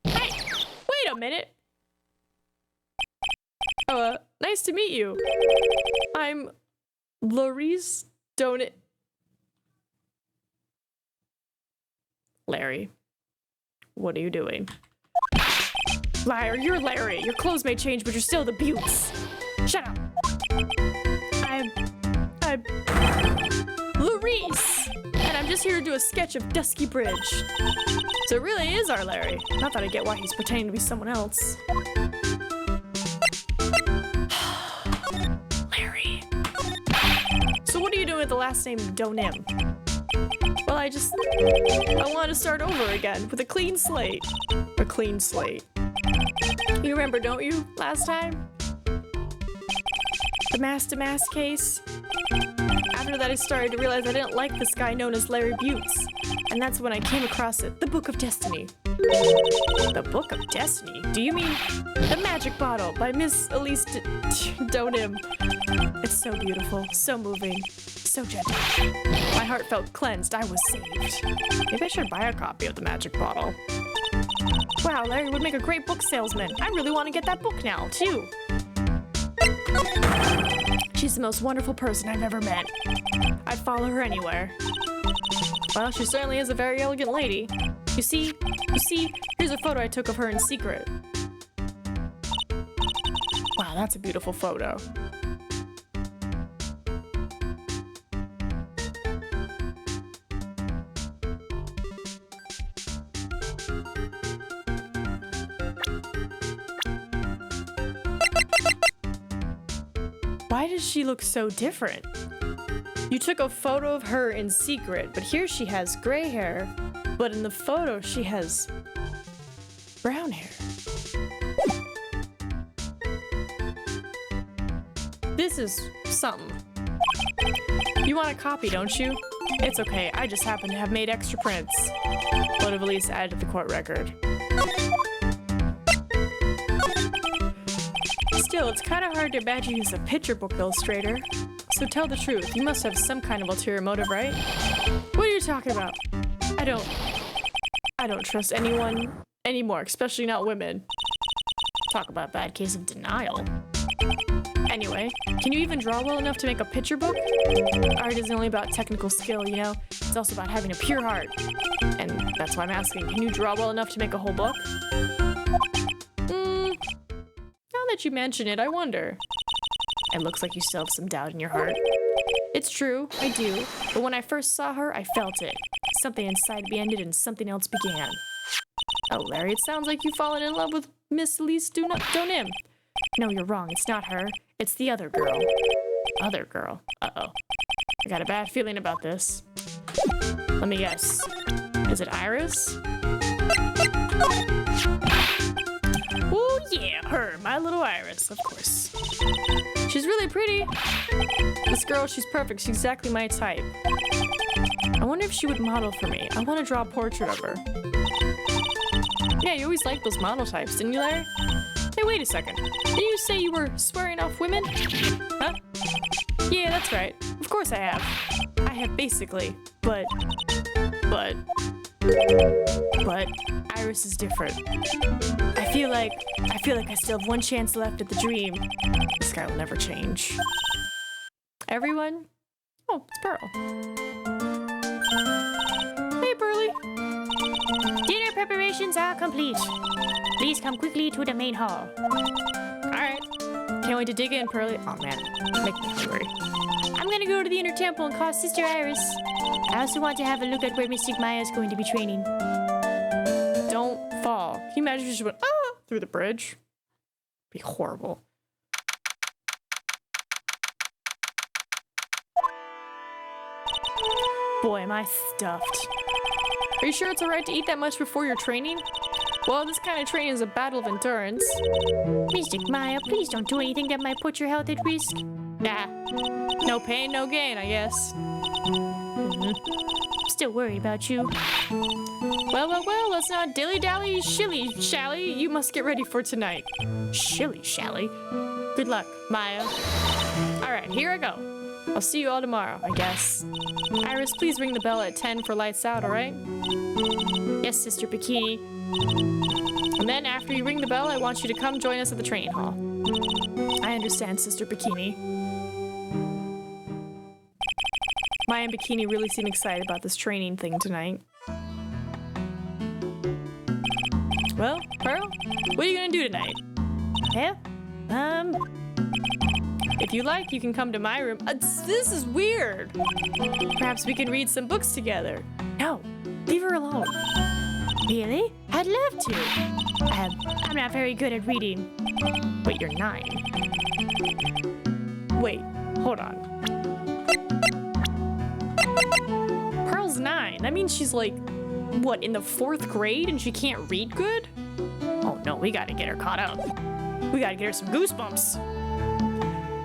Wait a minute. Oh, nice to meet you. I'm... Laurice Donut... Larry. What are you doing? Liar, you're Larry. Your clothes may change, but you're still the Buttes. Shut up. I'm Laurice, and I'm just here to do a sketch of Dusky Bridge. So it really is our Larry. Not that I get why he's pretending to be someone else. Larry. So what are you doing with the last name Donim? Well, I want to start over again with a clean slate. A clean slate. You remember, don't you, last time? The mask-to-mask case? After that, I started to realize I didn't like this guy known as Larry Buttes. And that's when I came across it, the Book of Destiny. The Book of Destiny? Do you mean The Magic Bottle by Miss Elise Donim? It's so beautiful, so moving, so gentle. My heart felt cleansed. I was saved. Maybe I should buy a copy of The Magic Bottle. Wow, Larry would make a great book salesman. I really want to get that book now, too. She's the most wonderful person I've ever met. I'd follow her anywhere. Well, she certainly is a very elegant lady. You see, here's a photo I took of her in secret. Wow, that's a beautiful photo. Why does she look so different? You took a photo of her in secret, but here she has gray hair, but in the photo she has brown hair. This is something. You want a copy, don't you? It's okay, I just happen to have made extra prints. Would have at least added to the court record. Still, it's kind of hard to imagine he's a picture book illustrator. So tell the truth, you must have some kind of ulterior motive, right? What are you talking about? I don't trust anyone anymore, especially not women. Talk about a bad case of denial. Anyway, can you even draw well enough to make a picture book? Art isn't only about technical skill, you know? It's also about having a pure heart. And that's why I'm asking, can you draw well enough to make a whole book? Now that you mention it, I wonder. It looks like you still have some doubt in your heart. It's true, I do. But when I first saw her, I felt it. Something inside me ended and something else began. Oh, Larry, it sounds like you've fallen in love with Miss Elise Donim. No, you're wrong. It's not her. It's the other girl. Other girl? Uh-oh. I got a bad feeling about this. Let me guess. Is it Iris? Oh, yeah, her. My little Iris, of course. She's really pretty. This girl, she's perfect. She's exactly my type. I wonder if she would model for me. I want to draw a portrait of her. Yeah, you always liked those model types, didn't you, Larry? Hey, wait a second. Didn't you say you were swearing off women? Huh? Yeah, that's right. Of course I have. I have basically, but Iris is different. I feel like I still have one chance left at the dream. This guy will never change. Everyone? Oh, it's Pearl. Hey, Pearly. Dinner preparations are complete. Please come quickly to the main hall. Alright. Can't wait to dig in, Pearly. Oh man, make me hungry. I'm gonna go to the inner temple and call Sister Iris. I also want to have a look at where Mystic Maya is going to be training. Don't fall. Can you imagine if she just went through the bridge? Be horrible. Boy, am I stuffed. Are you sure it's alright to eat that much before your training? Well, this kind of training is a battle of endurance. Mystic Maya, please don't do anything that might put your health at risk. Nah. No pain, no gain, I guess. Still worried about you. Well, let's not dilly-dally, shilly-shally. You must get ready for tonight. Shilly-shally? Good luck, Maya. Alright, here I go. I'll see you all tomorrow, I guess. Iris, please ring the bell at 10 for lights out, alright? Yes, Sister Bikini. And then after you ring the bell, I want you to come join us at the training hall. I understand, Sister Bikini. Maya and Bikini really seem excited about this training thing tonight. Well, Pearl, what are you gonna do tonight? Yeah? If you like, you can come to my room. This is weird. Perhaps we can read some books together. No, leave her alone. Really? I'd love to. I'm not very good at reading. Wait, you're 9. Wait, hold on. Pearl's 9. That means she's like, what, in the 4th grade and she can't read good? Oh no, we gotta get her caught up. We gotta get her some goosebumps.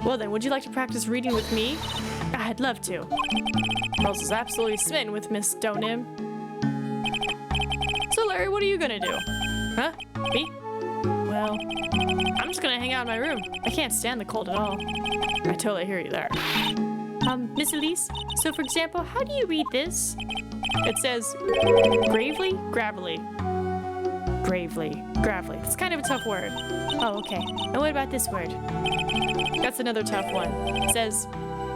Well then, would you like to practice reading with me? I'd love to. Pearls is absolutely smitten with Miss Donim. So Larry, what are you gonna do? Huh? Me? Well, I'm just gonna hang out in my room. I can't stand the cold at all. I totally hear you there. Miss Elise, so for example, how do you read this? It says, gravely, gravelly. Gravely, gravelly. It's kind of a tough word. Oh, okay. And what about this word? That's another tough one. It says,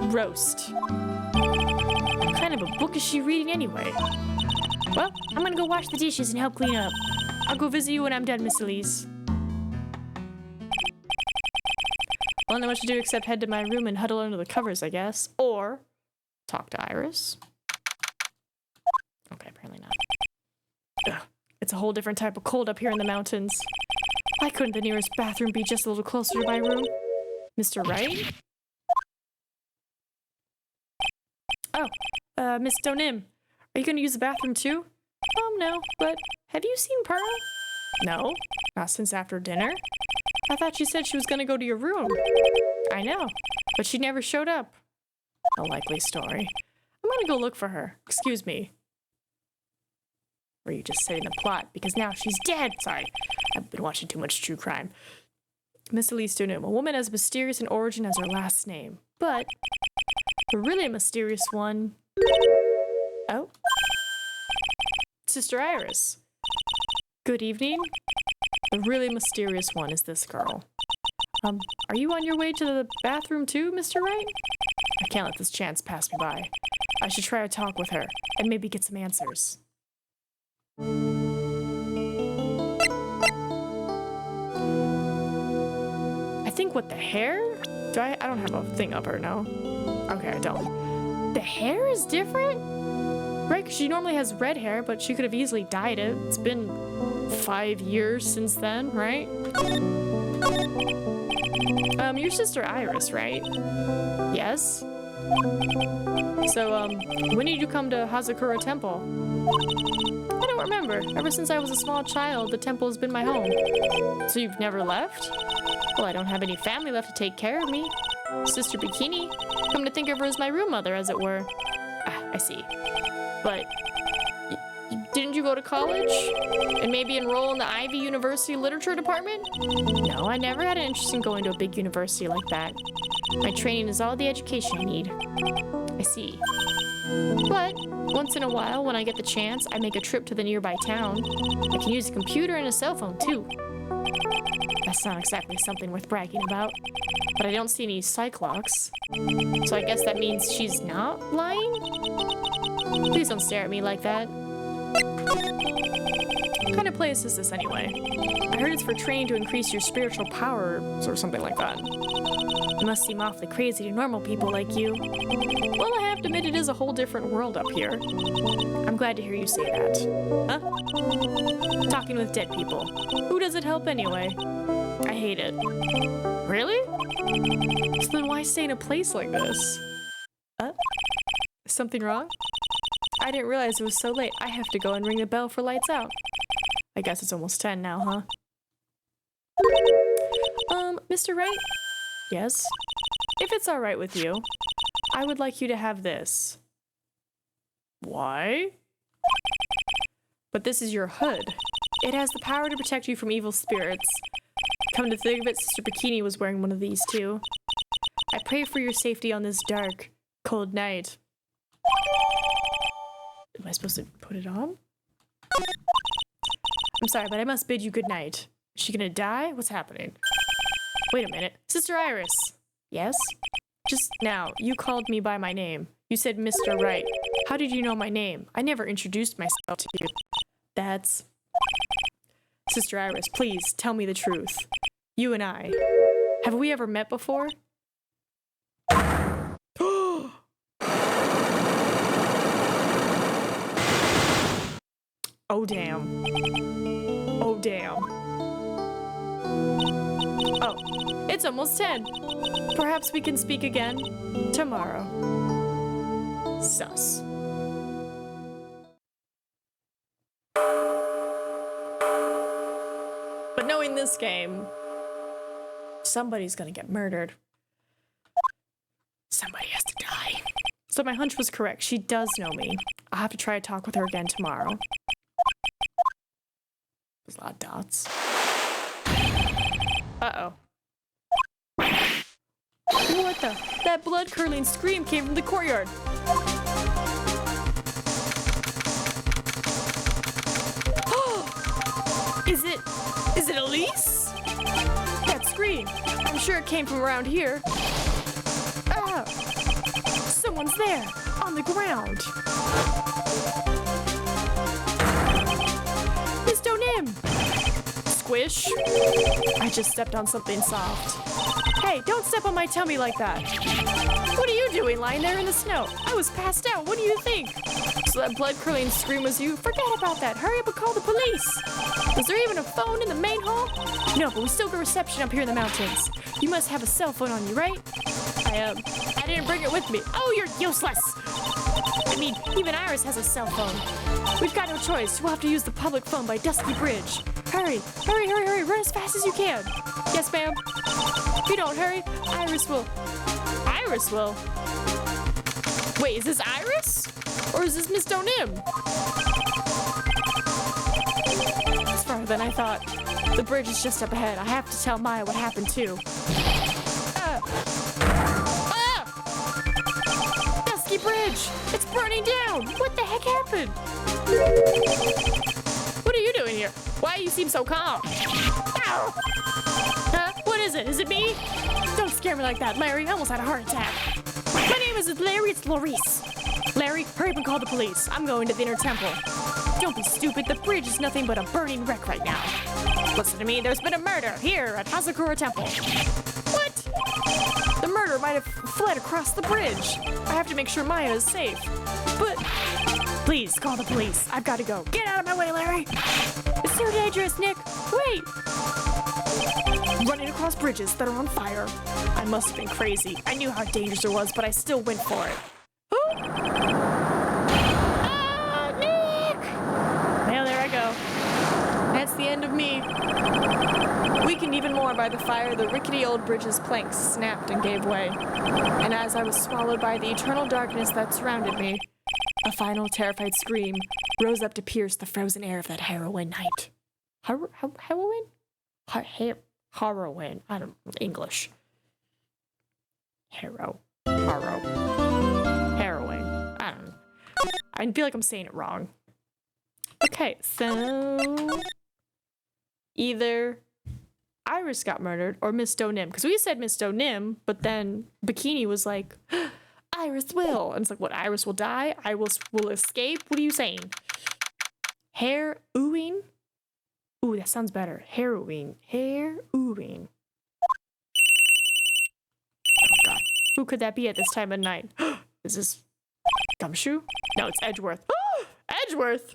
roast. What kind of a book is she reading anyway? Well, I'm gonna go wash the dishes and help clean up. I'll go visit you when I'm done, Miss Elise. Well, not much to do except head to my room and huddle under the covers, I guess. Or talk to Iris. Okay, apparently not. Ugh, it's a whole different type of cold up here in the mountains. Why couldn't the nearest bathroom be just a little closer to my room? Mr. Wright? Oh, Miss Donim. Are you going to use the bathroom too? No, but have you seen Pearl? No, not since after dinner. I thought you said she was going to go to your room. I know, but she never showed up. A likely story. I'm going to go look for her. Excuse me. Or are you just setting the plot? Because now she's dead. Sorry, I've been watching too much true crime. Miss Elise Donim, a woman as mysterious in origin as her last name. But a really mysterious one. Oh. Sister Iris. Good evening. The really mysterious one is this girl. Are you on your way to the bathroom too, Mr. Wright? I can't let this chance pass me by. I should try to talk with her and maybe get some answers. I think with the hair? I don't have a thing of her, no. Okay, I don't. The hair is different? Right, because she normally has red hair, but she could have easily dyed it. It's been 5 years since then, right? Your sister Iris, right? Yes? So, when did you come to Hazakura Temple? I don't remember. Ever since I was a small child, the temple has been my home. So you've never left? Well, I don't have any family left to take care of me. Sister Bikini? Come to think of her as my room mother, as it were. Ah, I see. But, didn't you go to college? And maybe enroll in the Ivy University Literature Department? No, I never had an interest in going to a big university like that. My training is all the education I need. I see. But, once in a while, when I get the chance, I make a trip to the nearby town. I can use a computer and a cell phone, too. That's not exactly something worth bragging about. But I don't see any Cyclops. So I guess that means she's not lying? Please don't stare at me like that. What kind of place is this anyway? I heard it's for training to increase your spiritual power or something like that. It must seem awfully crazy to normal people like you. Well, I have to admit it is a whole different world up here. I'm glad to hear you say that. Huh? Talking with dead people. Who does it help anyway? I hate it. Really? So then why stay in a place like this? Is something wrong? I didn't realize it was so late. I have to go and ring the bell for lights out. I guess it's almost 10 now, huh? Mr. Wright? Yes? If it's alright with you, I would like you to have this. Why? But this is your hood. It has the power to protect you from evil spirits. Come to think of it, Sister Bikini was wearing one of these too. I pray for your safety on this dark, cold night. Am I supposed to put it on? I'm sorry, but I must bid you good night. Is she gonna die? What's happening? Wait a minute. Sister Iris! Yes? Just now, you called me by my name. You said Mr. Wright. How did you know my name? I never introduced myself to you. That's... Sister Iris, please, tell me the truth. You and I. Have we ever met before? Oh, damn. Oh, damn. Oh, it's almost 10. Perhaps we can speak again tomorrow. Sus. But knowing this game, somebody's gonna get murdered. Somebody has to die. So my hunch was correct. She does know me. I'll have to try to talk with her again tomorrow. There's a lot of dots. Uh-oh. What the? That blood-curdling scream came from the courtyard. Is it Elise? That scream. I'm sure it came from around here. Ah! Someone's there, on the ground. Miss Donim! Squish. I just stepped on something soft. Hey, don't step on my tummy like that. What are you doing lying there in the snow? I was passed out. What do you think? So that blood-curdling scream was you? Forget about that. Hurry up and call the police. Was there even a phone in the main hall? No, but we still get reception up here in the mountains. You must have a cell phone on you, right? I didn't bring it with me. Oh, you're useless. I mean, even Iris has a cell phone. We've got no choice. We'll have to use the public phone by Dusky Bridge. Hurry, hurry, hurry, hurry. Run as fast as you can. Yes, ma'am. If you don't hurry, Iris will... Iris will? Wait, is this Iris? Or is this Miss Donim? It's farther than I thought. The bridge is just up ahead. I have to tell Maya what happened too. Dusky Bridge! It's burning down! What the heck happened? What are you doing here? Why you seem so calm? What, is it me? Don't scare me like that, Larry. I almost had a heart attack. My name isn't Larry, it's Laurice. Larry, hurry up and call the police. I'm going to the inner temple. Don't be stupid. The bridge is nothing but a burning wreck right now. Listen to me. There's been a murder here at Hazakura Temple. What? The murderer might have fled across the bridge. I have to make sure Maya is safe. But please call the police. I've got to go. Get out of my way, Larry. It's so dangerous, Nick. Wait. Running across bridges that are on fire. I must have been crazy. I knew how dangerous it was, but I still went for it. Nick! Well, there I go. That's the end of me. Weakened even more by the fire, the rickety old bridge's planks snapped and gave way. And as I was swallowed by the eternal darkness that surrounded me, a final terrified scream rose up to pierce the frozen air of that harrowing night. Harrowing? Harrowing. I don't know. English. Harrowing. I don't know. I feel like I'm saying it wrong. Okay, so either Iris got murdered or Miss Donim. Because we said Miss Donim, but then Bikini was like, Iris will. And it's like, what, Iris will die? I will escape? What are you saying? Hair ooing? Ooh, that sounds better. Harrowing. Hair ooing. Oh god. Who could that be at this time of night? Is this Gumshoe? No, it's Edgeworth. Edgeworth!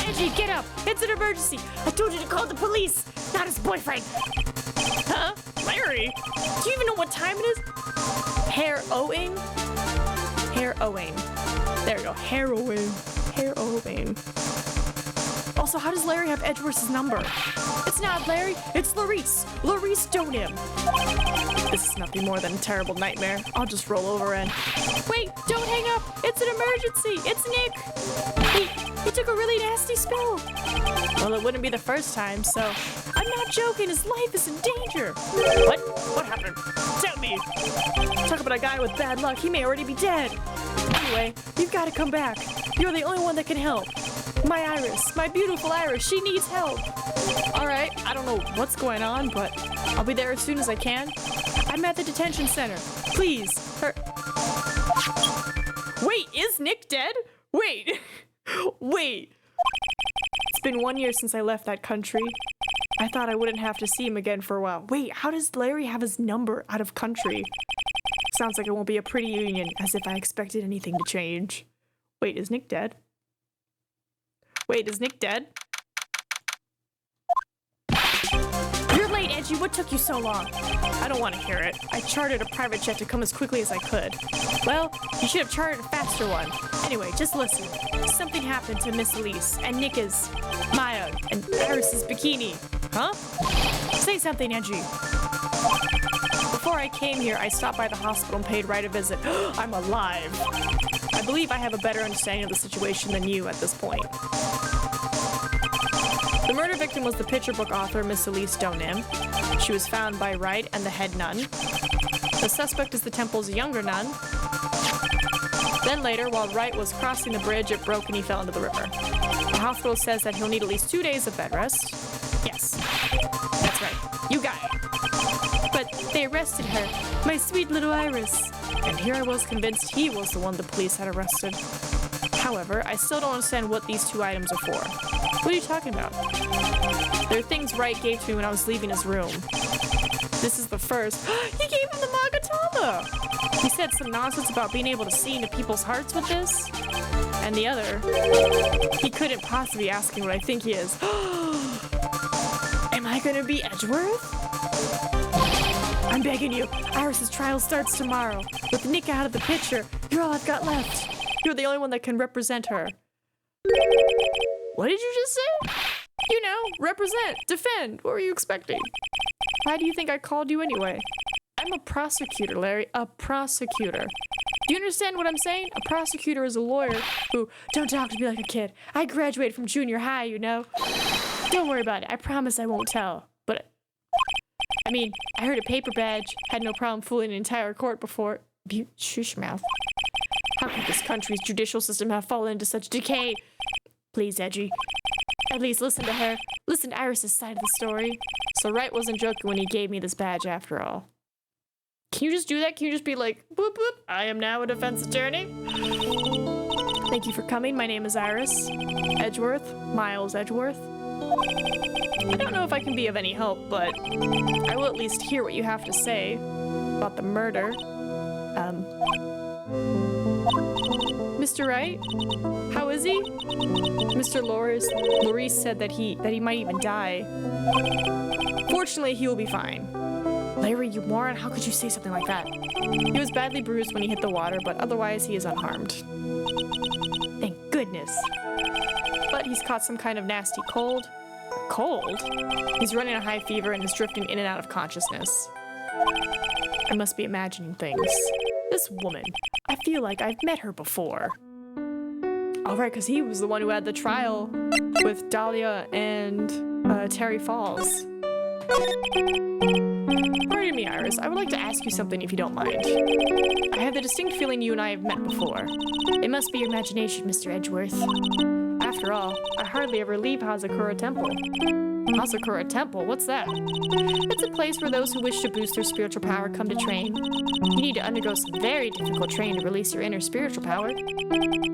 Edgy, get up! It's an emergency! I told you to call the police, not his boyfriend! Huh? Larry? Do you even know what time it is? Hair owing? Hair owing. There we go. Harrowing. Hair owing. Also, how does Larry have Edgeworth's number? It's not Larry, it's Laurice. Laurice Donim. This is nothing more than a terrible nightmare. I'll just roll over and... Wait, don't hang up! It's an emergency! It's Nick! He took a really nasty spill. Well, it wouldn't be the first time, so... I'm not joking, his life is in danger. What? What happened? Tell me! Talk about a guy with bad luck, he may already be dead. Anyway, you've got to come back. You're the only one that can help. My Iris, my beautiful Iris, she needs help. All right, I don't know what's going on, but I'll be there as soon as I can. I'm at the detention center. Please, Wait, is Nick dead? Wait. Wait. It's been 1 year since I left that country. I thought I wouldn't have to see him again for a while. Wait, how does Larry have his number out of country? Sounds like it won't be a pretty union, as if I expected anything to change. Wait, is Nick dead? Wait, is Nick dead? You're late, Edgy. What took you so long? I don't want to hear it. I chartered a private jet to come as quickly as I could. Well, you should have chartered a faster one. Anyway, just listen. Something happened to Miss Elise, and Nick is Maya, and Iris's bikini. Huh? Say something, Edgy. Before I came here, I stopped by the hospital and paid Wright a visit. I'm alive. I believe I have a better understanding of the situation than you at this point. The murder victim was the picture book author, Miss Elise Donim. She was found by Wright and the head nun. The suspect is the temple's younger nun. Then later, while Wright was crossing the bridge, it broke and he fell into the river. The hospital says that he'll need at least 2 days of bed rest. Yes, that's right. You got it. But they arrested her, my sweet little Iris. And here I was convinced he was the one the police had arrested. However, I still don't understand what these two items are for. What are you talking about? They're things Wright gave to me when I was leaving his room. This is the first. He gave him the Magatama! He said some nonsense about being able to see into people's hearts with this. And the other, he couldn't possibly ask me what I think he is. Am I gonna be Edgeworth? I'm begging you, Iris's trial starts tomorrow. With Nick out of the picture, you're all I've got left. You're the only one that can represent her. What did you just say? You know, represent, defend. What were you expecting? Why do you think I called you anyway? I'm a prosecutor, Larry, a prosecutor. Do you understand what I'm saying? A prosecutor is a lawyer who, don't talk to me like a kid. I graduated from junior high, you know. Don't worry about it. I promise I won't tell. But, I mean, I heard a paper badge. Had no problem fooling an entire court before. Shush mouth. How could this country's judicial system have fallen into such decay? Please, Edgy. At least listen to her. Listen to Iris's side of the story. So Wright wasn't joking when he gave me this badge after all. Can you just do that? Can you just be like, boop, boop, I am now a defense attorney? Thank you for coming. My name is Iris Edgeworth, Miles Edgeworth. I don't know if I can be of any help, but I will at least hear what you have to say about the murder. Mr. Wright? How is he? Mr. Loris said that he might even die. Fortunately, he will be fine. Larry, you moron, how could you say something like that? He was badly bruised when he hit the water, but otherwise he is unharmed. Thank goodness. But he's caught some kind of nasty cold. Cold? He's running a high fever and is drifting in and out of consciousness. I must be imagining things. This woman, I feel like I've met her before. All right, because he was the one who had the trial with Dahlia and Terry Falls. Pardon me, Iris. I would like to ask you something if you don't mind. I have the distinct feeling you and I have met before. It must be your imagination, Mr. Edgeworth. After all, I hardly ever leave Hazakura Temple. Hazakura Temple? What's that? It's a place where those who wish to boost their spiritual power come to train. You need to undergo some very difficult training to release your inner spiritual power.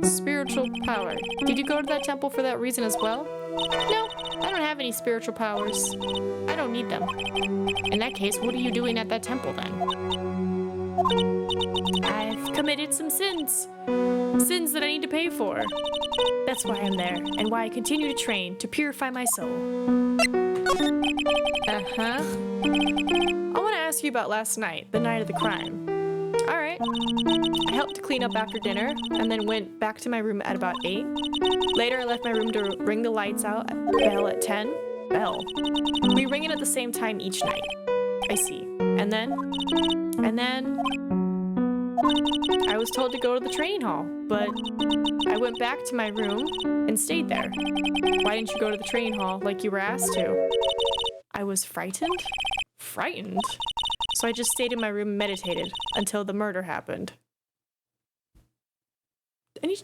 Spiritual power. Did you go to that temple for that reason as well? No, I don't have any spiritual powers. I don't need them. In that case, what are you doing at that temple then? I've committed some sins. Sins that I need to pay for. That's why I'm there, and why I continue to train to purify my soul. Uh-huh. I want to ask you about last night, the night of the crime. Alright. I helped to clean up after dinner, and then went back to my room at about 8. Later, I left my room to ring the lights out bell at 10. Bell. We ring it at the same time each night. I see. And then I was told to go to the training hall, but I went back to my room and stayed there. Why didn't you go to the training hall like you were asked to? I was frightened? Frightened? So I just stayed in my room and meditated until the murder happened.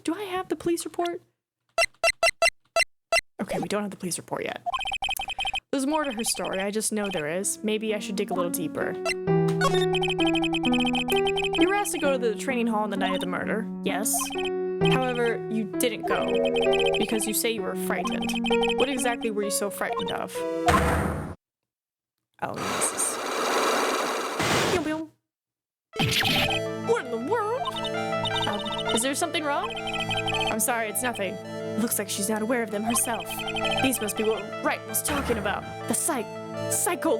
Do I have the police report? Okay, we don't have the police report yet. There's more to her story, I just know there is. Maybe I should dig a little deeper. You were asked to go to the training hall on the night of the murder, yes. However, you didn't go, because you say you were frightened. What exactly were you so frightened of? Oh, this is... What in the world? Is there something wrong? I'm sorry, it's nothing. It looks like she's not aware of them herself. These must be what Wright was talking about. The psycho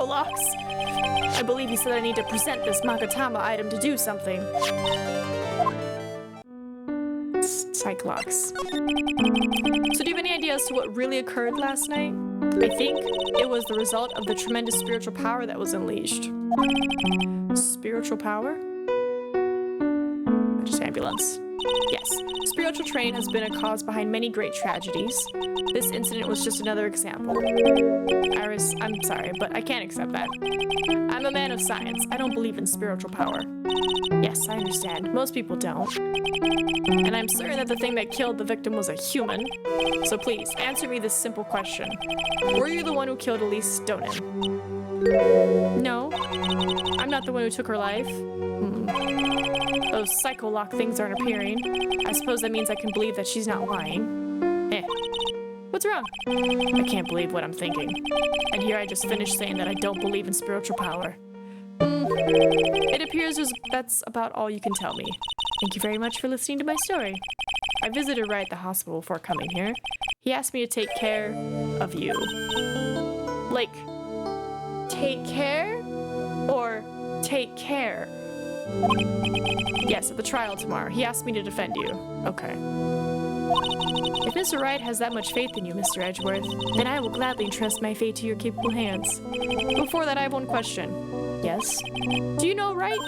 locks. I believe he said I need to present this Magatama item to do something. Cyclops. So do you have any idea as to what really occurred last night? I think it was the result of the tremendous spiritual power that was unleashed. Spiritual power? Just ambulance. Yes, spiritual training has been a cause behind many great tragedies. This incident was just another example. Iris, I'm sorry, but I can't accept that. I'm a man of science. I don't believe in spiritual power. Yes, I understand. Most people don't. And I'm certain that the thing that killed the victim was a human. So please, answer me this simple question. Were you the one who killed Elise Stonin? No. I'm not the one who took her life. Those psycho-lock things aren't appearing. I suppose that means I can believe that she's not lying. What's wrong? I can't believe what I'm thinking. And here I just finished saying that I don't believe in spiritual power. It appears that's about all you can tell me. Thank you very much for listening to my story. I visited Wright at the hospital before coming here. He asked me to take care of you. Like, take care? Or take care? Yes, at the trial tomorrow. He asked me to defend you. Okay. If Mr. Wright has that much faith in you, Mr. Edgeworth, then I will gladly entrust my fate to your capable hands. Before that, I have one question. Yes? Do you know Wright?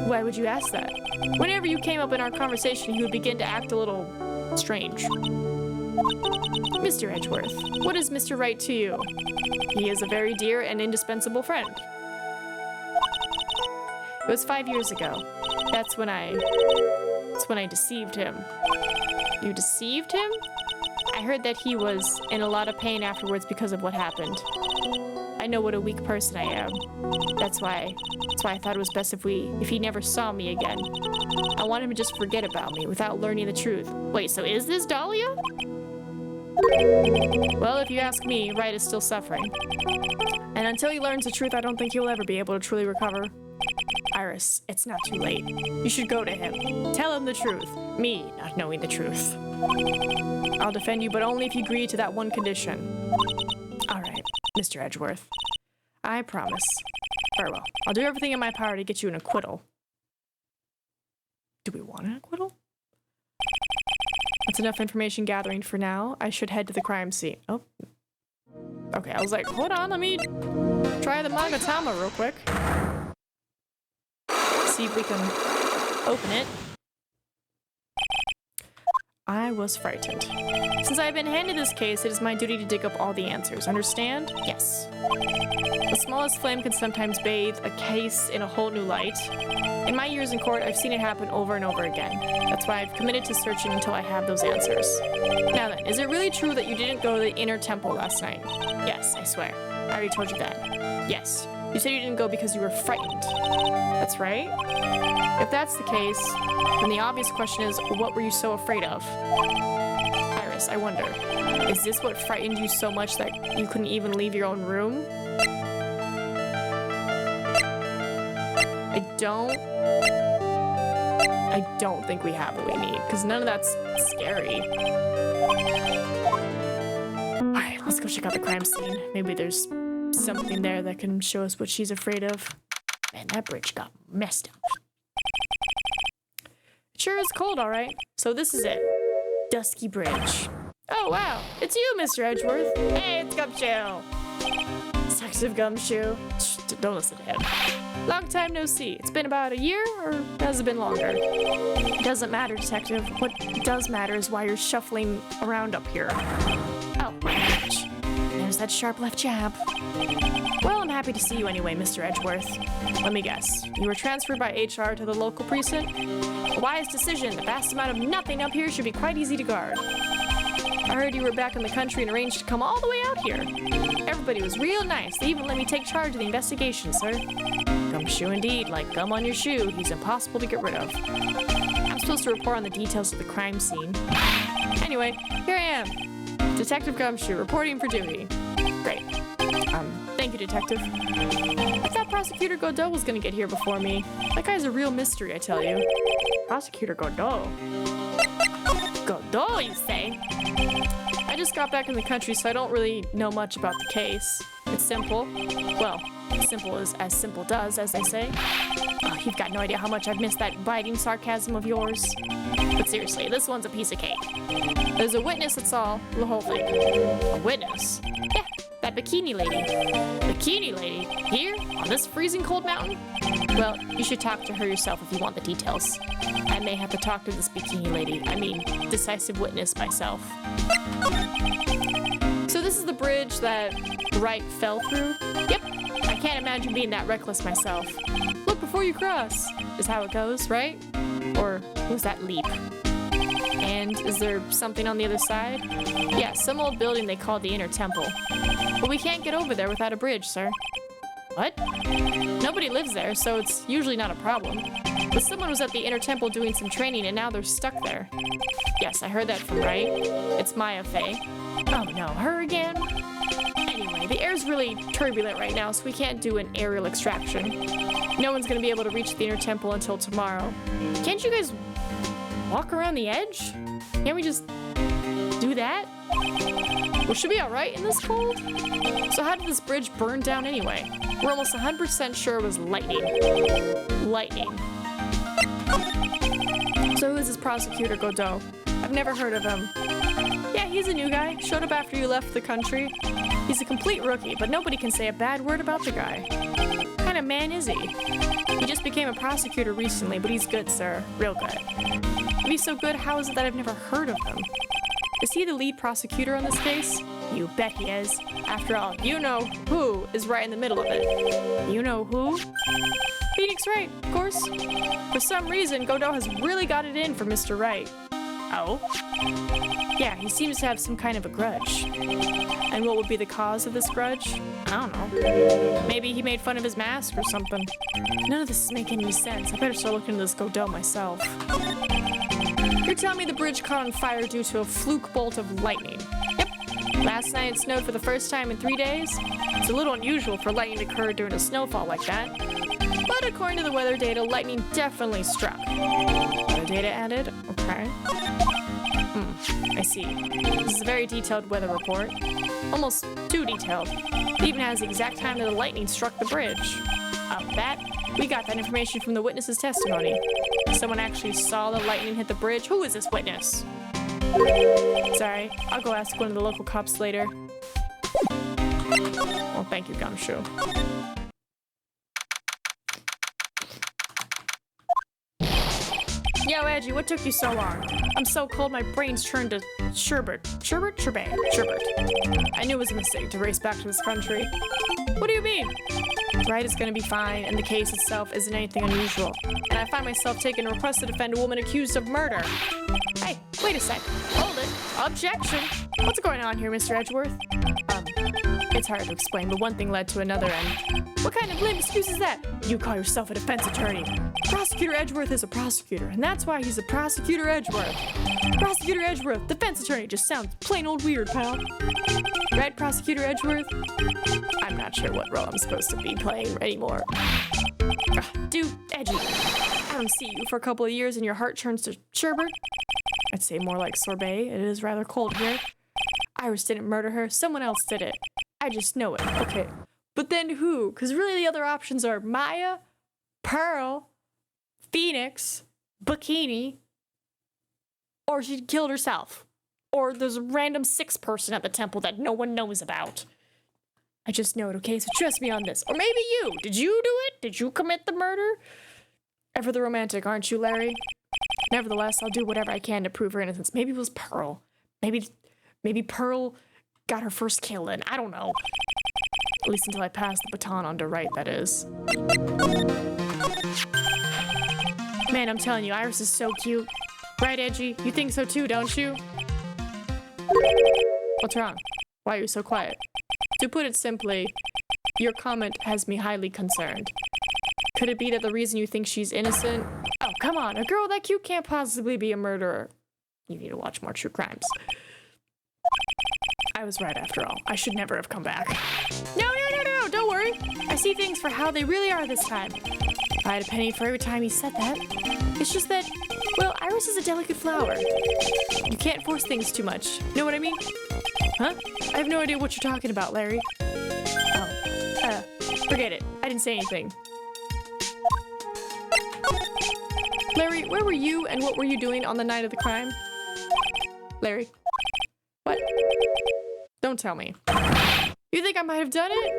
Why would you ask that? Whenever you came up in our conversation, he would begin to act a little strange. Mr. Edgeworth, what is Mr. Wright to you? He is a very dear and indispensable friend. It was 5 years ago. That's when I deceived him. You deceived him? I heard that he was in a lot of pain afterwards because of what happened. I know what a weak person I am. That's why I thought it was best if he never saw me again. I want him to just forget about me without learning the truth. Wait, so is this Dahlia? Well, if you ask me, Wright is still suffering. And until he learns the truth, I don't think he'll ever be able to truly recover. Iris, it's not too late. You should go to him. Tell him the truth. Me not knowing the truth. I'll defend you, but only if you agree to that one condition. All right, Mr. Edgeworth. I promise. Very well. I'll do everything in my power to get you an acquittal. Do we want an acquittal? That's enough information gathering for now. I should head to the crime scene. Oh. Okay, I was like, hold on, let me try the Magatama real quick. See if we can open it. I was frightened. Since I have been handed this case, it is my duty to dig up all the answers. Understand? Yes. The smallest flame can sometimes bathe a case in a whole new light. In my years in court, I've seen it happen over and over again. That's why I've committed to searching until I have those answers. Now then, is it really true that you didn't go to the inner temple last night? Yes, I swear. I already told you that. Yes. You said you didn't go because you were frightened. That's right? If that's the case, then the obvious question is, what were you so afraid of? Iris, I wonder, is this what frightened you so much that you couldn't even leave your own room? I don't think we have what we need, because none of that's scary. Alright, let's go check out the crime scene. Maybe there's something there that can show us what she's afraid of. Man, that bridge got messed up. It sure is cold, alright. So this is it. Dusky Bridge. Oh, wow. It's you, Mr. Edgeworth. Hey, it's Gumshoe. Detective Gumshoe. Shh, don't listen to him. Long time no see. It's been about a year, or has it been longer? It doesn't matter, Detective. What does matter is why you're shuffling around up here. Oh, ouch. There's that sharp left jab. Well, I'm happy to see you anyway, Mr. Edgeworth. Let me guess. You were transferred by HR to the local precinct? A wise decision. The vast amount of nothing up here should be quite easy to guard. I heard you were back in the country and arranged to come all the way out here. Everybody was real nice. They even let me take charge of the investigation, sir. Gumshoe indeed. Like gum on your shoe. He's impossible to get rid of. I'm supposed to report on the details of the crime scene. Anyway, here I am. Detective Gumshoe, reporting for duty. Great. Thank you, Detective. I thought Prosecutor Godot was gonna get here before me. That guy's a real mystery, I tell you. Prosecutor Godot? Godot, you say? I just got back in the country, so I don't really know much about the case. It's simple. Well, simple is as simple does, as they say. Oh, you've got no idea how much I've missed that biting sarcasm of yours. But seriously, this one's a piece of cake. There's a witness that saw the whole thing. A witness? Yeah, that bikini lady. Bikini lady? Here? On this freezing cold mountain? Well, you should talk to her yourself if you want the details. I may have to talk to this bikini lady. I mean, decisive witness myself. So this is the bridge that Wright fell through? Yep. I can't imagine being that reckless myself. Look before you cross, is how it goes, right? Or was that leap? And is there something on the other side? Yeah, some old building they call the Inner Temple. But we can't get over there without a bridge, sir. What? Nobody lives there, so it's usually not a problem. But someone was at the Inner Temple doing some training and now they're stuck there. Yes, I heard that from Wright. It's Maya Fey. Oh no, her again? Anyway, the air's really turbulent right now, so we can't do an aerial extraction. No one's gonna be able to reach the Inner Temple until tomorrow. Can't you guys walk around the edge? Can't we just do that? Well, should be alright in this cold? So how did this bridge burn down anyway? We're almost 100% sure it was lightning. Lightning. So who is this Prosecutor Godot? I've never heard of him. Yeah, he's a new guy. Showed up after you left the country. He's a complete rookie, but nobody can say a bad word about the guy. What kind of man is he? He just became a prosecutor recently, but he's good, sir. Real good. If he's so good, how is it that I've never heard of him? Is he the lead prosecutor on this case? You bet he is. After all, you know who is right in the middle of it. You know who? Phoenix Wright, of course. For some reason, Godot has really got it in for Mr. Wright. Oh? Yeah, he seems to have some kind of a grudge. And what would be the cause of this grudge? I don't know. Maybe he made fun of his mask or something. None of this is making any sense. I better start looking into this Godot myself. You're telling me the bridge caught on fire due to a fluke bolt of lightning? Yep. Last night it snowed for the first time in 3 days. It's a little unusual for lightning to occur during a snowfall like that. But according to the weather data, lightning definitely struck. Weather data added? Okay. I see. This is a very detailed weather report. Almost too detailed. It even has the exact time that the lightning struck the bridge. We got that information from the witness's testimony. Someone actually saw the lightning hit the bridge. Who is this witness? Sorry, I'll go ask one of the local cops later. Well, thank you, Gumshoe. Yo, Edgy, what took you so long? I'm so cold my brain's turned to sherbet. Sherbet? Sherbet. I knew it was a mistake to race back to this country. What do you mean? Wright is gonna be fine, and the case itself isn't anything unusual. And I find myself taking a request to defend a woman accused of murder. Hey, wait a sec. Hold it. Objection. What's going on here, Mr. Edgeworth? It's hard to explain, but one thing led to another, and what kind of lame excuse is that? You call yourself a defense attorney. Prosecutor Edgeworth is a prosecutor, and that's why he's a Prosecutor Edgeworth. Prosecutor Edgeworth, defense attorney, just sounds plain old weird, pal. Right, Prosecutor Edgeworth? I'm not sure what role I'm supposed to be playing anymore. Dude, Edgy, I don't see you for a couple of years and your heart turns to sherbet. I'd say more like sorbet. It is rather cold here. Iris didn't murder her. Someone else did it. I just know it. Okay. But then who? Because really the other options are Maya, Pearl, Phoenix, Bikini, or she killed herself. Or there's a random 6th person at the temple that no one knows about. I just know it, okay? So trust me on this. Or maybe you. Did you do it? Did you commit the murder? Ever the romantic, aren't you, Larry? Nevertheless, I'll do whatever I can to prove her innocence. Maybe it was Pearl. Maybe Pearl got her first kill in. I don't know. At least until I pass the baton on to Wright, that is. Man, I'm telling you, Iris is so cute. Right, Edgy? You think so too, don't you? What's wrong? Why are you so quiet? To put it simply, your comment has me highly concerned. Could it be that the reason you think she's innocent? Oh, come on, a girl that cute can't possibly be a murderer. You need to watch more true crimes. I was right after all. I should never have come back. No, don't worry. I see things for how they really are this time. If I had a penny for every time he said that. It's just that, well, Iris is a delicate flower. You can't force things too much. You know what I mean? Huh? I have no idea what you're talking about, Larry. Oh, forget it. I didn't say anything. Larry, where were you and what were you doing on the night of the crime? Larry? What? Don't tell me. You think I might have done it?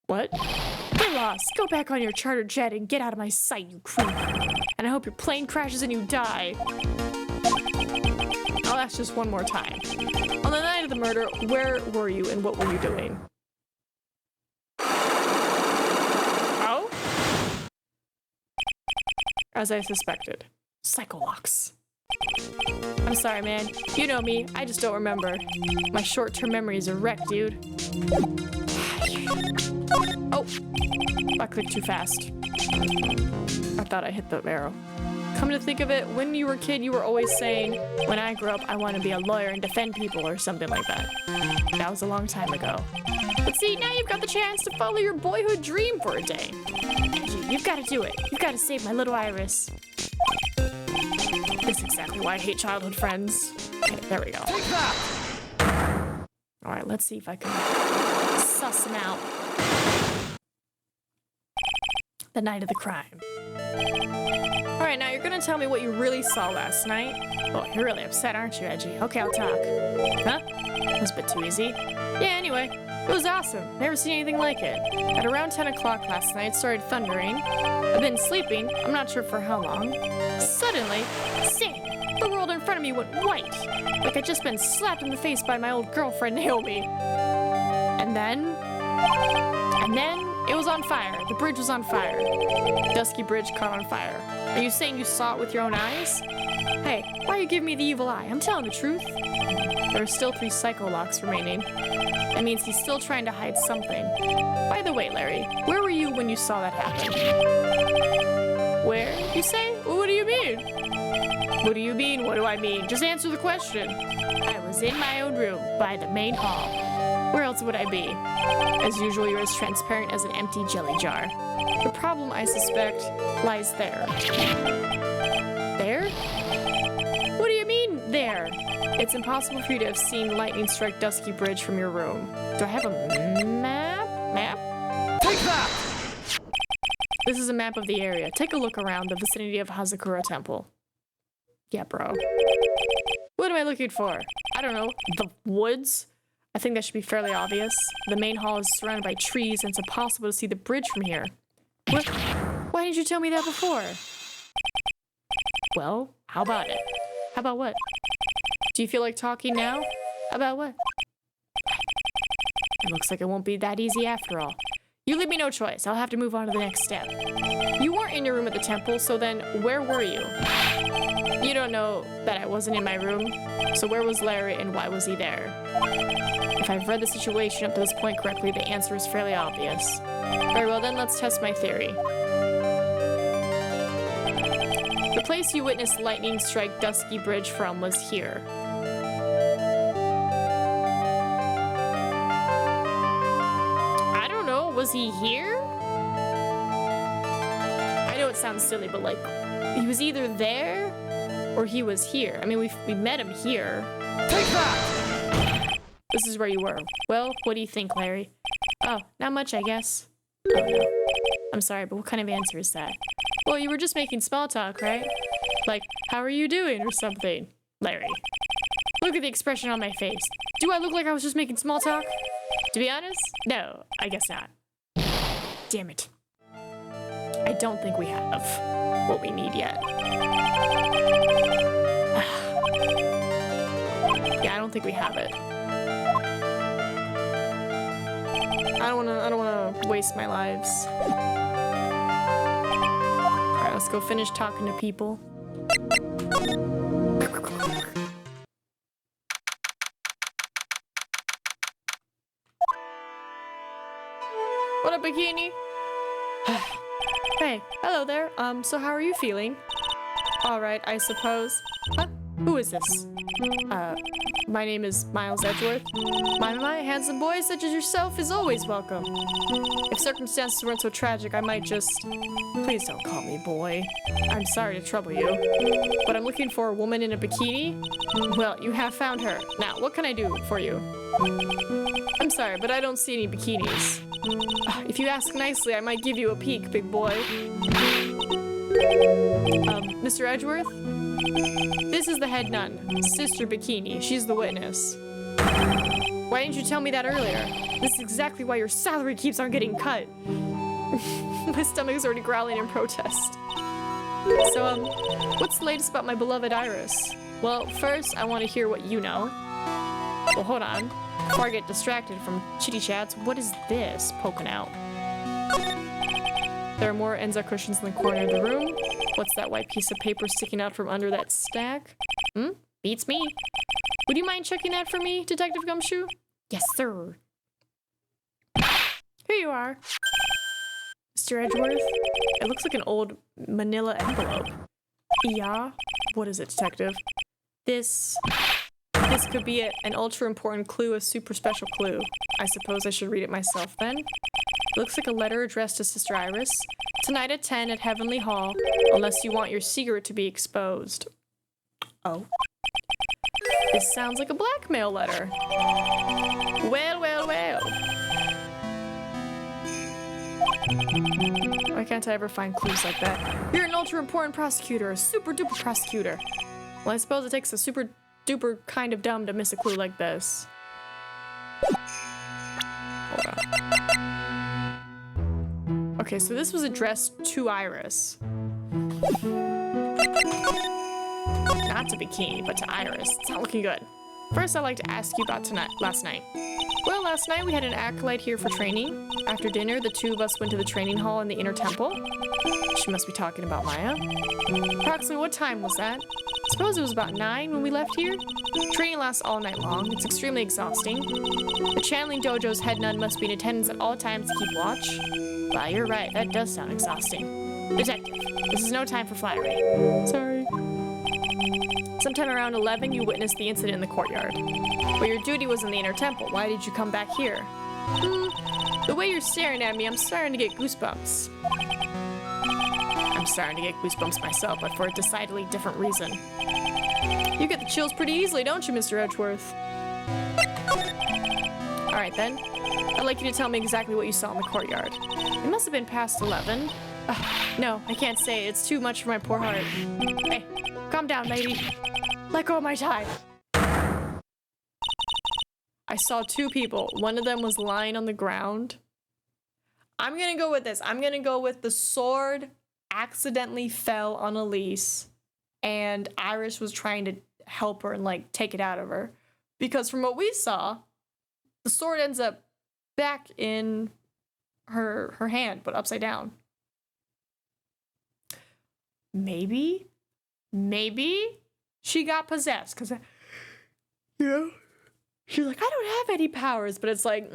What? Get lost. Go back on your charter jet and get out of my sight, you creep. And I hope your plane crashes and you die. I'll ask just one more time. On the night of the murder, where were you and what were you doing? Oh? As I suspected. Psycholocks. I'm sorry, man. You know me. I just don't remember. My short-term memory is a wreck, dude. Oh. I clicked too fast. I thought I hit the arrow. Come to think of it, when you were a kid, you were always saying, when I grow up, I want to be a lawyer and defend people or something like that. That was a long time ago. But see, now you've got the chance to follow your boyhood dream for a day. Edgy, you've got to do it. You've got to save my little Iris. That's exactly why I hate childhood friends. Okay, there we go. Alright, let's see if I can suss him out. The night of the crime. Alright, now you're gonna tell me what you really saw last night. Oh, you're really upset, aren't you, Edgy? Okay, I'll talk. Huh? That was a bit too easy. Yeah, anyway, it was awesome. Never seen anything like it. At around 10 o'clock last night, it started thundering. I've been sleeping, I'm not sure for how long. Suddenly, zing! The world in front of me went white. Like I'd just been slapped in the face by my old girlfriend, Naomi. And then, it was on fire. The bridge was on fire. Dusky bridge caught on fire. Are you saying you saw it with your own eyes? Hey, why are you giving me the evil eye? I'm telling the truth. There are still 3 psycho locks remaining. That means he's still trying to hide something. By the way, Larry, where were you when you saw that happen? Where, you say? Well, what do you mean? What do you mean? What do I mean? Just answer the question. I was in my own room by the main hall. Where else would I be? As usual, you're as transparent as an empty jelly jar. The problem, I suspect, lies there. There? What do you mean, there? It's impossible for you to have seen lightning strike Dusky Bridge from your room. Do I have a map? Map? Take that! This is a map of the area. Take a look around the vicinity of Hazakura Temple. Yeah, bro. What am I looking for? I don't know. The woods? I think that should be fairly obvious. The main hall is surrounded by trees, and it's impossible to see the bridge from here. What? Why didn't you tell me that before? Well, how about it? How about what? Do you feel like talking now? About what? It looks like it won't be that easy after all. You leave me no choice. I'll have to move on to the next step. You weren't in your room at the temple, so then where were you? You don't know that I wasn't in my room, so where was Larry and why was he there? If I've read the situation up to this point correctly, the answer is fairly obvious. Very well then, let's test my theory. The place you witnessed lightning strike Dusky Bridge from was here. I don't know, was he here? I know it sounds silly, but like, he was either there or he was here. I mean, we met him here. Take that! This is where you were. Well, what do you think, Larry? Oh, not much, I guess. Oh, no. I'm sorry, but what kind of answer is that? Well, you were just making small talk, right? Like, how are you doing or something? Larry. Look at the expression on my face. Do I look like I was just making small talk? To be honest, no, I guess not. Damn it. I don't think we have what we need yet. Yeah, I don't think we have it. I don't wanna waste my lives. Alright, let's go finish talking to people. What up, Bikini? Hey, hello there. So how are you feeling? Alright, I suppose. Huh? Who is this? My name is Miles Edgeworth. My, handsome boy such as yourself is always welcome. If circumstances weren't so tragic, I might just... Please don't call me boy. I'm sorry to trouble you. But I'm looking for a woman in a bikini? Well, you have found her. Now, what can I do for you? I'm sorry, but I don't see any bikinis. If you ask nicely, I might give you a peek, big boy. Mr. Edgeworth? This is the head nun, Sister Bikini. She's the witness. Why didn't you tell me that earlier? This is exactly why your salary keeps on getting cut. My stomach is already growling in protest. So, what's the latest about my beloved Iris? Well, first, I want to hear what you know. Well, hold on. Before I get distracted from chitty chats, what is this poking out? There are more Enza cushions in the corner of the room. What's that white piece of paper sticking out from under that stack? Beats me. Would you mind checking that for me, Detective Gumshoe? Yes, sir. Here you are. Mr. Edgeworth? It looks like an old manila envelope. Yeah? What is it, Detective? This could be an ultra-important clue, a super special clue. I suppose I should read it myself then. It looks like a letter addressed to Sister Iris. Tonight at 10 at Heavenly Hall, unless you want your secret to be exposed. Oh. This sounds like a blackmail letter. Well, well, well. Why can't I ever find clues like that? You're an ultra-important prosecutor, a super-duper prosecutor. Well, I suppose it takes a super-duper kind of dumb to miss a clue like this. Hold on. Okay, so this was addressed to Iris. Not to Bikini, but to Iris. It's not looking good. First, I'd like to ask you about last night. Well, last night we had an acolyte here for training. After dinner, the two of us went to the training hall in the inner temple. She must be talking about Maya. Approximately what time was that? Suppose it was about 9 when we left here? Training lasts all night long. It's extremely exhausting. The channeling dojo's head nun must be in attendance at all times to keep watch. Wow, you're right. That does sound exhausting. Detective, this is no time for flattery. Sorry. Sometime around 11, you witnessed the incident in the courtyard. But your duty was in the inner temple. Why did you come back here? The way you're staring at me, I'm starting to get goosebumps. I'm starting to get goosebumps myself, but for a decidedly different reason. You get the chills pretty easily, don't you, Mr. Edgeworth? Alright then. I'd like you to tell me exactly what you saw in the courtyard. It must have been past 11. No, I can't say. It's too much for my poor heart. Hey, calm down, lady. Let go of my tie. I saw 2 people. One of them was lying on the ground. I'm gonna go with this. I'm gonna go with the sword accidentally fell on Elise and Iris was trying to help her and like take it out of her. Because from what we saw, the sword ends up back in her hand, but upside down. Maybe she got possessed because, she's like, I don't have any powers, but it's like,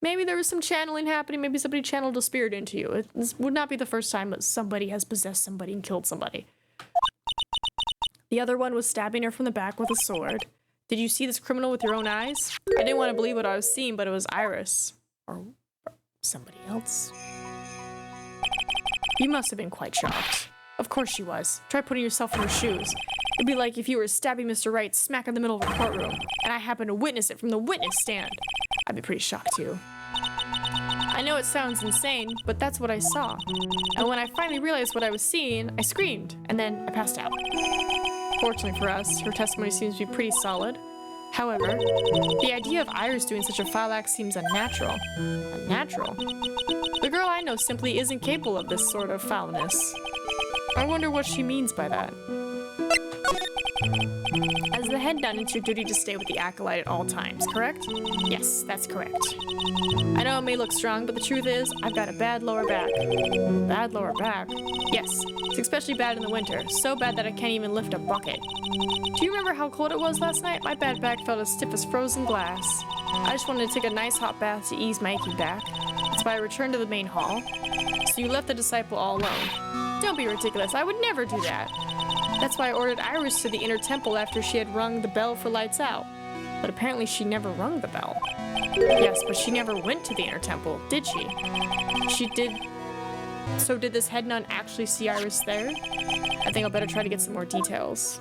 maybe there was some channeling happening. Maybe somebody channeled a spirit into you. This would not be the first time that somebody has possessed somebody and killed somebody. The other one was stabbing her from the back with a sword. Did you see this criminal with your own eyes? I didn't want to believe what I was seeing, but it was Iris. Or somebody else. You must have been quite shocked. Of course she was. Try putting yourself in her shoes. It'd be like if you were stabbing Mr. Wright smack in the middle of a courtroom, and I happened to witness it from the witness stand. I'd be pretty shocked too. I know it sounds insane, but that's what I saw. And when I finally realized what I was seeing, I screamed, and then I passed out. Fortunately for us, her testimony seems to be pretty solid. However, the idea of Iris doing such a foul act seems unnatural. Unnatural? The girl I know simply isn't capable of this sort of foulness. I wonder what she means by that. As the head nun, it's your duty to stay with the acolyte at all times, correct? Yes, that's correct. I know it may look strong, but the truth is, I've got a bad lower back. Bad lower back? Yes, it's especially bad in the winter. So bad that I can't even lift a bucket. Do you remember how cold it was last night? My bad back felt as stiff as frozen glass. I just wanted to take a nice hot bath to ease my aching back. That's why I returned to the main hall. So you left the disciple all alone. Don't be ridiculous, I would never do that. That's why I ordered Iris to the inner temple after she had rung the bell for lights out. But apparently she never rung the bell. Yes, but she never went to the inner temple, did she? She did. So did this head nun actually see Iris there? I think I'll better try to get some more details.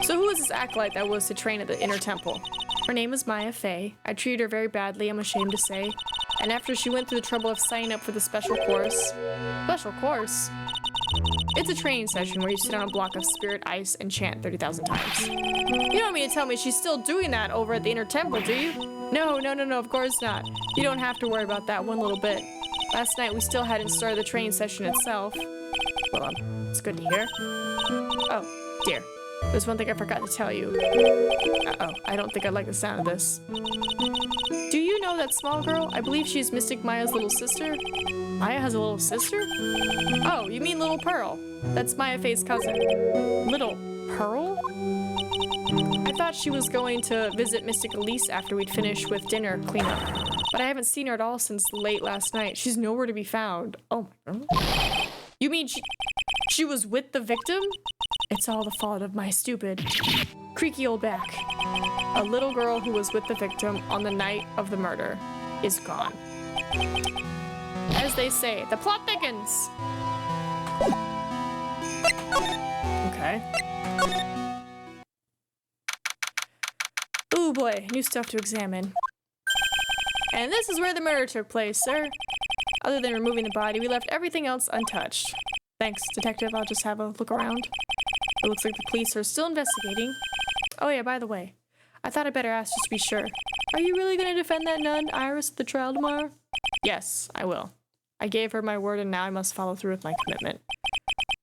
So who was this acolyte that was to train at the inner temple? Her name is Maya Fey. I treated her very badly, I'm ashamed to say. And after she went through the trouble of signing up for the special course... Special course? It's a training session where you sit on a block of spirit ice and chant 30,000 times. You don't mean to tell me she's still doing that over at the inner temple, do you? No, of course not. You don't have to worry about that one little bit. Last night we still hadn't started the training session itself. Well, it's good to hear. Oh, dear. There's one thing I forgot to tell you. Uh-oh, I don't think I like the sound of this. Do you know that small girl? I believe she's Mystic Maya's little sister. Maya has a little sister? Oh, you mean Little Pearl. That's Maya Fey's cousin. Little Pearl? I thought she was going to visit Mystic Elise after we'd finished with dinner cleanup. But I haven't seen her at all since late last night. She's nowhere to be found. Oh my god. You mean she was with the victim? It's all the fault of my stupid, creaky old back. A little girl who was with the victim on the night of the murder is gone. As they say, the plot thickens! Okay. Ooh boy, new stuff to examine. And this is where the murder took place, sir. Other than removing the body, we left everything else untouched. Thanks, detective. I'll just have a look around. It looks like the police are still investigating. Oh yeah, by the way, I thought I'd better ask just to be sure. Are you really going to defend that nun, Iris, at the trial tomorrow? Yes, I will. I gave her my word and now I must follow through with my commitment.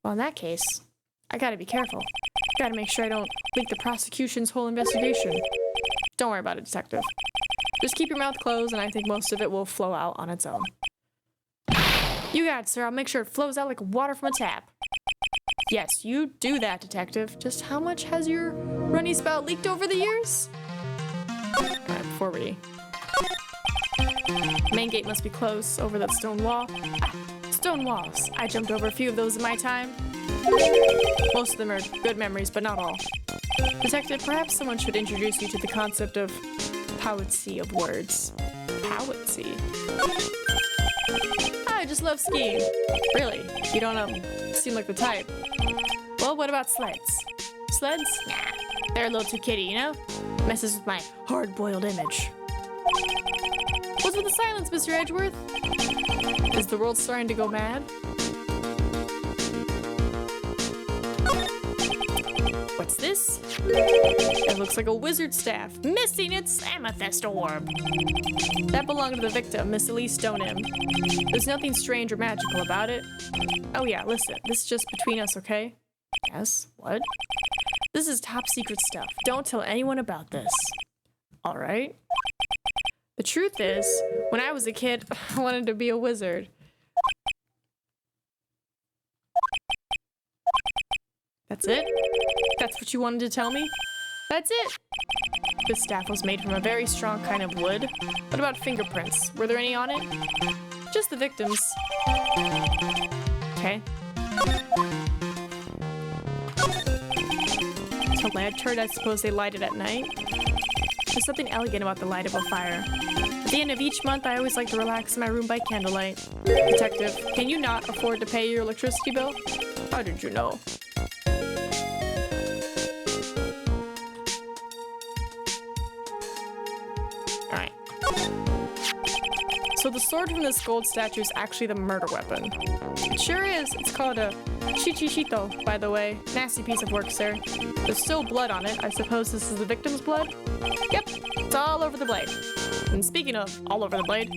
Well, in that case, I gotta be careful. Gotta make sure I don't leak the prosecution's whole investigation. Don't worry about it, detective. Just keep your mouth closed and I think most of it will flow out on its own. You got it, sir. I'll make sure it flows out like water from a tap. Yes, you do that, detective. Just how much has your runny spout leaked over the years? Alright, before we... Main gate must be close, over that stone wall. Ah, stone walls. I jumped over a few of those in my time. Most of them are good memories, but not all. Detective, perhaps someone should introduce you to the concept of poetry of words. Poetry? I just love skiing. Really? You don't seem like the type. Well, what about sleds? Sleds? Nah, they're a little too kiddie, you know? Messes with my hard-boiled image. What's with the silence, Mr. Edgeworth? Is the world starting to go mad? What's this? It looks like a wizard staff, missing its amethyst orb. That belonged to the victim, Miss Elise Stoneham. There's nothing strange or magical about it. Oh yeah, listen, this is just between us, okay? Yes? What? This is top secret stuff. Don't tell anyone about this. Alright. The truth is, when I was a kid, I wanted to be a wizard. That's it? That's what you wanted to tell me? That's it! This staff was made from a very strong kind of wood. What about fingerprints? Were there any on it? Just the victims. Okay. It's a lantern, I suppose they light it at night. There's something elegant about the light of a fire. At the end of each month, I always like to relax in my room by candlelight. Detective, can you not afford to pay your electricity bill? How did you know? Alright. So the sword from this gold statue is actually the murder weapon. It sure is. It's called a chichichito, by the way. Nasty piece of work, sir. There's still blood on it. I suppose this is the victim's blood? Yep, it's all over the blade. And speaking of all over the blade,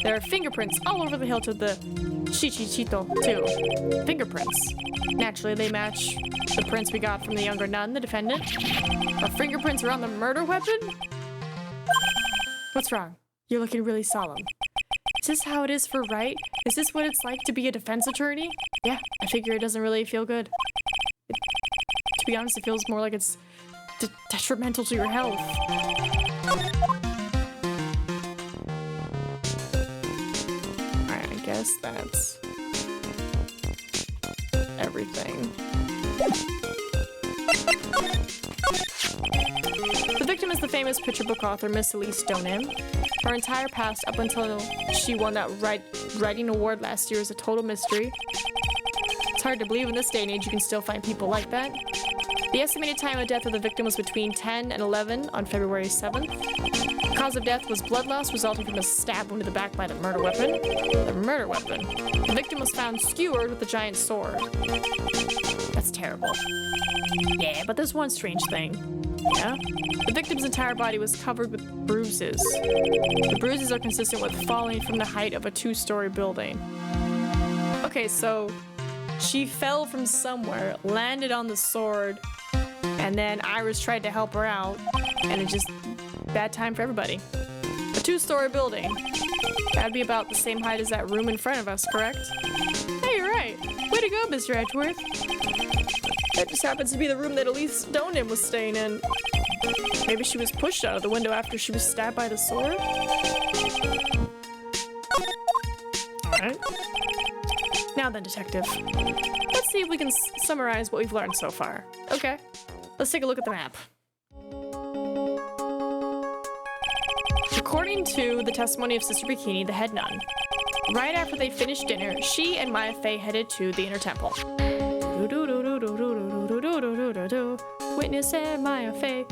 there are fingerprints all over the hilt of the chichichito, too. Fingerprints. Naturally, they match the prints we got from the younger nun, the defendant. Our fingerprints are on the murder weapon? What's wrong? You're looking really solemn. Is this how it is for Wright? Is this what it's like to be a defense attorney? Yeah, I figure it doesn't really feel good. To be honest, it feels more like it's detrimental to your health. Alright, I guess that's everything. The victim is the famous picture book author Miss Elise Stoneham. Her entire past up until she won that writing award last year is a total mystery. It's hard to believe in this day and age you can still find people like that. The estimated time of death of the victim was between 10 and 11 on February 7th. The cause of death was blood loss resulting from a stab wound to the back by the murder weapon. The murder weapon. The victim was found skewered with a giant sword. That's terrible. Yeah, but there's one strange thing. Yeah? The victim's entire body was covered with bruises. The bruises are consistent with falling from the height of a 2-story building. Okay, so she fell from somewhere, landed on the sword, and then Iris tried to help her out, and it just bad time for everybody. A 2-story building. That'd be about the same height as that room in front of us, correct? Hey, you're right. Way to go, Mr. Edgeworth. That just happens to be the room that Elise Stoneham was staying in. Maybe she was pushed out of the window after she was stabbed by the sword? Alright. Now then, detective. Let's see if we can summarize what we've learned so far. Okay. Let's take a look at the map. According to the testimony of Sister Bikini, the head nun, right after they finished dinner, she and Maya Fey headed to the inner temple. Witness and Maya Fey.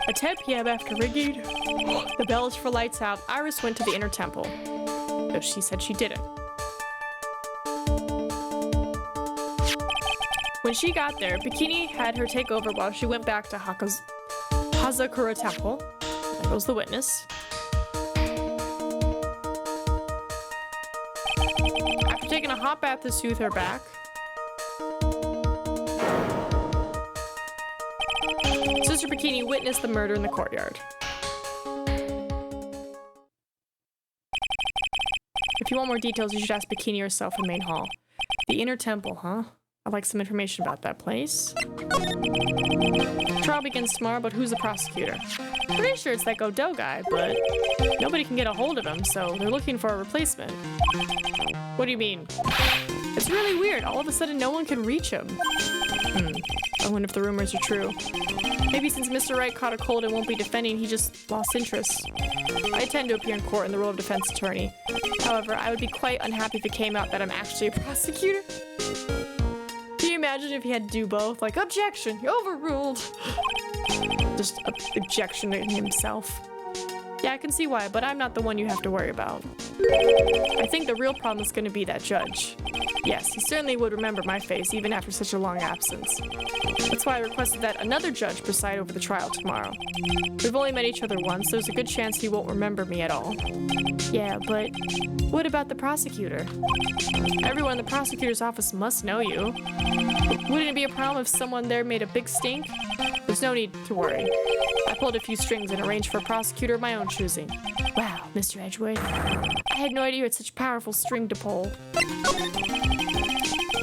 At 10 p.m. after ringing the bells for lights out, Iris went to the inner temple. Though she said she didn't. When she got there, Bikini had her take over while she went back to Hazakura Temple. There goes the witness. After taking a hot bath to soothe her back, Sister Bikini witnessed the murder in the courtyard. If you want more details, you should ask Bikini herself in main hall. The Inner Temple, huh? I'd like some information about that place. Trial begins tomorrow, but who's the prosecutor? Pretty sure it's that Godot guy, but nobody can get a hold of him, so they're looking for a replacement. What do you mean? It's really weird. All of a sudden, no one can reach him. I wonder if the rumors are true. Maybe since Mr. Wright caught a cold and won't be defending, he just lost interest. I tend to appear in court in the role of defense attorney. However, I would be quite unhappy if it came out that I'm actually a prosecutor. Can you imagine if he had to do both? Like, objection, you're overruled. Just objection to himself. Yeah, I can see why, but I'm not the one you have to worry about. I think the real problem is going to be that judge. Yes, he certainly would remember my face even after such a long absence. That's why I requested that another judge preside over the trial tomorrow. We've only met each other once, so there's a good chance he won't remember me at all. Yeah, but what about the prosecutor? Everyone in the prosecutor's office must know you. Wouldn't it be a problem if someone there made a big stink? There's no need to worry. I pulled a few strings and arranged for a prosecutor of my own choosing. Wow, Mr. Edgeworth. I had no idea you had such a powerful string to pull.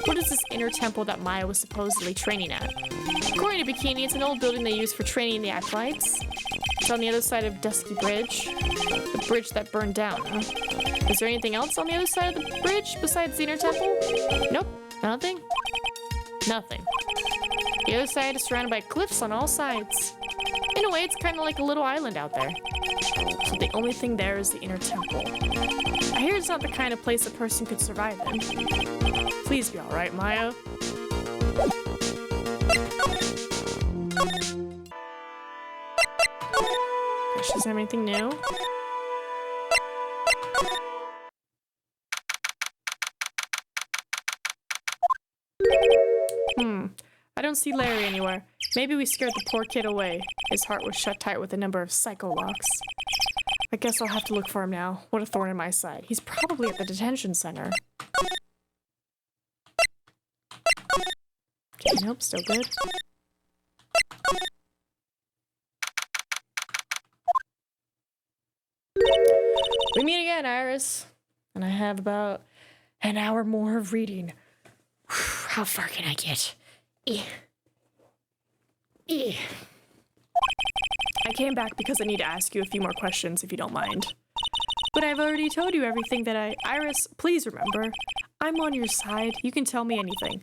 What is this inner temple that Maya was supposedly training at? According to Bikini, it's an old building they use for training the acolytes. It's on the other side of Dusky Bridge. The bridge that burned down, huh? Is there anything else on the other side of the bridge besides the inner temple? Nope, nothing. Nothing. The other side is surrounded by cliffs on all sides. In a way, it's kind of like a little island out there. So the only thing there is the inner temple. I hear it's not the kind of place a person could survive in. Please be alright, Maya. She doesn't have anything new. I don't see Larry anywhere. Maybe we scared the poor kid away. His heart was shut tight with a number of psycho locks. I guess I'll have to look for him now. What a thorn in my side. He's probably at the detention center. Okay, nope, still good. We meet again, Iris. And I have about an hour more of reading. How far can I get? I came back because I need to ask you a few more questions, if you don't mind. But I've already told you everything that Iris, please remember. I'm on your side. You can tell me anything.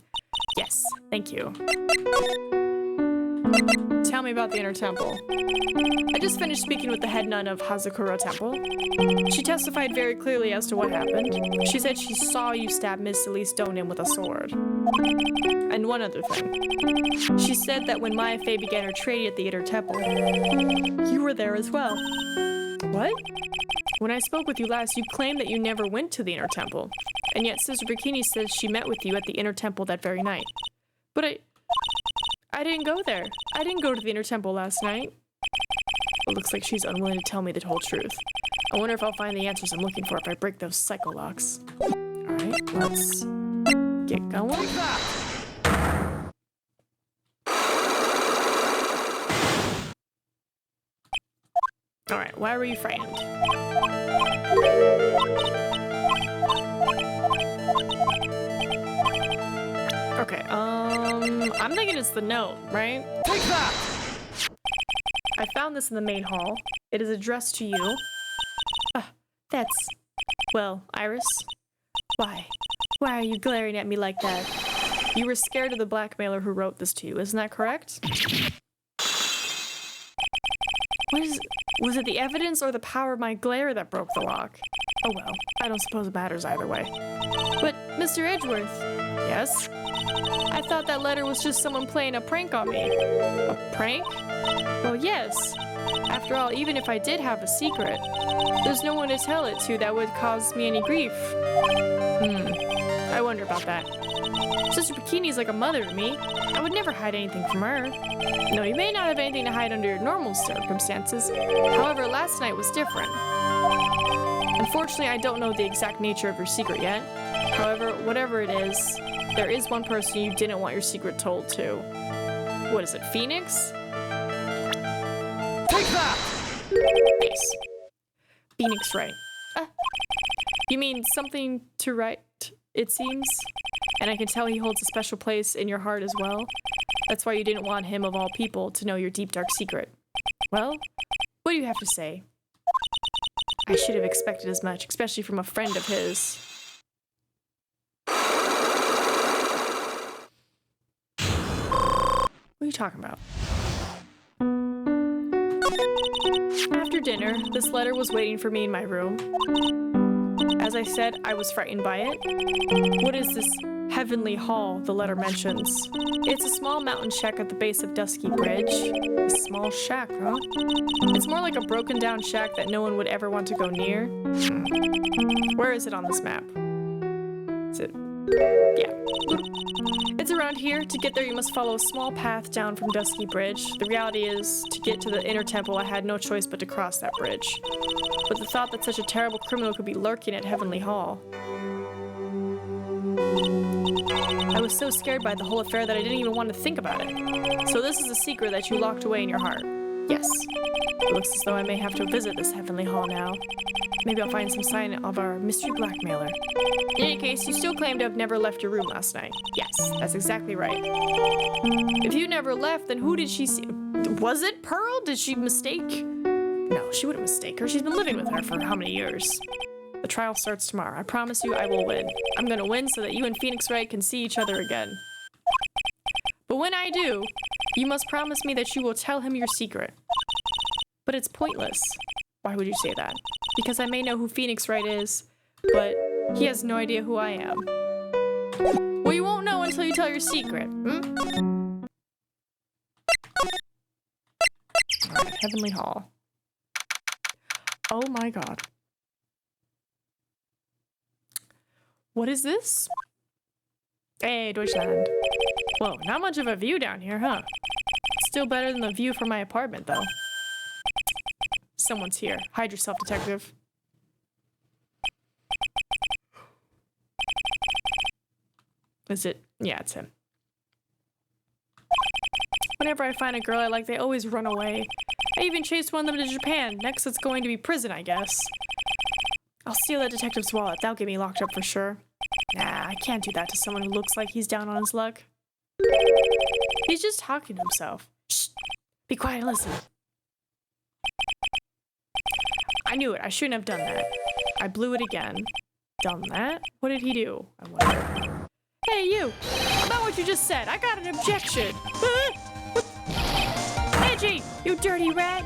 Yes, thank you. Tell me about the Inner Temple. I just finished speaking with the head nun of Hazakura Temple. She testified very clearly as to what happened. She said she saw you stab Miss Elise Donin with a sword. And one other thing. She said that when Maya Fey began her training at the Inner Temple, you were there as well. What? When I spoke with you last, you claimed that you never went to the Inner Temple. And yet Sister Bikini says she met with you at the Inner Temple that very night. But I didn't go there. I didn't go to the Inner Temple last night. It looks like she's unwilling to tell me the whole truth. I wonder if I'll find the answers I'm looking for if I break those psycho locks. Alright, let's get going. Alright, why were you frightened? Okay, I'm thinking it's the note, right? Take that! I found this in the main hall. It is addressed to you. Well, Iris. Why? Why are you glaring at me like that? You were scared of the blackmailer who wrote this to you, isn't that correct? Was it the evidence or the power of my glare that broke the lock? Oh well, I don't suppose it matters either way. But, Mr. Edgeworth. Yes? I thought that letter was just someone playing a prank on me. A prank? Well, yes. After all, even if I did have a secret, there's no one to tell it to that would cause me any grief. I wonder about that. Sister Bikini's like a mother to me. I would never hide anything from her. No, you may not have anything to hide under normal circumstances. However, last night was different. Unfortunately, I don't know the exact nature of your secret yet. However, whatever it is, there is one person you didn't want your secret told to. What is it, Phoenix? Take that! Nice. Phoenix Wright. You mean something to Wright, it seems? And I can tell he holds a special place in your heart as well. That's why you didn't want him, of all people, to know your deep, dark secret. Well, what do you have to say? I should have expected as much, especially from a friend of his. What are you talking about? After dinner, this letter was waiting for me in my room. As I said, I was frightened by it. What is this heavenly hall the letter mentions? It's a small mountain shack at the base of Dusky Bridge. A small shack, huh? It's more like a broken down shack that no one would ever want to go near. Where is it on this map? Is it? Yeah. It's around here. To get there, you must follow a small path down from Dusky Bridge. The reality is, to get to the inner temple, I had no choice but to cross that bridge. But the thought that such a terrible criminal could be lurking at Heavenly Hall. I was so scared by the whole affair that I didn't even want to think about it. So this is a secret that you locked away in your heart. Yes. It looks as though I may have to visit this Heavenly Hall now. Maybe I'll find some sign of our mystery blackmailer. In any case, you still claim to have never left your room last night. Yes, that's exactly right. If you never left, then who did she see? Was it Pearl? Did she mistake? No, she wouldn't mistake her. She's been living with her for how many years? The trial starts tomorrow. I promise you I will win. I'm gonna win so that you and Phoenix Wright can see each other again. But when I do, you must promise me that you will tell him your secret. But it's pointless. Why would you say that? Because I may know who Phoenix Wright is, but he has no idea who I am. Well, you won't know until you tell your secret, hmm? Alright, Heavenly Hall. Oh my god. What is this? Hey, Deutschland. Whoa, not much of a view down here, huh? Still better than the view from my apartment, though. Someone's here. Hide yourself, detective. Is it? Yeah, it's him. Whenever I find a girl I like, they always run away. I even chased one of them to Japan. Next, it's going to be prison, I guess. I'll steal that detective's wallet. That'll get me locked up for sure. Nah, I can't do that to someone who looks like he's down on his luck. He's just talking to himself. Shh! Be quiet and listen. I knew it. I shouldn't have done that. I blew it again. Done that? What did he do? I wonder. Hey, you! About what you just said. I got an objection. Edgy! You dirty rat!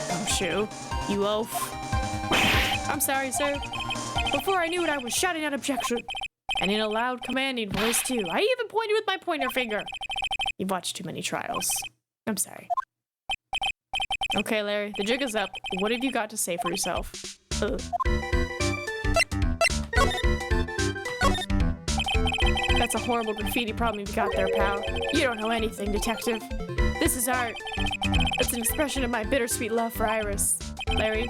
Gumshoe. You oaf. I'm sorry, sir. Before I knew it, I was shouting out objection. And in a loud, commanding voice, too. I even pointed with my pointer finger. You've watched too many trials. I'm sorry. Okay, Larry, the jig is up. What have you got to say for yourself? That's a horrible graffiti problem you've got there, pal. You don't know anything, detective. This is art. It's an expression of my bittersweet love for Iris. Larry,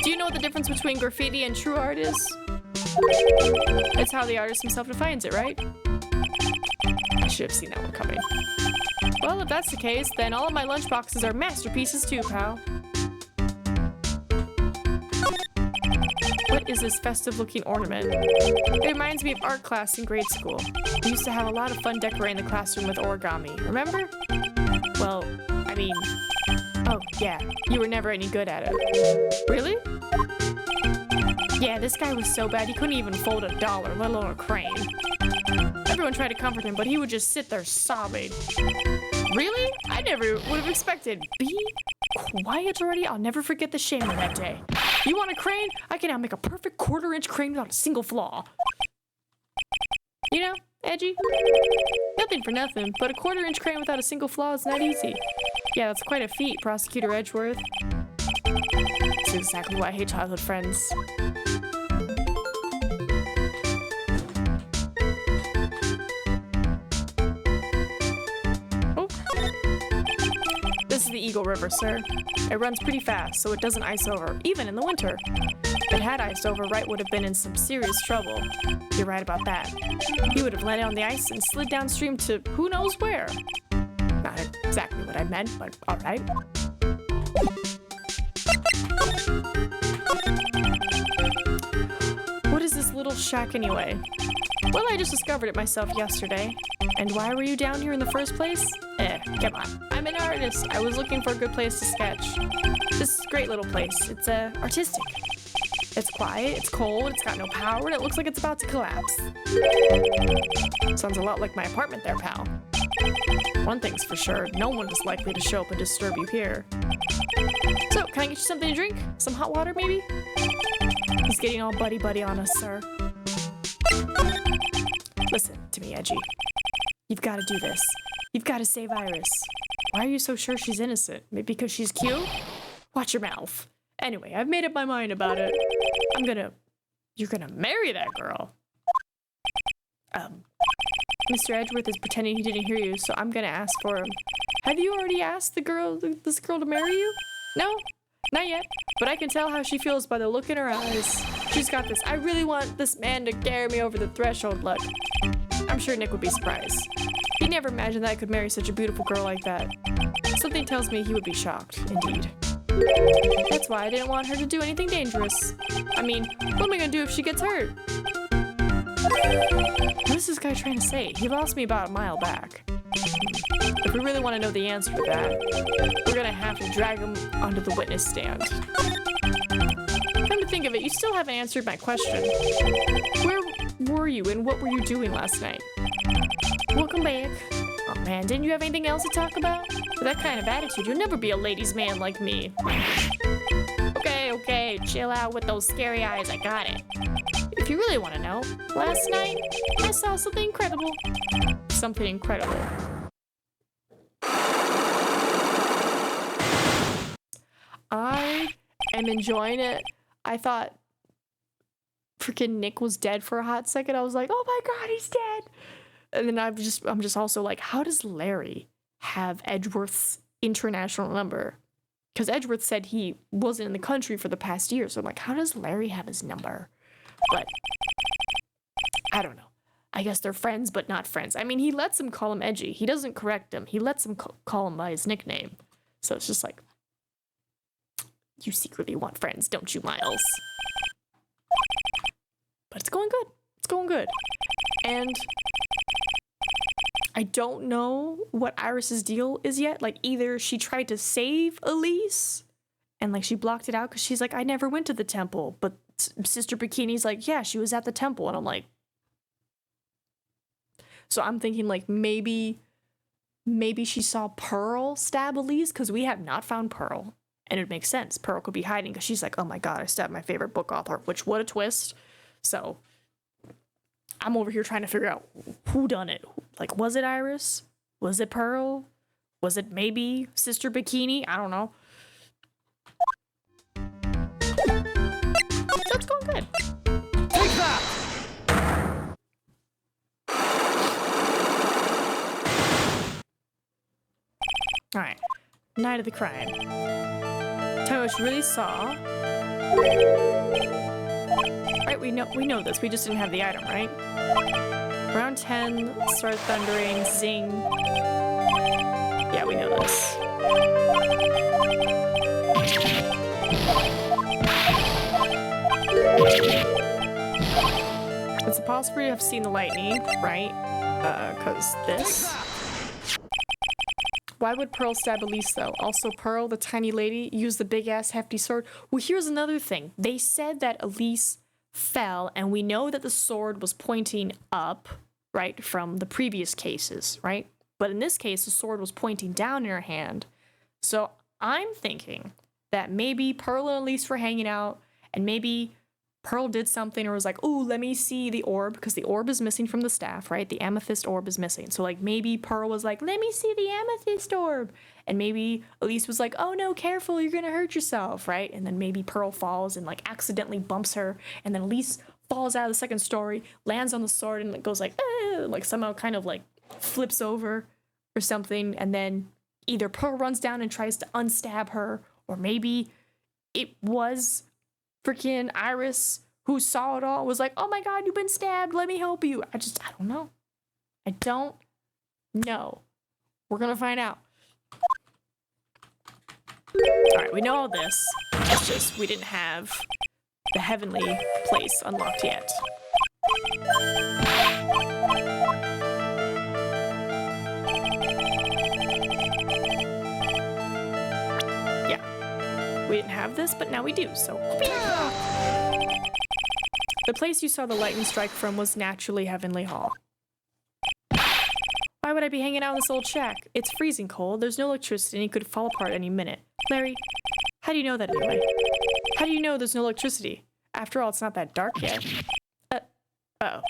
do you know what the difference between graffiti and true art is? It's how the artist himself defines it, right? I should have seen that one coming. Well, if that's the case, then all of my lunchboxes are masterpieces too, pal. What is this festive-looking ornament? It reminds me of art class in grade school. We used to have a lot of fun decorating the classroom with origami, remember? Well, I mean... Oh, yeah, you were never any good at it. Really? Yeah, this guy was so bad he couldn't even fold $1, let alone a crane. Everyone tried to comfort him, but he would just sit there sobbing. Really? I never would have expected. Be quiet already? I'll never forget the shame of that day. You want a crane? I can now make a perfect 1/4-inch crane without a single flaw. You know, edgy? Nothing for nothing, but a 1/4-inch crane without a single flaw is not easy. Yeah, that's quite a feat, Prosecutor Edgeworth. That's exactly why I hate childhood friends. This is the Eagle River, sir. It runs pretty fast, so it doesn't ice over, even in the winter. If it had iced over, Wright would have been in some serious trouble. You're right about that. He would have landed on the ice and slid downstream to who knows where. Not exactly what I meant, but alright. What is shack anyway? Well, I just discovered it myself yesterday. And why were you down here in the first place? Come on. I'm an artist. I was looking for a good place to sketch. This great little place. It's, artistic. It's quiet, it's cold, it's got no power, and it looks like it's about to collapse. Sounds a lot like my apartment there, pal. One thing's for sure, no one is likely to show up and disturb you here. So, can I get you something to drink? Some hot water, maybe? He's getting all buddy-buddy on us, sir. Listen to me, Edgy. You've got to do this. You've got to save Iris. Why are you so sure she's innocent? Maybe because she's cute? Watch your mouth. Anyway, I've made up my mind about it. You're gonna marry that girl. Mr. Edgeworth is pretending he didn't hear you, so I'm gonna ask for him. Have you already asked this girl to marry you? No? Not yet, but I can tell how she feels by the look in her eyes. She's got this, I really want this man to carry me over the threshold look. I'm sure Nick would be surprised. He never imagined that I could marry such a beautiful girl like that. Something tells me he would be shocked, indeed. That's why I didn't want her to do anything dangerous. I mean, what am I gonna do if she gets hurt? What is this guy trying to say? He lost me about a mile back. If we really want to know the answer to that, we're gonna have to drag him onto the witness stand. Come to think of it, you still haven't answered my question. Where were you and what were you doing last night? Welcome back. Oh man, didn't you have anything else to talk about? With that kind of attitude, you'll never be a ladies' man like me. Okay, chill out with those scary eyes, I got it. If you really want to know, last night, I saw something incredible. Something incredible. I am enjoying it. I thought freaking Nick was dead for a hot second. I was like, oh my god, he's dead. And then I'm just also like, how does Larry have Edgeworth's international number? Because Edgeworth said he wasn't in the country for the past year. So I'm like, how does Larry have his number? But I don't know. I guess they're friends, but not friends. I mean, he lets him call him Edgy. He doesn't correct him. He lets him call him by his nickname. So it's just like, you secretly want friends, don't you, Miles? But it's going good. It's going good. And I don't know what Iris's deal is yet. Like, either she tried to save Elise and like she blocked it out because she's like, I never went to the temple. But Sister Bikini's like, yeah, she was at the temple. And I'm like, so I'm thinking like maybe she saw Pearl stab Elise because we have not found Pearl. And it makes sense. Pearl could be hiding because she's like, oh my god, I stabbed my favorite book author, which what a twist. So I'm over here trying to figure out who done it. Like, was it Iris? Was it Pearl? Was it maybe Sister Bikini? I don't know. So it's going good. Take that! Alright. Night of the crime. Tell me what you really saw. Right, we know this. We just didn't have the item, right? Around 10, start thundering, zing. Yeah, we know this. It's possible to have seen the lightning, right? Cause this. Why would Pearl stab Elise, though? Also, Pearl, the tiny lady, used the big-ass hefty sword. Well, here's another thing. They said that Elise fell, and we know that the sword was pointing up, right, from the previous cases, right? But in this case, the sword was pointing down in her hand. So I'm thinking that maybe Pearl and Elise were hanging out, and maybe Pearl did something or was like, ooh, let me see the orb, because the orb is missing from the staff, right? The amethyst orb is missing. So, like, maybe Pearl was like, let me see the amethyst orb. And maybe Elise was like, oh, no, careful, you're going to hurt yourself, right? And then maybe Pearl falls and, like, accidentally bumps her. And then Elise falls out of the second story, lands on the sword, and it goes like, like, somehow kind of, like, flips over or something. And then either Pearl runs down and tries to unstab her, or maybe it was freaking Iris who saw it all, was like, oh my god, you've been stabbed, let me help you. I don't know. I don't know. We're gonna find out. Alright, we know all this. It's just we didn't have the heavenly place unlocked yet. Yeah. We didn't have this, but now we do, so... The place you saw the lightning strike from was naturally Heavenly Hall. Why would I be hanging out in this old shack? It's freezing cold, there's no electricity, and it could fall apart any minute. Larry, how do you know that anyway? How do you know there's no electricity? After all, it's not that dark yet. Uh-oh.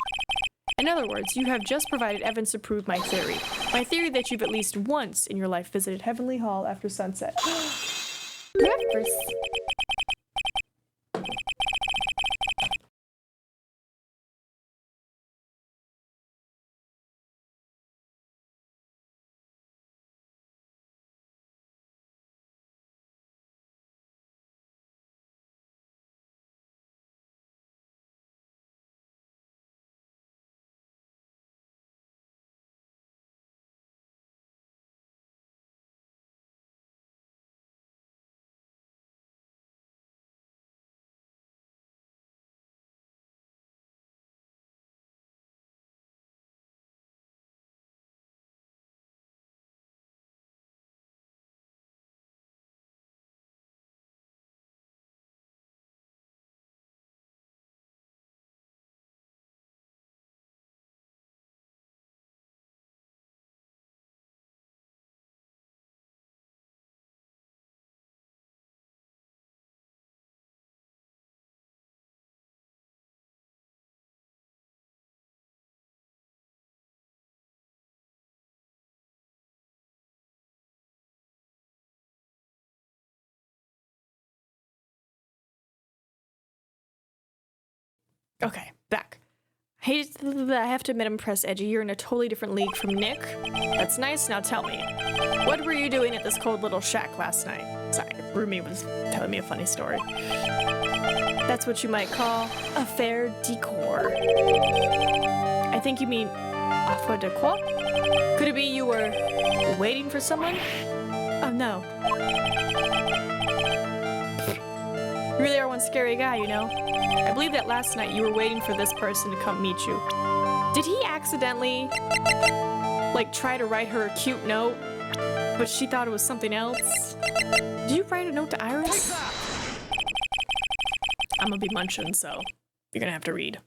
In other words, you have just provided evidence to prove my theory. My theory that you've at least once in your life visited Heavenly Hall after sunset. Reverse. Okay, back. I have to admit I'm impressed, Edgy. You're in a totally different league from Nick. That's nice. Now tell me, what were you doing at this cold little shack last night? Sorry, Rumi was telling me a funny story. That's what you might call a fair decor. I think you mean a fair decor? Could it be you were waiting for someone? Oh no. You really are one scary guy, you know? I believe that last night you were waiting for this person to come meet you. Did he accidentally, like, try to write her a cute note, but she thought it was something else? Did you write a note to Iris? I'm gonna be munching, so you're gonna have to read.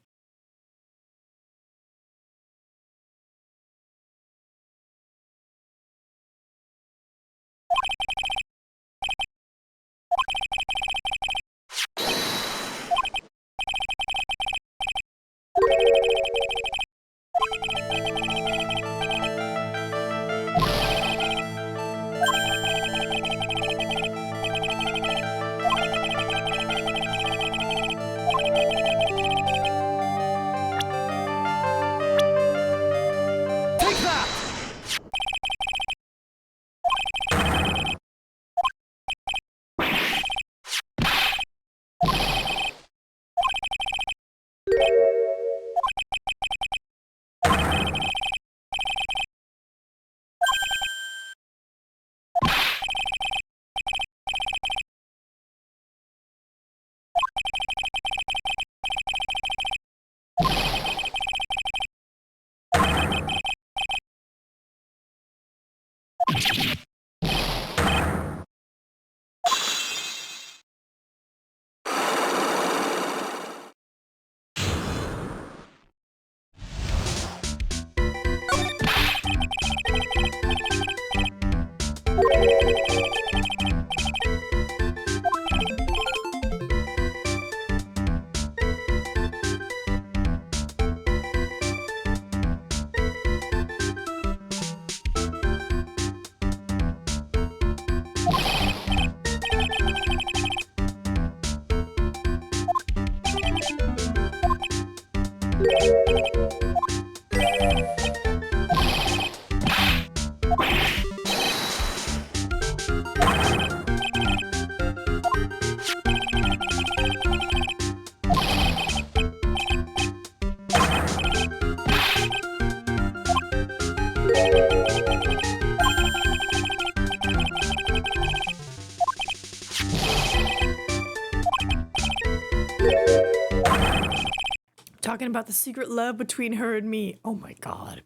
talking about the secret love between her and me. Oh my god.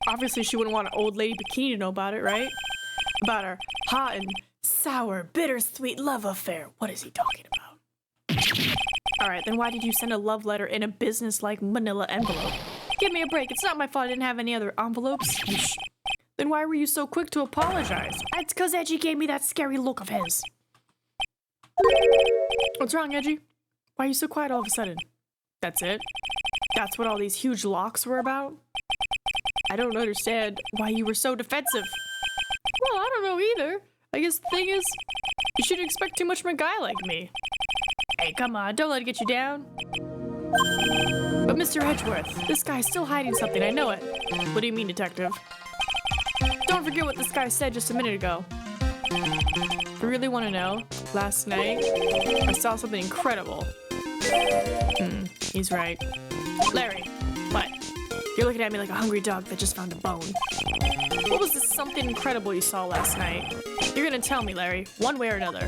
Obviously, she wouldn't want an old lady bikini to know about it, right? About our hot and sour, bittersweet love affair. What is he talking about? Alright, then why did you send a love letter in a business-like manila envelope? Give me a break. It's not my fault I didn't have any other envelopes. Then why were you so quick to apologize? It's because Edgy gave me that scary look of his. What's wrong, Edgy? Why are you so quiet all of a sudden? That's it? That's what all these huge locks were about? I don't understand why you were so defensive. Well, I don't know either. I guess the thing is, you shouldn't expect too much from a guy like me. Hey, come on, don't let it get you down. But Mr. Edgeworth, this guy's still hiding something, I know it. What do you mean, detective? Don't forget what this guy said just a minute ago. If you really want to know, last night, I saw something incredible. He's right. Larry, what? You're looking at me like a hungry dog that just found a bone. What was this something incredible you saw last night? You're gonna tell me, Larry, one way or another.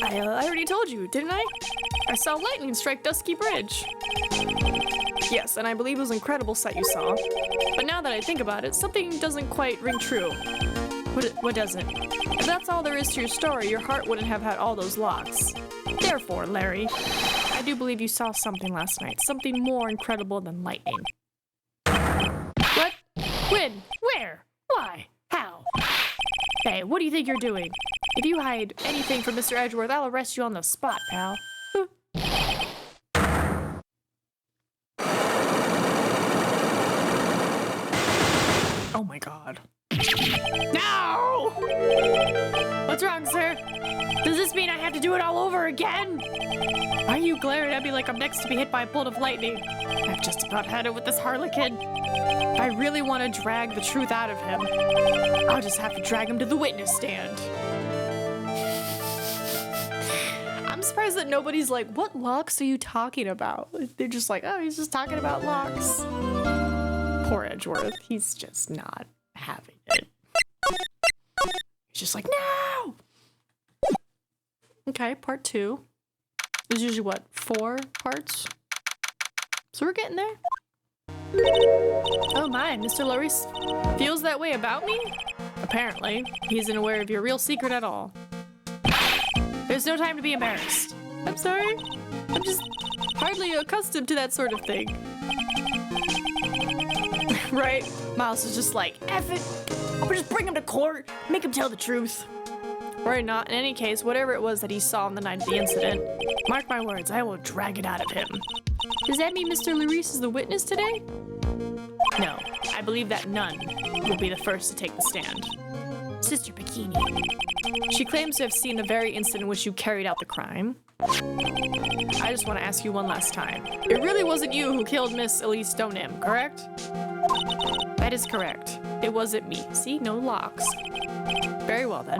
I already told you, didn't I? I saw lightning strike Dusky Bridge. Yes, and I believe it was an incredible sight you saw. But now that I think about it, something doesn't quite ring true. What doesn't? If that's all there is to your story, your heart wouldn't have had all those locks. Therefore, Larry, I do believe you saw something last night. Something more incredible than lightning. What? When? Where? Why? How? Hey, what do you think you're doing? If you hide anything from Mr. Edgeworth, I'll arrest you on the spot, pal. Oh my god. No! What's wrong, sir? Does this mean I have to do it all over again? Why are you glaring at me like I'm next to be hit by a bolt of lightning? I've just about had it with this harlequin. If I really want to drag the truth out of him, I'll just have to drag him to the witness stand. I'm surprised that nobody's like, what locks are you talking about? They're just like, oh, he's just talking about locks. Poor Edgeworth, he's just not having it. He's just like, no! Okay, part 2. There's usually, what, 4 parts? So we're getting there. Oh my, Mr. Lorries feels that way about me? Apparently, he isn't aware of your real secret at all. There's no time to be embarrassed. I'm sorry. I'm just hardly accustomed to that sort of thing. Right? Miles is just like, F it. I'll just bring him to court, make him tell the truth. Or not. In any case, whatever it was that he saw on the night of the incident, mark my words, I will drag it out of him. Does that mean Mr. Larice is the witness today? No, I believe that none will be the first to take the stand. Sister Bikini. She claims to have seen the very instant in which you carried out the crime. I just want to ask you one last time. It really wasn't you who killed Miss Elise Stoneham, correct? That is correct. It wasn't me. See, no locks. Very well then.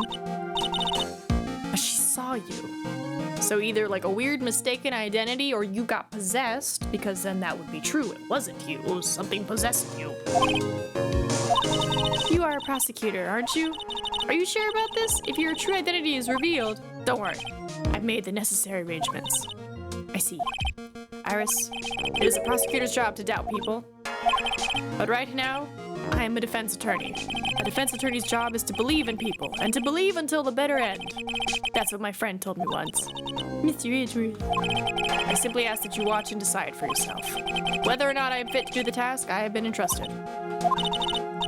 But she saw you. So either like a weird mistaken identity or you got possessed, because then that would be true. It wasn't you. Something possessed you. You are a prosecutor, aren't you? Are you sure about this? If your true identity is revealed, don't worry. I've made the necessary arrangements. I see. Iris, it is a prosecutor's job to doubt people. But right now, I am a defense attorney. A defense attorney's job is to believe in people, and to believe until the bitter end. That's what my friend told me once. Mr. Edgeworth. I simply ask that you watch and decide for yourself. Whether or not I am fit to do the task I have been entrusted.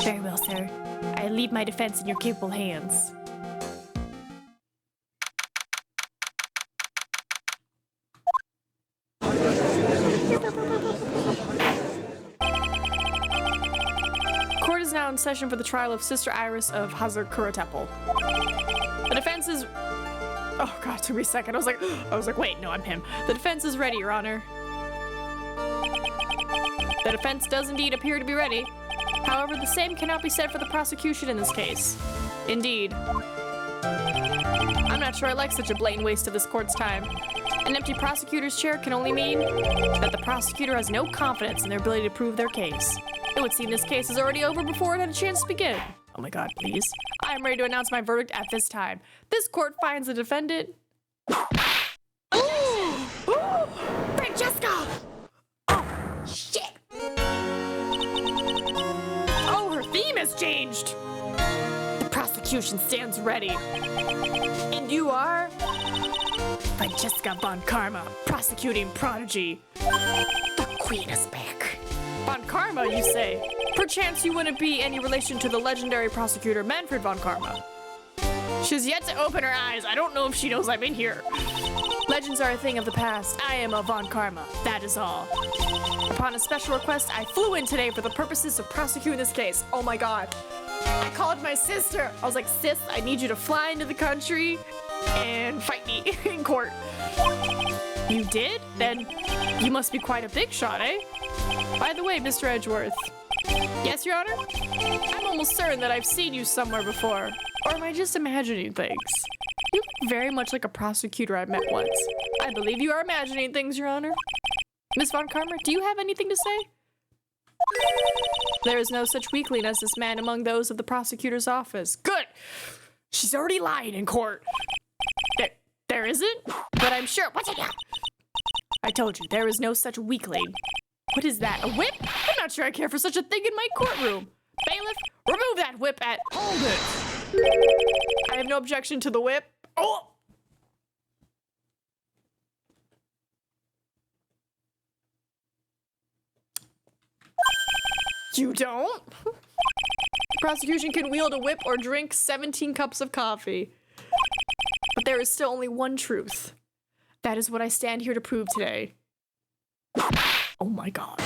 Very well, sir. I leave my defense in your capable hands. Court is now in session for the trial of Sister Iris of Hazar Kuratepal. The defense is... Oh god, it took me a second. I was like, wait, no, I'm him. The defense is ready, Your Honor. The defense does indeed appear to be ready. However, the same cannot be said for the prosecution in this case. Indeed. I'm not sure I like such a blatant waste of this court's time. An empty prosecutor's chair can only mean that the prosecutor has no confidence in their ability to prove their case. It would seem this case is already over before it had a chance to begin. Oh my god, please. I am ready to announce my verdict at this time. This court finds the defendant... Francesca! Oh, shit! Oh, her theme has changed. The prosecution stands ready. And you are? Francesca von Karma, prosecuting prodigy. The queen is back. Von Karma, you say? Perchance you wouldn't be any relation to the legendary prosecutor Manfred von Karma. She's yet to open her eyes. I don't know if she knows I'm in here. Legends are a thing of the past. I am a Von Karma. That is all. Upon a special request, I flew in today for the purposes of prosecuting this case. Oh my god. I called my sister. I was like, sis, I need you to fly into the country and fight me in court. You did? Then you must be quite a big shot, eh? By the way, Mr. Edgeworth. Yes, Your Honor? I'm almost certain that I've seen you somewhere before. Or am I just imagining things? You look very much like a prosecutor I met once. I believe you are imagining things, Your Honor. Miss Von Karma, do you have anything to say? There is no such weakling as this man among those of the prosecutor's office. Good! She's already lying in court. There isn't? But I'm sure. What's it now? I told you, there is no such weakling. What is that, a whip? I'm not sure I care for such a thing in my courtroom. Bailiff, remove that whip at... Hold it. I have no objection to the whip. Oh! You don't? Prosecution can wield a whip or drink 17 cups of coffee. But there is still only one truth. That is what I stand here to prove today. Oh my god.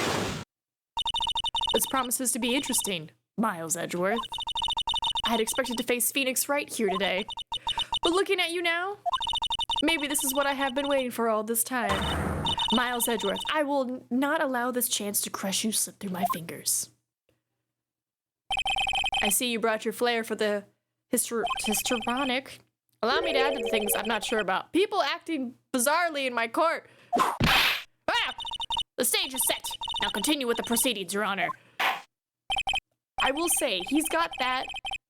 This promises to be interesting, Miles Edgeworth. I had expected to face Phoenix Wright here today. But looking at you now, maybe this is what I have been waiting for all this time. Miles Edgeworth, I will not allow this chance to crush you slip through my fingers. I see you brought your flair for the histrionic. Allow me to add to the things I'm not sure about. People acting bizarrely in my court. Ah! The stage is set. Now continue with the proceedings, Your Honor. I will say, he's got that,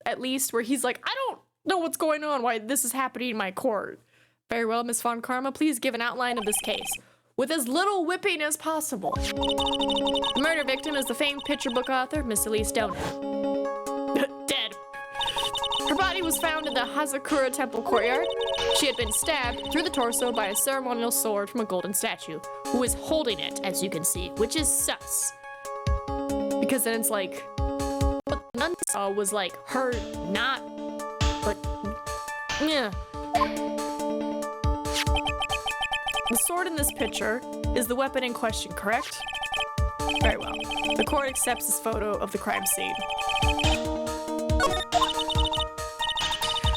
at least, where he's like, I don't know what's going on, why this is happening in my court. Very well, Miss Von Karma, please give an outline of this case, with as little whipping as possible. The murder victim is the famed picture book author, Miss Elise Donut. Dead. Her body was found in the Hazakura Temple courtyard. She had been stabbed through the torso by a ceremonial sword from a golden statue, who is holding it, as you can see, which is sus. Because then it's like, what the nun saw was like her not, but, yeah. The sword in this picture is the weapon in question, correct? Very well. The court accepts this photo of the crime scene.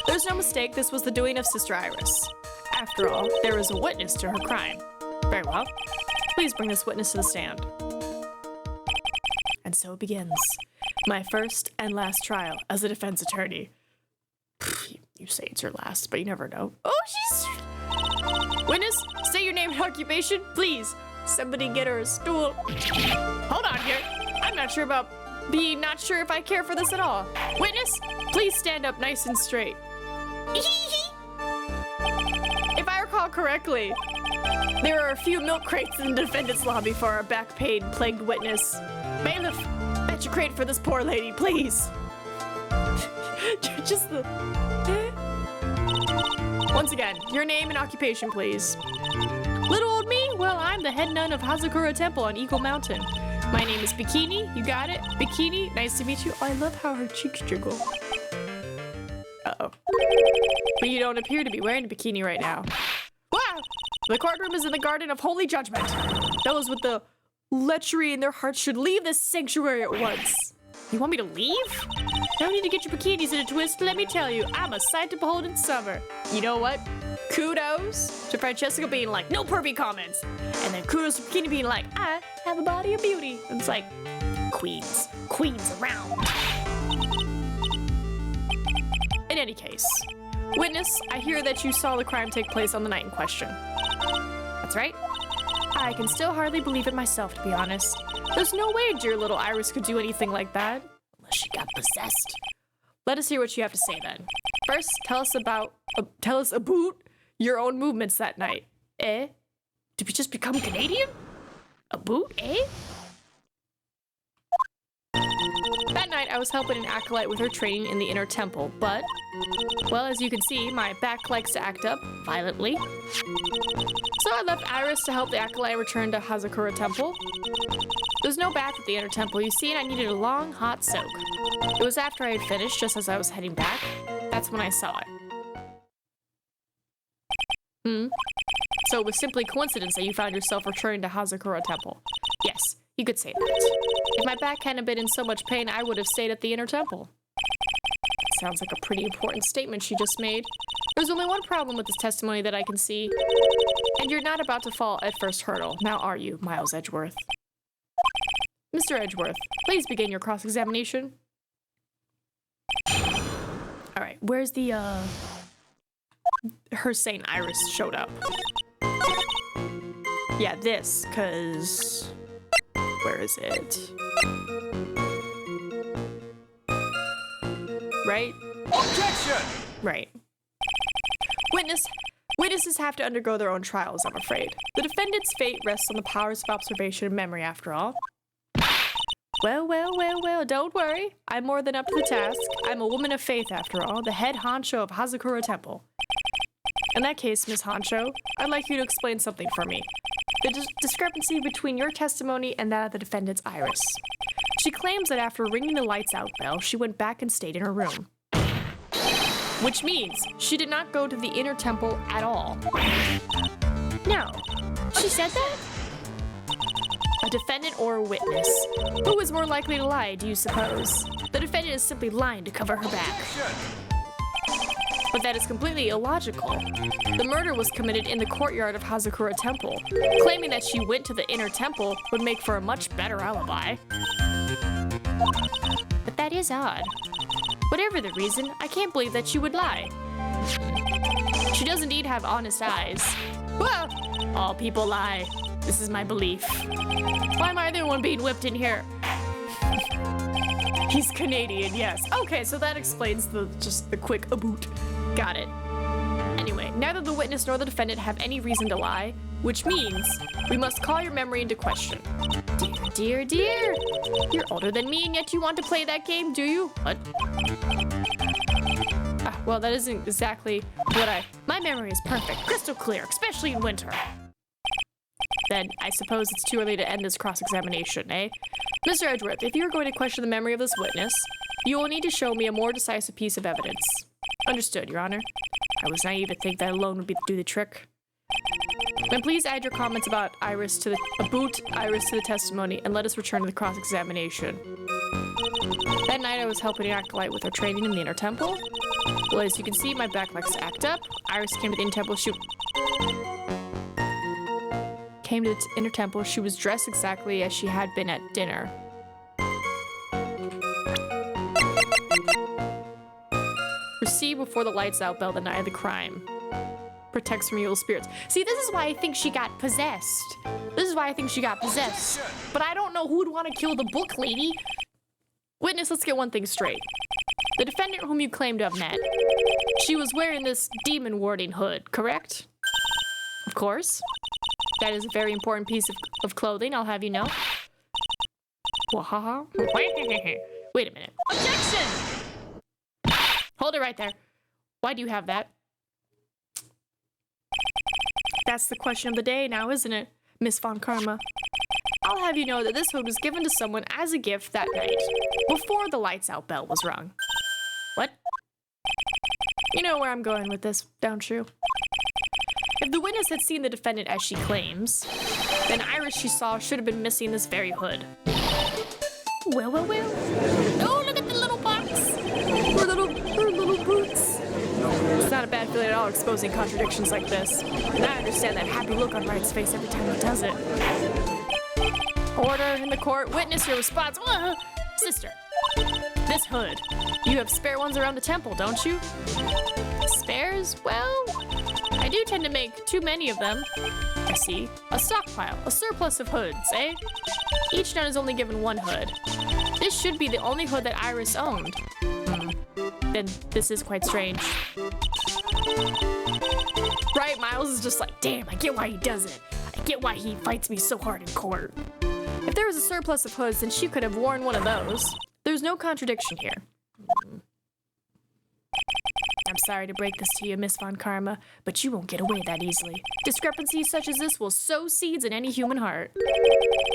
There's no mistake, this was the doing of Sister Iris. After all, there is a witness to her crime. Very well. Please bring this witness to the stand. And so it begins. My first and last trial as a defense attorney. You say it's your last, but you never know. Oh, she's... Witness, say your name and occupation, please. Somebody get her a stool. Hold on here. I'm not sure about being not sure if I care for this at all. Witness, please stand up nice and straight. If I recall correctly, there are a few milk crates in the defendant's lobby for our back pain plagued witness. Bailiff, fetch a crate for this poor lady, please. Just the... Once again, your name and occupation, please. Little old me? Well, I'm the head nun of Hazakura Temple on Eagle Mountain. My name is Bikini. You got it? Bikini, nice to meet you. Oh, I love how her cheeks jiggle. Uh-oh. But you don't appear to be wearing a bikini right now. Wow! The courtroom is in the Garden of Holy Judgment. Those with the lechery in their hearts should leave this sanctuary at once. You want me to leave? No need to get your bikinis in a twist. Let me tell you, I'm a sight to behold in summer. You know what? Kudos to Francesca being like, no pervy comments. And then kudos to Bikini being like, I have a body of beauty. And it's like, queens. Queens around. In any case, witness, I hear that you saw the crime take place on the night in question. That's right. I can still hardly believe it myself, to be honest. There's no way dear little Iris could do anything like that. Unless she got possessed. Let us hear what you have to say then. First, tell us about your own movements that night. Eh? Did we just become Canadian? A boot, eh? That night, I was helping an acolyte with her training in the inner temple, but, well, as you can see, my back likes to act up violently. So I left Iris to help the acolyte return to Hazakura Temple. There was no bath at the inner temple, you see, and I needed a long, hot soak. It was after I had finished, just as I was heading back. That's when I saw it. So it was simply coincidence that you found yourself returning to Hazakura Temple. Yes, you could say that. If my back hadn't been in so much pain, I would have stayed at the inner temple. Sounds like a pretty important statement she just made. There's only one problem with this testimony that I can see. And you're not about to fall at first hurdle, now are you, Miles Edgeworth? Mr. Edgeworth, please begin your cross-examination. Alright, where's the, her saying Iris showed up? Yeah, this, cause... Where is it? Right? Objection! Right. Witnesses have to undergo their own trials, I'm afraid. The defendant's fate rests on the powers of observation and memory, after all. Well, don't worry. I'm more than up to the task. I'm a woman of faith, after all, the head honcho of Hazakura Temple. In that case, Miss Honcho, I'd like you to explain something for me. The discrepancy between your testimony and that of the defendant's Iris. She claims that after ringing the lights out bell, she went back and stayed in her room. Which means she did not go to the inner temple at all. No. She said that? A defendant or a witness. Who is more likely to lie, do you suppose? The defendant is simply lying to cover her back. But that is completely illogical. The murder was committed in the courtyard of Hazakura Temple. Claiming that she went to the inner temple would make for a much better alibi. But that is odd. Whatever the reason, I can't believe that she would lie. She does indeed have honest eyes. Well, all people lie. This is my belief. Why am I the one being whipped in here? He's Canadian, yes. Okay, so that explains just the quick aboot. Got it. Anyway, neither the witness nor the defendant have any reason to lie, which means we must call your memory into question. Dear. You're older than me and yet you want to play that game, do you? What? Well, that isn't exactly what My memory is perfect, crystal clear, especially in winter. Then I suppose it's too early to end this cross-examination, eh? Mr. Edgeworth, if you're going to question the memory of this witness, you will need to show me a more decisive piece of evidence. Understood, Your Honor. I was naive to think that alone would do the trick. Then please add your comments about Iris to the testimony, and let us return to the cross-examination. That night I was helping an acolyte with her training in the inner temple. Well, as you can see, my back likes to act up. Iris came to the inner temple. She was dressed exactly as she had been at dinner. Received before the lights out bell the night of the crime. Protects from evil spirits. See, this is why I think she got possessed. But I don't know who'd want to kill the book lady. Witness, let's get one thing straight. The defendant whom you claim to have met, she was wearing this demon warding hood, correct? Of course. That is a very important piece of clothing, I'll have you know. Wahaha. Wait a minute. Objection! Hold it right there. Why do you have that? That's the question of the day now, isn't it, Miss Von Karma? I'll have you know that this hood was given to someone as a gift that night, before the lights out bell was rung. What? You know where I'm going with this, don't you? If the witness had seen the defendant as she claims, then Iris she saw should have been missing this very hood. Well. Oh, look at the little box! Her little boots. It's not a bad feeling at all exposing contradictions like this. And I understand that happy look on Wright's face every time he does it. Order in the court. Witness your response. Sister, this hood. You have spare ones around the temple, don't you? Spares? Well, I do tend to make too many of them. I see. A stockpile. A surplus of hoods, eh? Each nun is only given one hood. This should be the only hood that Iris owned. Then this is quite strange. Right, Miles is just like, damn, I get why he does it. I get why he fights me so hard in court. If there was a surplus of hoods, then she could have worn one of those. There's no contradiction here. I'm sorry to break this to you, Miss Von Karma, but you won't get away that easily. Discrepancies such as this will sow seeds in any human heart.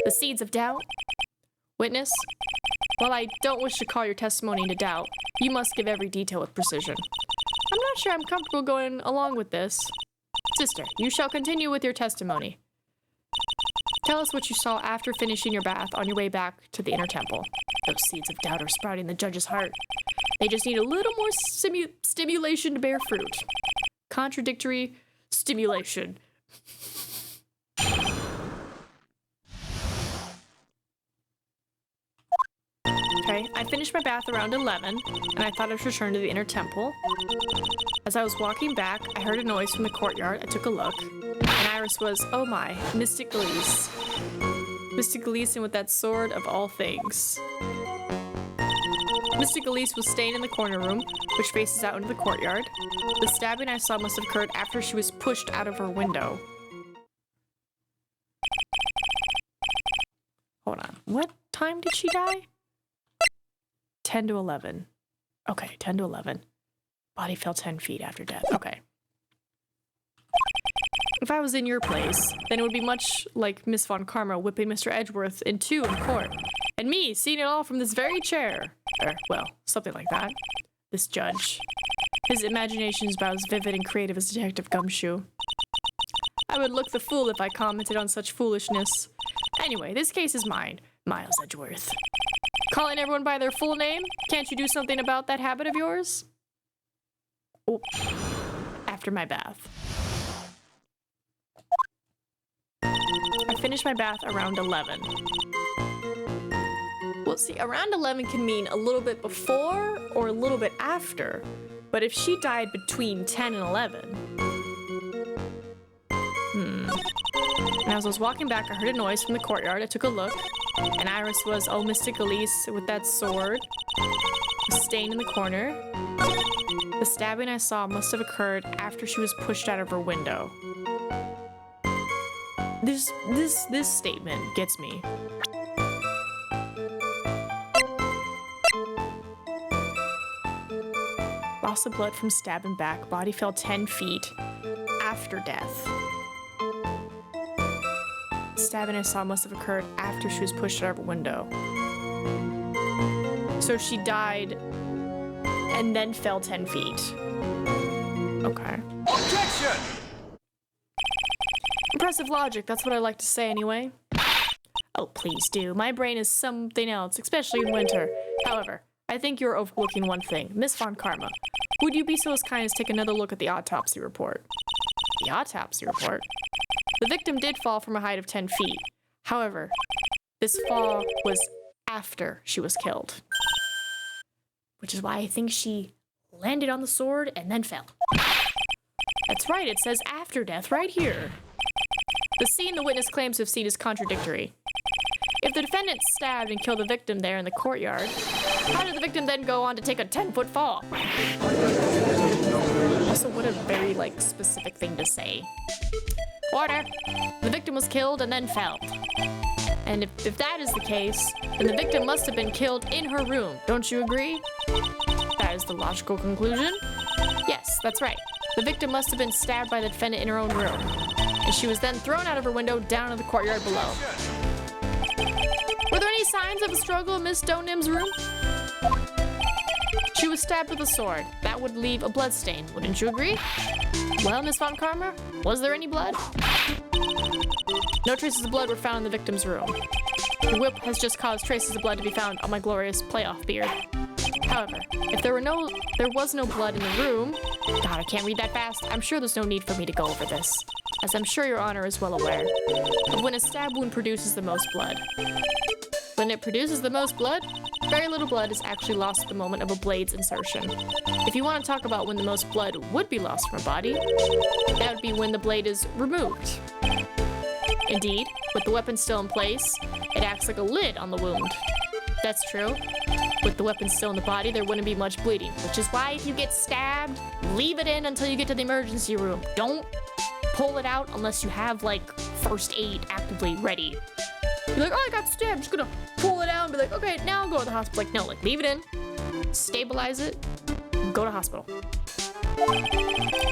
The seeds of doubt? Witness? While I don't wish to call your testimony into doubt, you must give every detail with precision. I'm not sure I'm comfortable going along with this. Sister, you shall continue with your testimony. Tell us what you saw after finishing your bath on your way back to the inner temple. Those seeds of doubt are sprouting in the judge's heart. They just need a little more stimulation to bear fruit. Contradictory stimulation. Okay, I finished my bath around 11, and I thought I should return to the inner temple. As I was walking back, I heard a noise from the courtyard. I took a look, and Iris was, oh my, Mystic Elise. Mystic Elise, and with that sword of all things. Mystic Elise was staying in the corner room, which faces out into the courtyard. The stabbing I saw must have occurred after she was pushed out of her window. Hold on, what time did she die? 10 to 11. Okay, 10 to 11. Body fell 10 feet after death. Okay. If I was in your place, then it would be much like Miss Von Karma whipping Mr. Edgeworth in two in court. And me seeing it all from this very chair. Or, well, something like that. This judge. His imagination is about as vivid and creative as Detective Gumshoe. I would look the fool if I commented on such foolishness. Anyway, this case is mine. Miles Edgeworth. Calling everyone by their full name? Can't you do something about that habit of yours? Oh. After my bath. I finished my bath around 11. Well, see, around 11 can mean a little bit before or a little bit after. But if she died between 10 and 11... And as I was walking back, I heard a noise from the courtyard. I took a look, and Iris was, oh, Mystic Elise with that sword, staying in the corner. The stabbing I saw must have occurred after she was pushed out of her window. This statement gets me. Loss of blood from stabbing back. Body fell 10 feet after death. Stabbing I saw must have occurred after she was pushed out of a window. So she died and then fell 10 feet. Okay. Objection! Impressive logic, that's what I like to say anyway. Oh, please do. My brain is something else, especially in winter. However, I think you're overlooking one thing. Miss Von Karma, would you be so kind as take another look at the autopsy report? The autopsy report? The victim did fall from a height of 10 feet. However, this fall was after she was killed. Which is why I think she landed on the sword and then fell. That's right, it says after death right here. The scene the witness claims to have seen is contradictory. If the defendant stabbed and killed the victim there in the courtyard, how did the victim then go on to take a 10-foot fall? Also, what a very, specific thing to say. Order! The victim was killed and then fell. And if that is the case, then the victim must have been killed in her room. Don't you agree? That is the logical conclusion. Yes, that's right. The victim must have been stabbed by the defendant in her own room. And she was then thrown out of her window down in the courtyard below. Were there any signs of a struggle in Miss Stonehim's room? She was stabbed with a sword. That would leave a blood stain, wouldn't you agree? Well, Miss Von Karma, was there any blood? No traces of blood were found in the victim's room. The whip has just caused traces of blood to be found on my glorious playoff beard. However, if there was no blood in the room... God, I can't read that fast. I'm sure there's no need for me to go over this, as I'm sure Your Honor is well aware of when a stab wound produces the most blood. When it produces the most blood, very little blood is actually lost at the moment of a blade's insertion. If you want to talk about when the most blood would be lost from a body, that would be when the blade is removed. Indeed, with the weapon still in place, it acts like a lid on the wound. That's true. With the weapon still in the body, there wouldn't be much bleeding, which is why if you get stabbed, leave it in until you get to the emergency room. Don't pull it out unless you have, first aid actively ready. You're like, oh, I got stabbed. I'm just gonna pull it out and be like, okay, now I'll go to the hospital. Like, no, like, leave it in, stabilize it, go to hospital.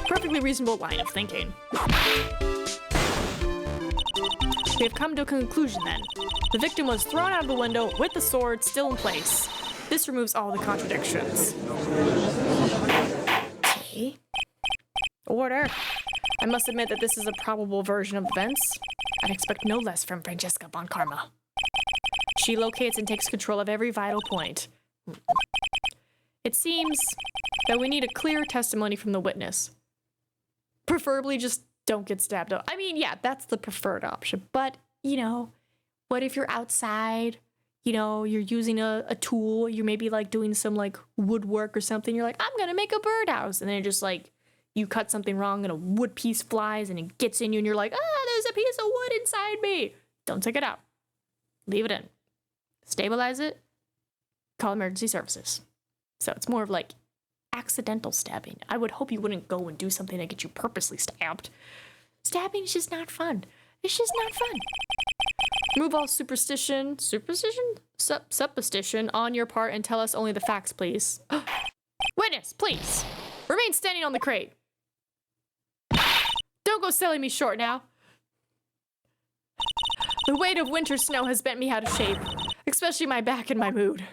Perfectly reasonable line of thinking. We have come to a conclusion then. The victim was thrown out of the window with the sword still in place. This removes all the contradictions. Okay. Order. I must admit that this is a probable version of events. I'd expect no less from Francesca von Karma. She locates and takes control of every vital point. It seems that we need a clear testimony from the witness. Preferably just don't get stabbed up. I mean, yeah, that's the preferred option. But, you know, what if you're outside, you know, you're using a tool, you're maybe like doing some like woodwork or something. You're like, I'm gonna make a birdhouse. And then it just like, you cut something wrong and a wood piece flies and it gets in you and you're like, ah, there's a piece of wood inside me. Don't take it out. Leave it in. Stabilize it. Call emergency services. So it's more of like accidental stabbing. I would hope you wouldn't go and do something that gets you purposely stabbed. Stabbing is just not fun. It's just not fun. Remove all supposition on your part and tell us only the facts, please. Witness, please. Remain standing on the crate. Don't go selling me short now. The weight of winter snow has bent me out of shape, especially my back and my mood.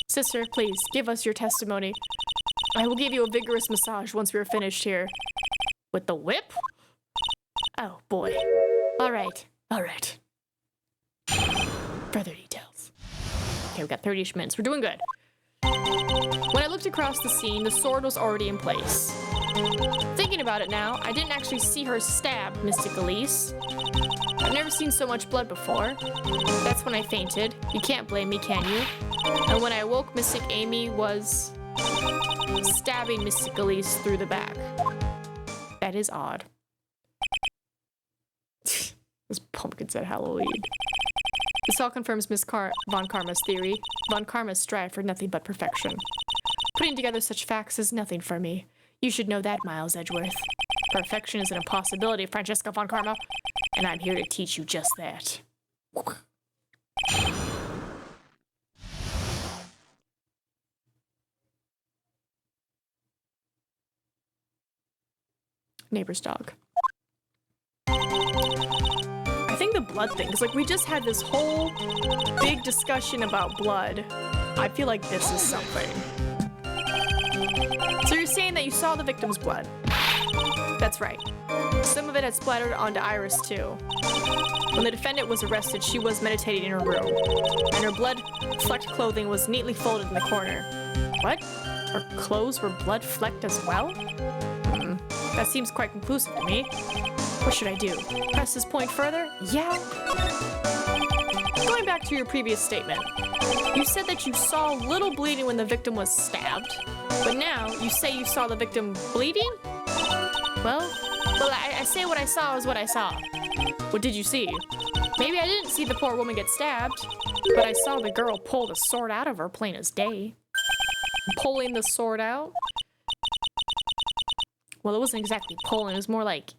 Sister, please, give us your testimony. I will give you a vigorous massage once we are finished here. With the whip? Oh, boy. All right. Further details. Okay, we got 30-ish minutes. We're doing good. When I looked across the scene, the sword was already in place. Thinking about it now, I didn't actually see her stab Mystic Elise. I've never seen so much blood before. That's when I fainted. You can't blame me, can you? And when I awoke, Mystic Amy was stabbing Mystic Elise through the back. That is odd. This pumpkin said Halloween. This all confirms Miss von Karma's theory. Von Karma's strive for nothing but perfection. Putting together such facts is nothing for me. You should know that, Miles Edgeworth. Perfection is an impossibility, Francesca von Karma, and I'm here to teach you just that. Neighbor's dog. I think the blood thing, because like we just had this whole big discussion about blood. I feel like this is something. So you're saying that you saw the victim's blood? That's right. Some of it had splattered onto Iris too. When the defendant was arrested, she was meditating in her room, and her blood-flecked clothing was neatly folded in the corner. What? Her clothes were blood-flecked as well? That seems quite conclusive to me. What should I do? Press this point further? Yeah. Going back to your previous statement, you said that you saw little bleeding when the victim was stabbed, but now you say you saw the victim bleeding? Well, I say what I saw is what I saw. What did you see? Maybe I didn't see the poor woman get stabbed, but I saw the girl pull the sword out of her plain as day. Pulling the sword out? Well, it wasn't exactly pulling, it was more like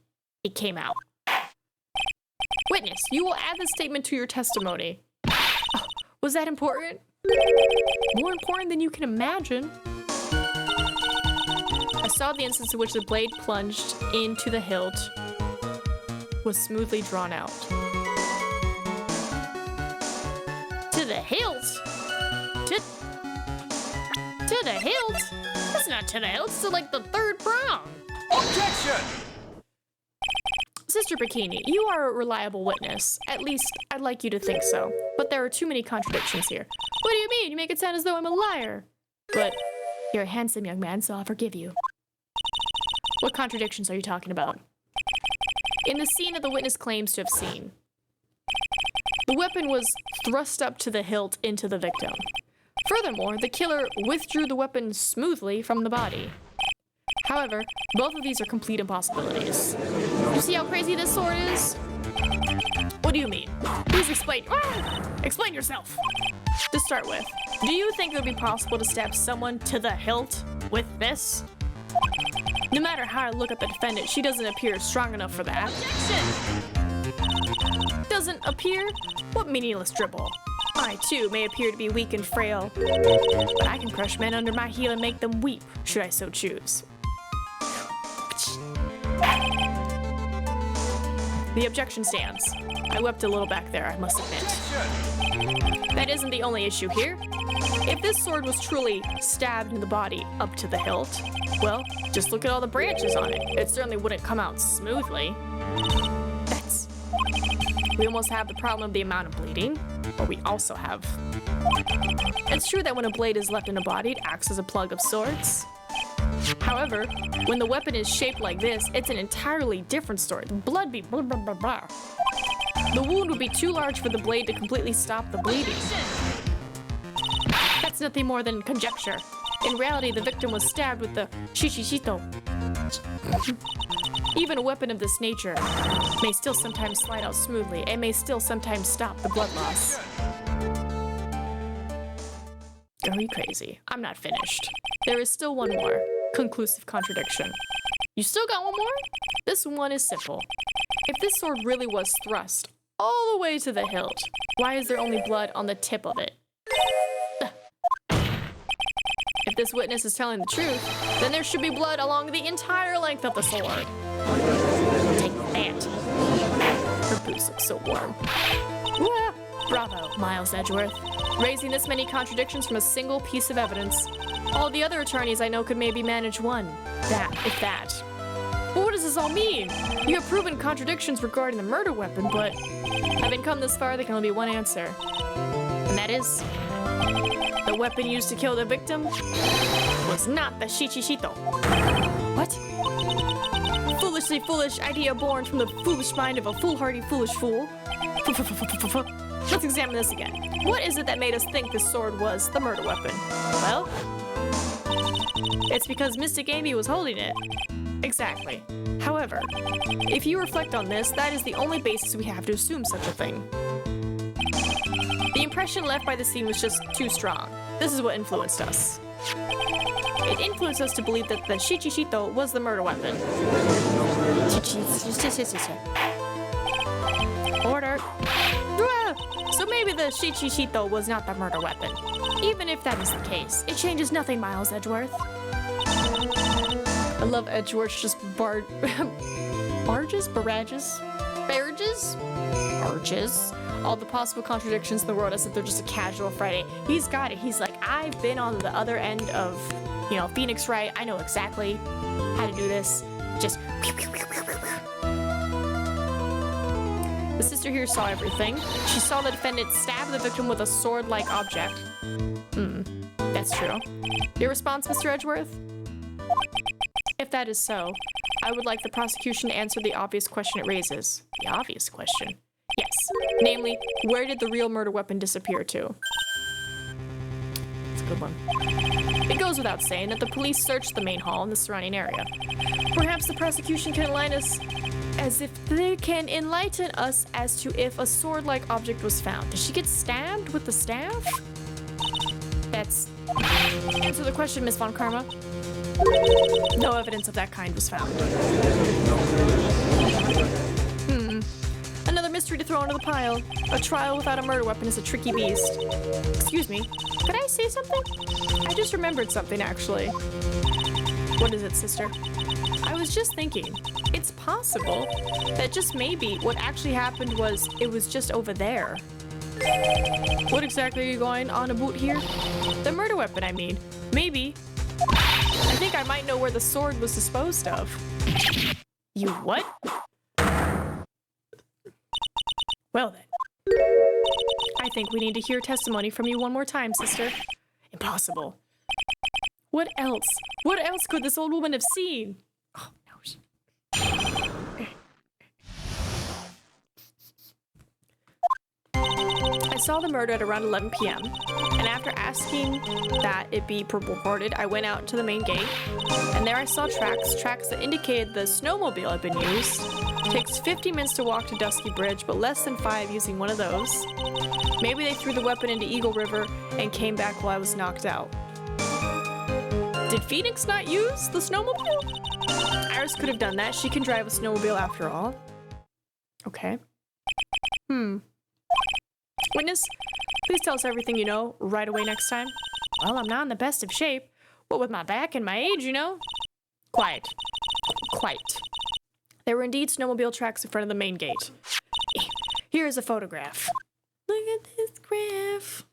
it came out. Witness, you will add this statement to your testimony. Oh, was that important? More important than you can imagine. I saw the instance in which the blade plunged into the hilt was smoothly drawn out. To the hilt? To the hilt? That's not to the hilt, it's to like the third prong. Objection! Sister Bikini, you are a reliable witness. At least, I'd like you to think so. But there are too many contradictions here. What do you mean? You make it sound as though I'm a liar. But you're a handsome young man, so I'll forgive you. What contradictions are you talking about? In the scene that the witness claims to have seen, the weapon was thrust up to the hilt into the victim. Furthermore, the killer withdrew the weapon smoothly from the body. However, both of these are complete impossibilities. You see how crazy this sword is? What do you mean? Please explain. Explain yourself. To start with, do you think it would be possible to stab someone to the hilt with this? No matter how I look at the defendant, she doesn't appear strong enough for that. Objection! Doesn't appear? What meaningless dribble. I, too, may appear to be weak and frail, but I can crush men under my heel and make them weep, should I so choose. The objection stands. I wept a little back there, I must admit. That isn't the only issue here. If this sword was truly stabbed in the body up to the hilt, well, just look at all the branches on it. It certainly wouldn't come out smoothly. We almost have the problem of the amount of bleeding, but we also have... It's true that when a blade is left in a body, it acts as a plug of sorts. However, when the weapon is shaped like this, it's an entirely different story. The blood be blah, blah, blah, blah. The wound would be too large for the blade to completely stop the bleeding. That's nothing more than conjecture. In reality, the victim was stabbed with the shichishito. Even a weapon of this nature may still sometimes slide out smoothly and may still sometimes stop the blood loss. Are you crazy? I'm not finished. There is still one more conclusive contradiction. You still got one more? This one is simple. If this sword really was thrust all the way to the hilt, why is there only blood on the tip of it? If this witness is telling the truth, then there should be blood along the entire length of the sword. Take that. Her boots look so warm. Wah! Bravo, Miles Edgeworth. Raising this many contradictions from a single piece of evidence. All the other attorneys I know could maybe manage one. That, if that. But what does this all mean? You have proven contradictions regarding the murder weapon, but having come this far, there can only be one answer. And that is... the weapon used to kill the victim was not the shichishito. What? Foolishly foolish idea born from the foolish mind of a foolhardy foolish fool. Let's examine this again. What is it that made us think this sword was the murder weapon? Well, it's because Mystic Amy was holding it. Exactly. However, if you reflect on this, that is the only basis we have to assume such a thing. The impression left by the scene was just too strong. This is what influenced us. It influenced us to believe that the shichishito was the murder weapon. Order. So maybe the shichishito was not the murder weapon. Even if that is the case, it changes nothing, Miles Edgeworth. I love Edgeworth just barrages? All the possible contradictions in the world as if they're just a casual Friday. He's got it. He's like, I've been on the other end of, Phoenix Wright. I know exactly how to do this. Just... The sister here saw everything. She saw the defendant stab the victim with a sword-like object. That's true. Your response, Mr. Edgeworth? If that is so, I would like the prosecution to answer the obvious question it raises. The obvious question? Yes. Namely, where did the real murder weapon disappear to? That's a good one. It goes without saying that the police searched the main hall and the surrounding area. Perhaps the prosecution can enlighten us as to if a sword-like object was found. Did she get stabbed with the staff? That's... Answer the question, Miss Von Karma. No evidence of that kind was found. Another mystery to throw into the pile. A trial without a murder weapon is a tricky beast. Excuse me, could I say something? I just remembered something, actually. What is it, sister? I was just thinking, it's possible that just maybe what actually happened was it was just over there. What exactly are you going on about here? The murder weapon, I mean. Maybe. I think I might know where the sword was disposed of. You what? Well then. I think we need to hear testimony from you one more time, sister. Impossible. What else? What else could this old woman have seen? Oh, no. I saw the murder at around 11 p.m. and after asking that it be reported, I went out to the main gate, and there I saw tracks that indicated the snowmobile had been used. It takes 50 minutes to walk to Dusky Bridge, but less than 5 using one of those. Maybe they threw the weapon into Eagle River and came back while I was knocked out. Did Phoenix not use the snowmobile? Iris could have done that. She can drive a snowmobile after all. Okay. Witness, please tell us everything you know right away next time. Well, I'm not in the best of shape. What with my back and my age, you know? Quiet. Quite. There were indeed snowmobile tracks in front of the main gate. Here is a photograph. Look at this graph.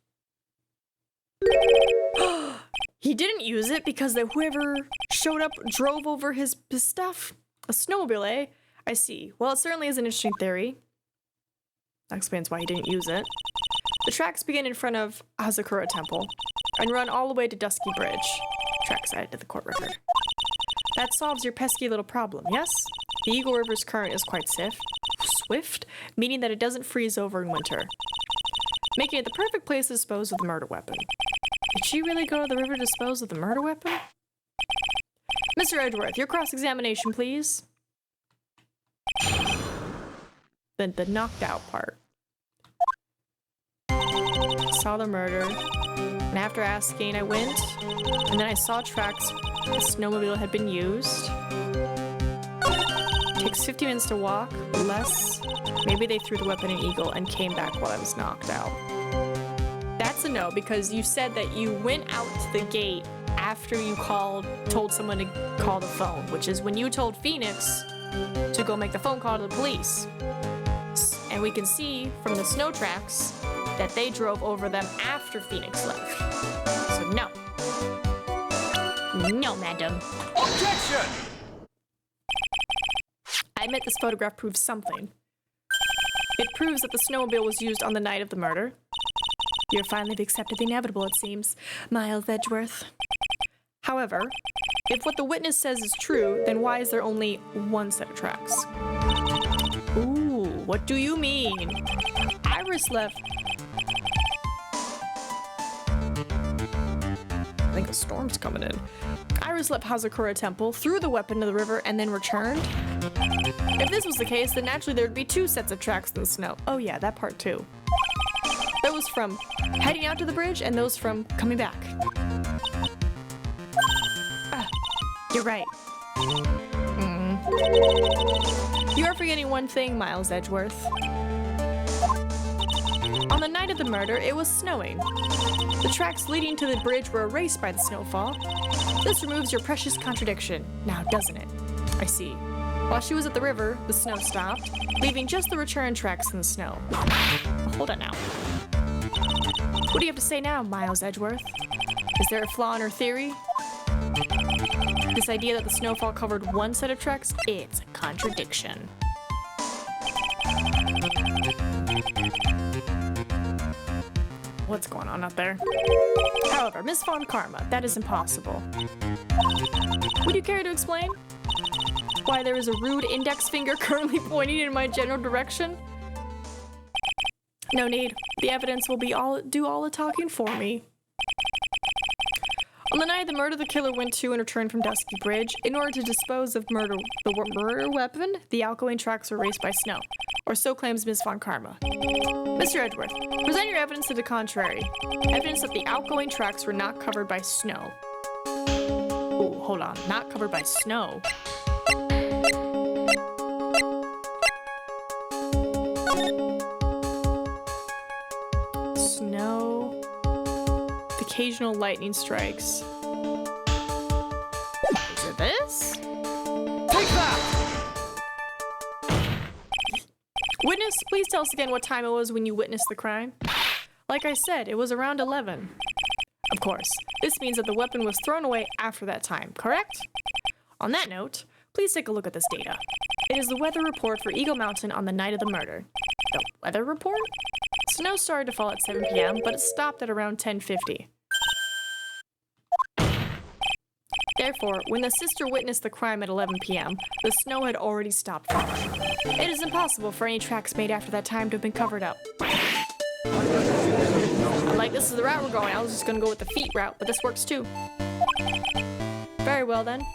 He didn't use it because whoever showed up drove over his stuff. A snowmobile, eh? I see. Well, it certainly is an interesting theory. That explains why he didn't use it. The tracks begin in front of Hazakura Temple and run all the way to Dusky Bridge. Tracks added to the court record. That solves your pesky little problem, yes? The Eagle River's current is quite swift, meaning that it doesn't freeze over in winter, making it the perfect place to dispose of the murder weapon. Did she really go to the river to dispose of the murder weapon? Mr. Edgeworth, your cross-examination, please. Then the knocked out part. Saw the murder, and after asking, I went, and then I saw tracks the snowmobile had been used. Takes 50 minutes to walk, less. Maybe they threw the weapon in Eagle and came back while I was knocked out. That's a no, because you said that you went out to the gate after you told someone to call the phone, which is when you told Phoenix to go make the phone call to the police. And we can see from the snow tracks that they drove over them after Phoenix left. So no. No, madam. Objection! I admit this photograph proves something. It proves that the snowmobile was used on the night of the murder. You finally have accepted the inevitable, it seems, Miles Edgeworth. However, if what the witness says is true, then why is there only one set of tracks? Ooh, what do you mean? Iris left. I think a storm's coming in. Iris left Hazakura Temple, threw the weapon to the river, and then returned. If this was the case, then naturally there would be two sets of tracks in the snow. Oh yeah, that part too. Those from heading out to the bridge and those from coming back. You're right. You are forgetting one thing, Miles Edgeworth. On the night of the murder, it was snowing. The tracks leading to the bridge were erased by the snowfall. This removes your precious contradiction, now doesn't it? I see. While she was at the river, the snow stopped, leaving just the return tracks in the snow. Hold on now. What do you have to say now, Miles Edgeworth? Is there a flaw in her theory? This idea that the snowfall covered one set of tracks? It's a contradiction. What's going on out there? However, Miss Von Karma, that is impossible. Would you care to explain? Why there is a rude index finger currently pointing in my general direction? No need. The evidence will do all the talking for me. On the night of the murder, the killer went to and returned from Dusky Bridge. In order to dispose of the murder weapon, the outgoing tracks were erased by snow. Or so claims Ms. Von Karma. Mr. Edgeworth, present your evidence to the contrary. Evidence that the outgoing tracks were not covered by snow. Ooh, hold on. Not covered by snow. Snow. Occasional lightning strikes. Is it this? Take that! Witness, please tell us again what time it was when you witnessed the crime. Like I said, it was around 11. Of course, this means that the weapon was thrown away after that time, correct? On that note, please take a look at this data. It is the weather report for Eagle Mountain on the night of the murder. The weather report? Snow started to fall at 7 p.m., but it stopped at around 10:50. Therefore, when the sister witnessed the crime at 11 p.m., the snow had already stopped falling. It is impossible for any tracks made after that time to have been covered up. Like, this is the route we're going. I was just gonna go with the feet route, but this works too. Very well then.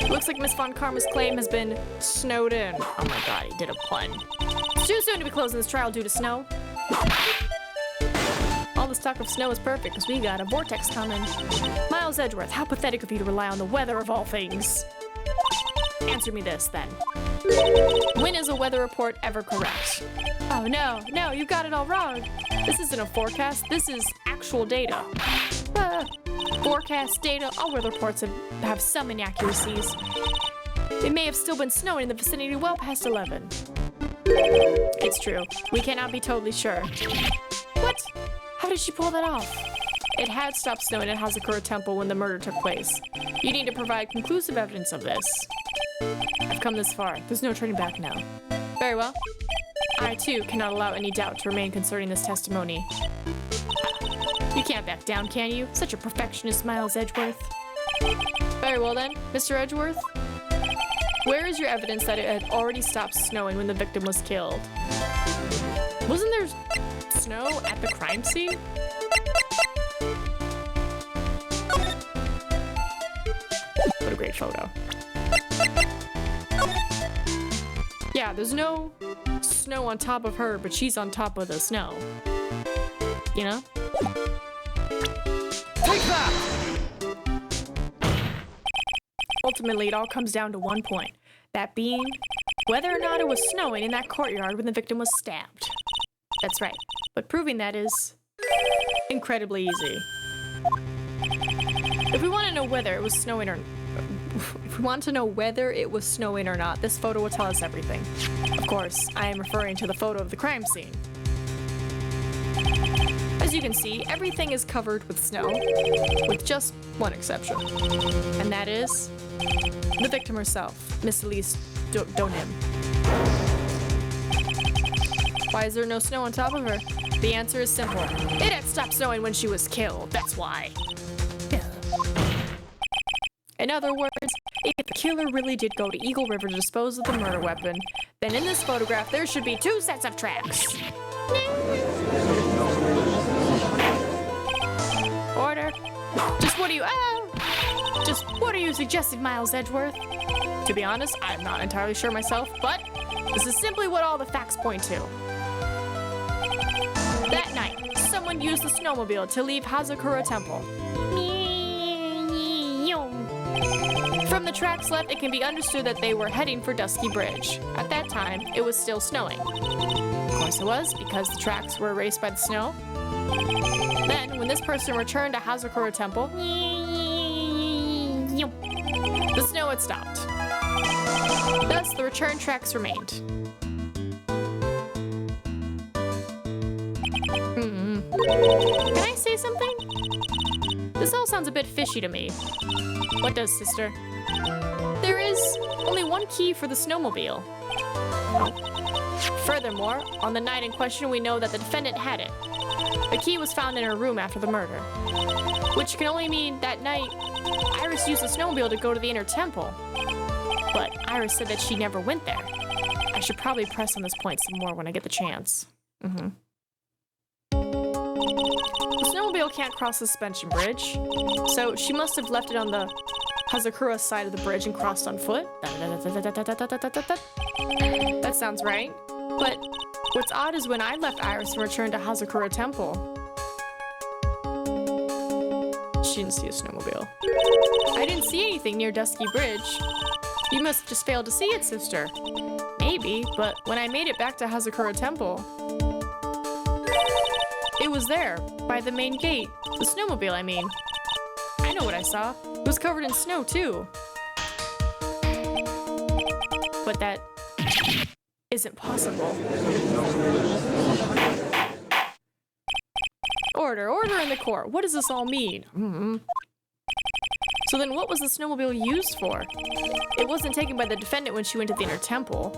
Looks like Miss Von Karma's claim has been snowed in. Oh my god, he did a pun. It's too soon to be closing this trial due to snow. All this talk of snow is perfect because we got a vortex coming. Miles Edgeworth, how pathetic of you to rely on the weather of all things. Answer me this, then. When is a weather report ever correct? Oh, no, you got it all wrong. This isn't a forecast, this is actual data. Forecast data, all weather reports have some inaccuracies. It may have still been snowing in the vicinity well past 11. It's true. We cannot be totally sure. What? How did she pull that off? It had stopped snowing at Hazakura Temple when the murder took place. You need to provide conclusive evidence of this. I've come this far. There's no turning back now. Very well. I, too, cannot allow any doubt to remain concerning this testimony. You can't back down, can you? Such a perfectionist, Miles Edgeworth. Very well then, Mr. Edgeworth. Where is your evidence that it had already stopped snowing when the victim was killed? Wasn't there snow at the crime scene? What a great photo. Yeah, there's no snow on top of her, but she's on top of the snow. You know? Take that! Ultimately, it all comes down to one point. That being, whether or not it was snowing in that courtyard when the victim was stabbed. That's right. But proving that is incredibly easy. If we want to know whether it was snowing or not, this photo will tell us everything. Of course, I am referring to the photo of the crime scene. As you can see, everything is covered with snow, with just one exception. And that is the victim herself, Miss Elise Donim. Why is there no snow on top of her? The answer is simple. It had stopped snowing when she was killed, that's why. In other words, if the killer really did go to Eagle River to dispose of the murder weapon, then in this photograph there should be 2 sets of tracks. Order. Just what are you suggesting, Miles Edgeworth? To be honest, I'm not entirely sure myself, but this is simply what all the facts point to. That night, someone used the snowmobile to leave Hazakura Temple. From the tracks left, it can be understood that they were heading for Dusky Bridge. At that time, it was still snowing. Of course it was, because the tracks were erased by the snow. Then, when this person returned to Hazakura Temple, the snow had stopped. Thus, the return tracks remained. Can I say something? This all sounds a bit fishy to me. What does, sister? There is only one key for the snowmobile. Furthermore, on the night in question, we know that the defendant had it. The key was found in her room after the murder. Which can only mean that night, Iris used the snowmobile to go to the inner temple. But Iris said that she never went there. I should probably press on this point some more when I get the chance. The snowmobile can't cross the suspension bridge, so she must have left it on the Hazakura side of the bridge and crossed on foot. That sounds right. But what's odd is when I left Iris and returned to Hazakura Temple, she didn't see a snowmobile. I didn't see anything near Dusky Bridge. You must have just failed to see it, sister. Maybe, but when I made it back to Hazakura Temple, it was there, by the main gate. The snowmobile, I mean. I know what I saw. It was covered in snow, too. But that isn't possible. Order in the court. What does this all mean? So then what was the snowmobile used for? It wasn't taken by the defendant when she went to the inner temple.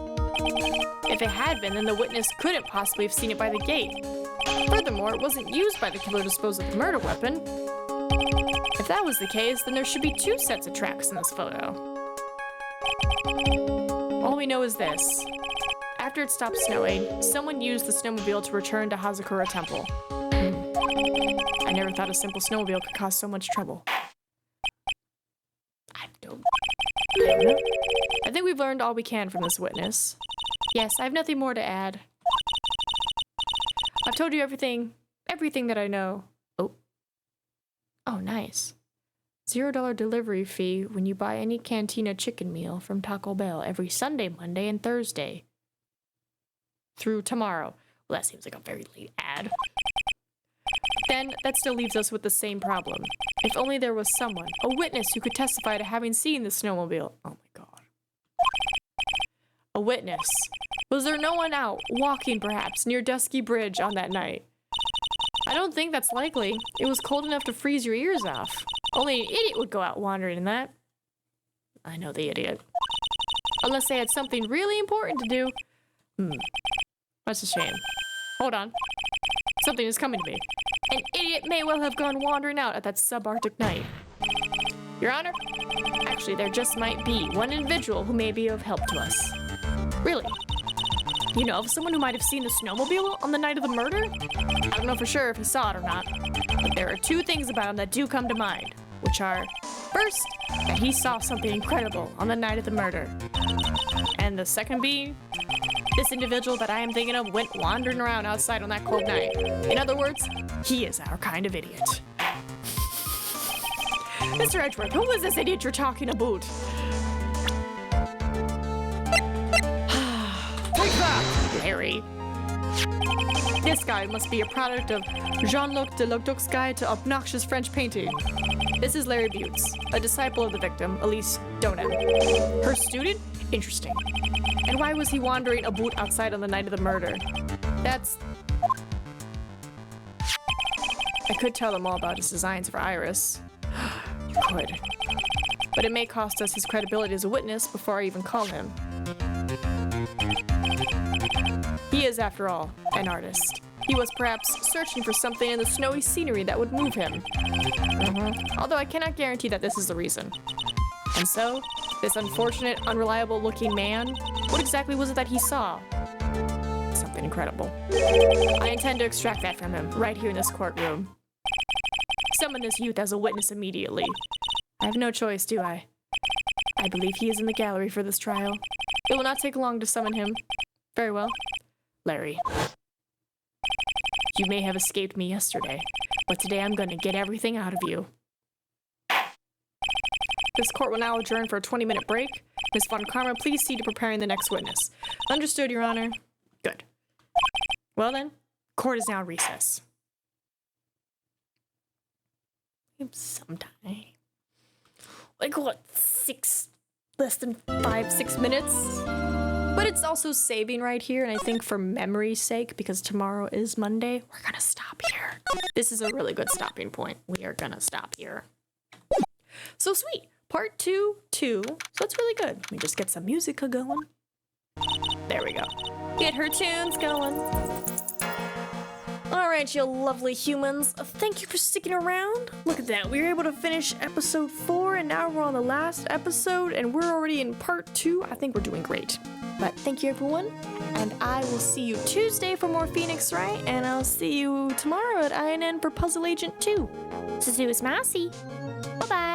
If it had been, then the witness couldn't possibly have seen it by the gate. Furthermore, it wasn't used by the killer to dispose of the murder weapon. If that was the case, then there should be 2 sets of tracks in this photo. All we know is this. After it stopped snowing, someone used the snowmobile to return to Hazakura Temple. I never thought a simple snowmobile could cause so much trouble. I don't know. I think we've learned all we can from this witness. Yes, I have nothing more to add. I've told you everything that I know. Oh, nice. $0 delivery fee when you buy any Cantina chicken meal from Taco Bell every Sunday, Monday, and Thursday. Through tomorrow. Well, that seems like a very late ad. Then, that still leaves us with the same problem. If only there was someone, a witness who could testify to having seen the snowmobile. Oh my god. A witness. Was there no one out, walking perhaps, near Dusky Bridge on that night? I don't think that's likely. It was cold enough to freeze your ears off. Only an idiot would go out wandering in that. I know the idiot. Unless they had something really important to do. That's a shame. Hold on. Something is coming to me. An idiot may well have gone wandering out at that subarctic night. Your Honor, actually there just might be one individual who may be of help to us. Really? You know of someone who might have seen the snowmobile on the night of the murder? I don't know for sure if he saw it or not, but there are two things about him that do come to mind, which are, first, that he saw something incredible on the night of the murder. And the second being, this individual that I am thinking of went wandering around outside on that cold night. In other words, he is our kind of idiot. Mr. Edgeworth, who was this idiot you're talking about? Take that, Larry. This guy must be a product of Jean-Luc de Leduc's Guide to Obnoxious French Painting. This is Larry Butts, a disciple of the victim, Elise Donen. Her student? Interesting. And why was he wandering about outside on the night of the murder? That's... I could tell them all about his designs for Iris. You could. But it may cost us his credibility as a witness before I even call him. He is, after all, an artist. He was perhaps searching for something in the snowy scenery that would move him. Although I cannot guarantee that this is the reason. And so, this unfortunate, unreliable-looking man, what exactly was it that he saw? Something incredible. I intend to extract that from him, right here in this courtroom. Summon this youth as a witness immediately. I have no choice, do I? I believe he is in the gallery for this trial. It will not take long to summon him. Very well. Larry. You may have escaped me yesterday, but today I'm going to get everything out of you. This court will now adjourn for a 20-minute break. Ms. Von Karma, please see to preparing the next witness. Understood, Your Honor. Good. Well then, court is now in recess. Sometime. Like what, less than 5-6 minutes? But it's also saving right here, and I think for memory's sake, because tomorrow is Monday, we're gonna stop here. This is a really good stopping point. We are gonna stop here. So sweet. Part 2, so it's really good. Let me just get some music going. There we go. Get her tunes going. All right, you lovely humans. Thank you for sticking around. Look at that. We were able to finish episode 4, and now we're on the last episode, and we're already in part 2. I think we're doing great. But thank you, everyone. And I will see you Tuesday for more Phoenix Wright, and I'll see you tomorrow at INN for Puzzle Agent 2. So, Mousy. Bye-bye.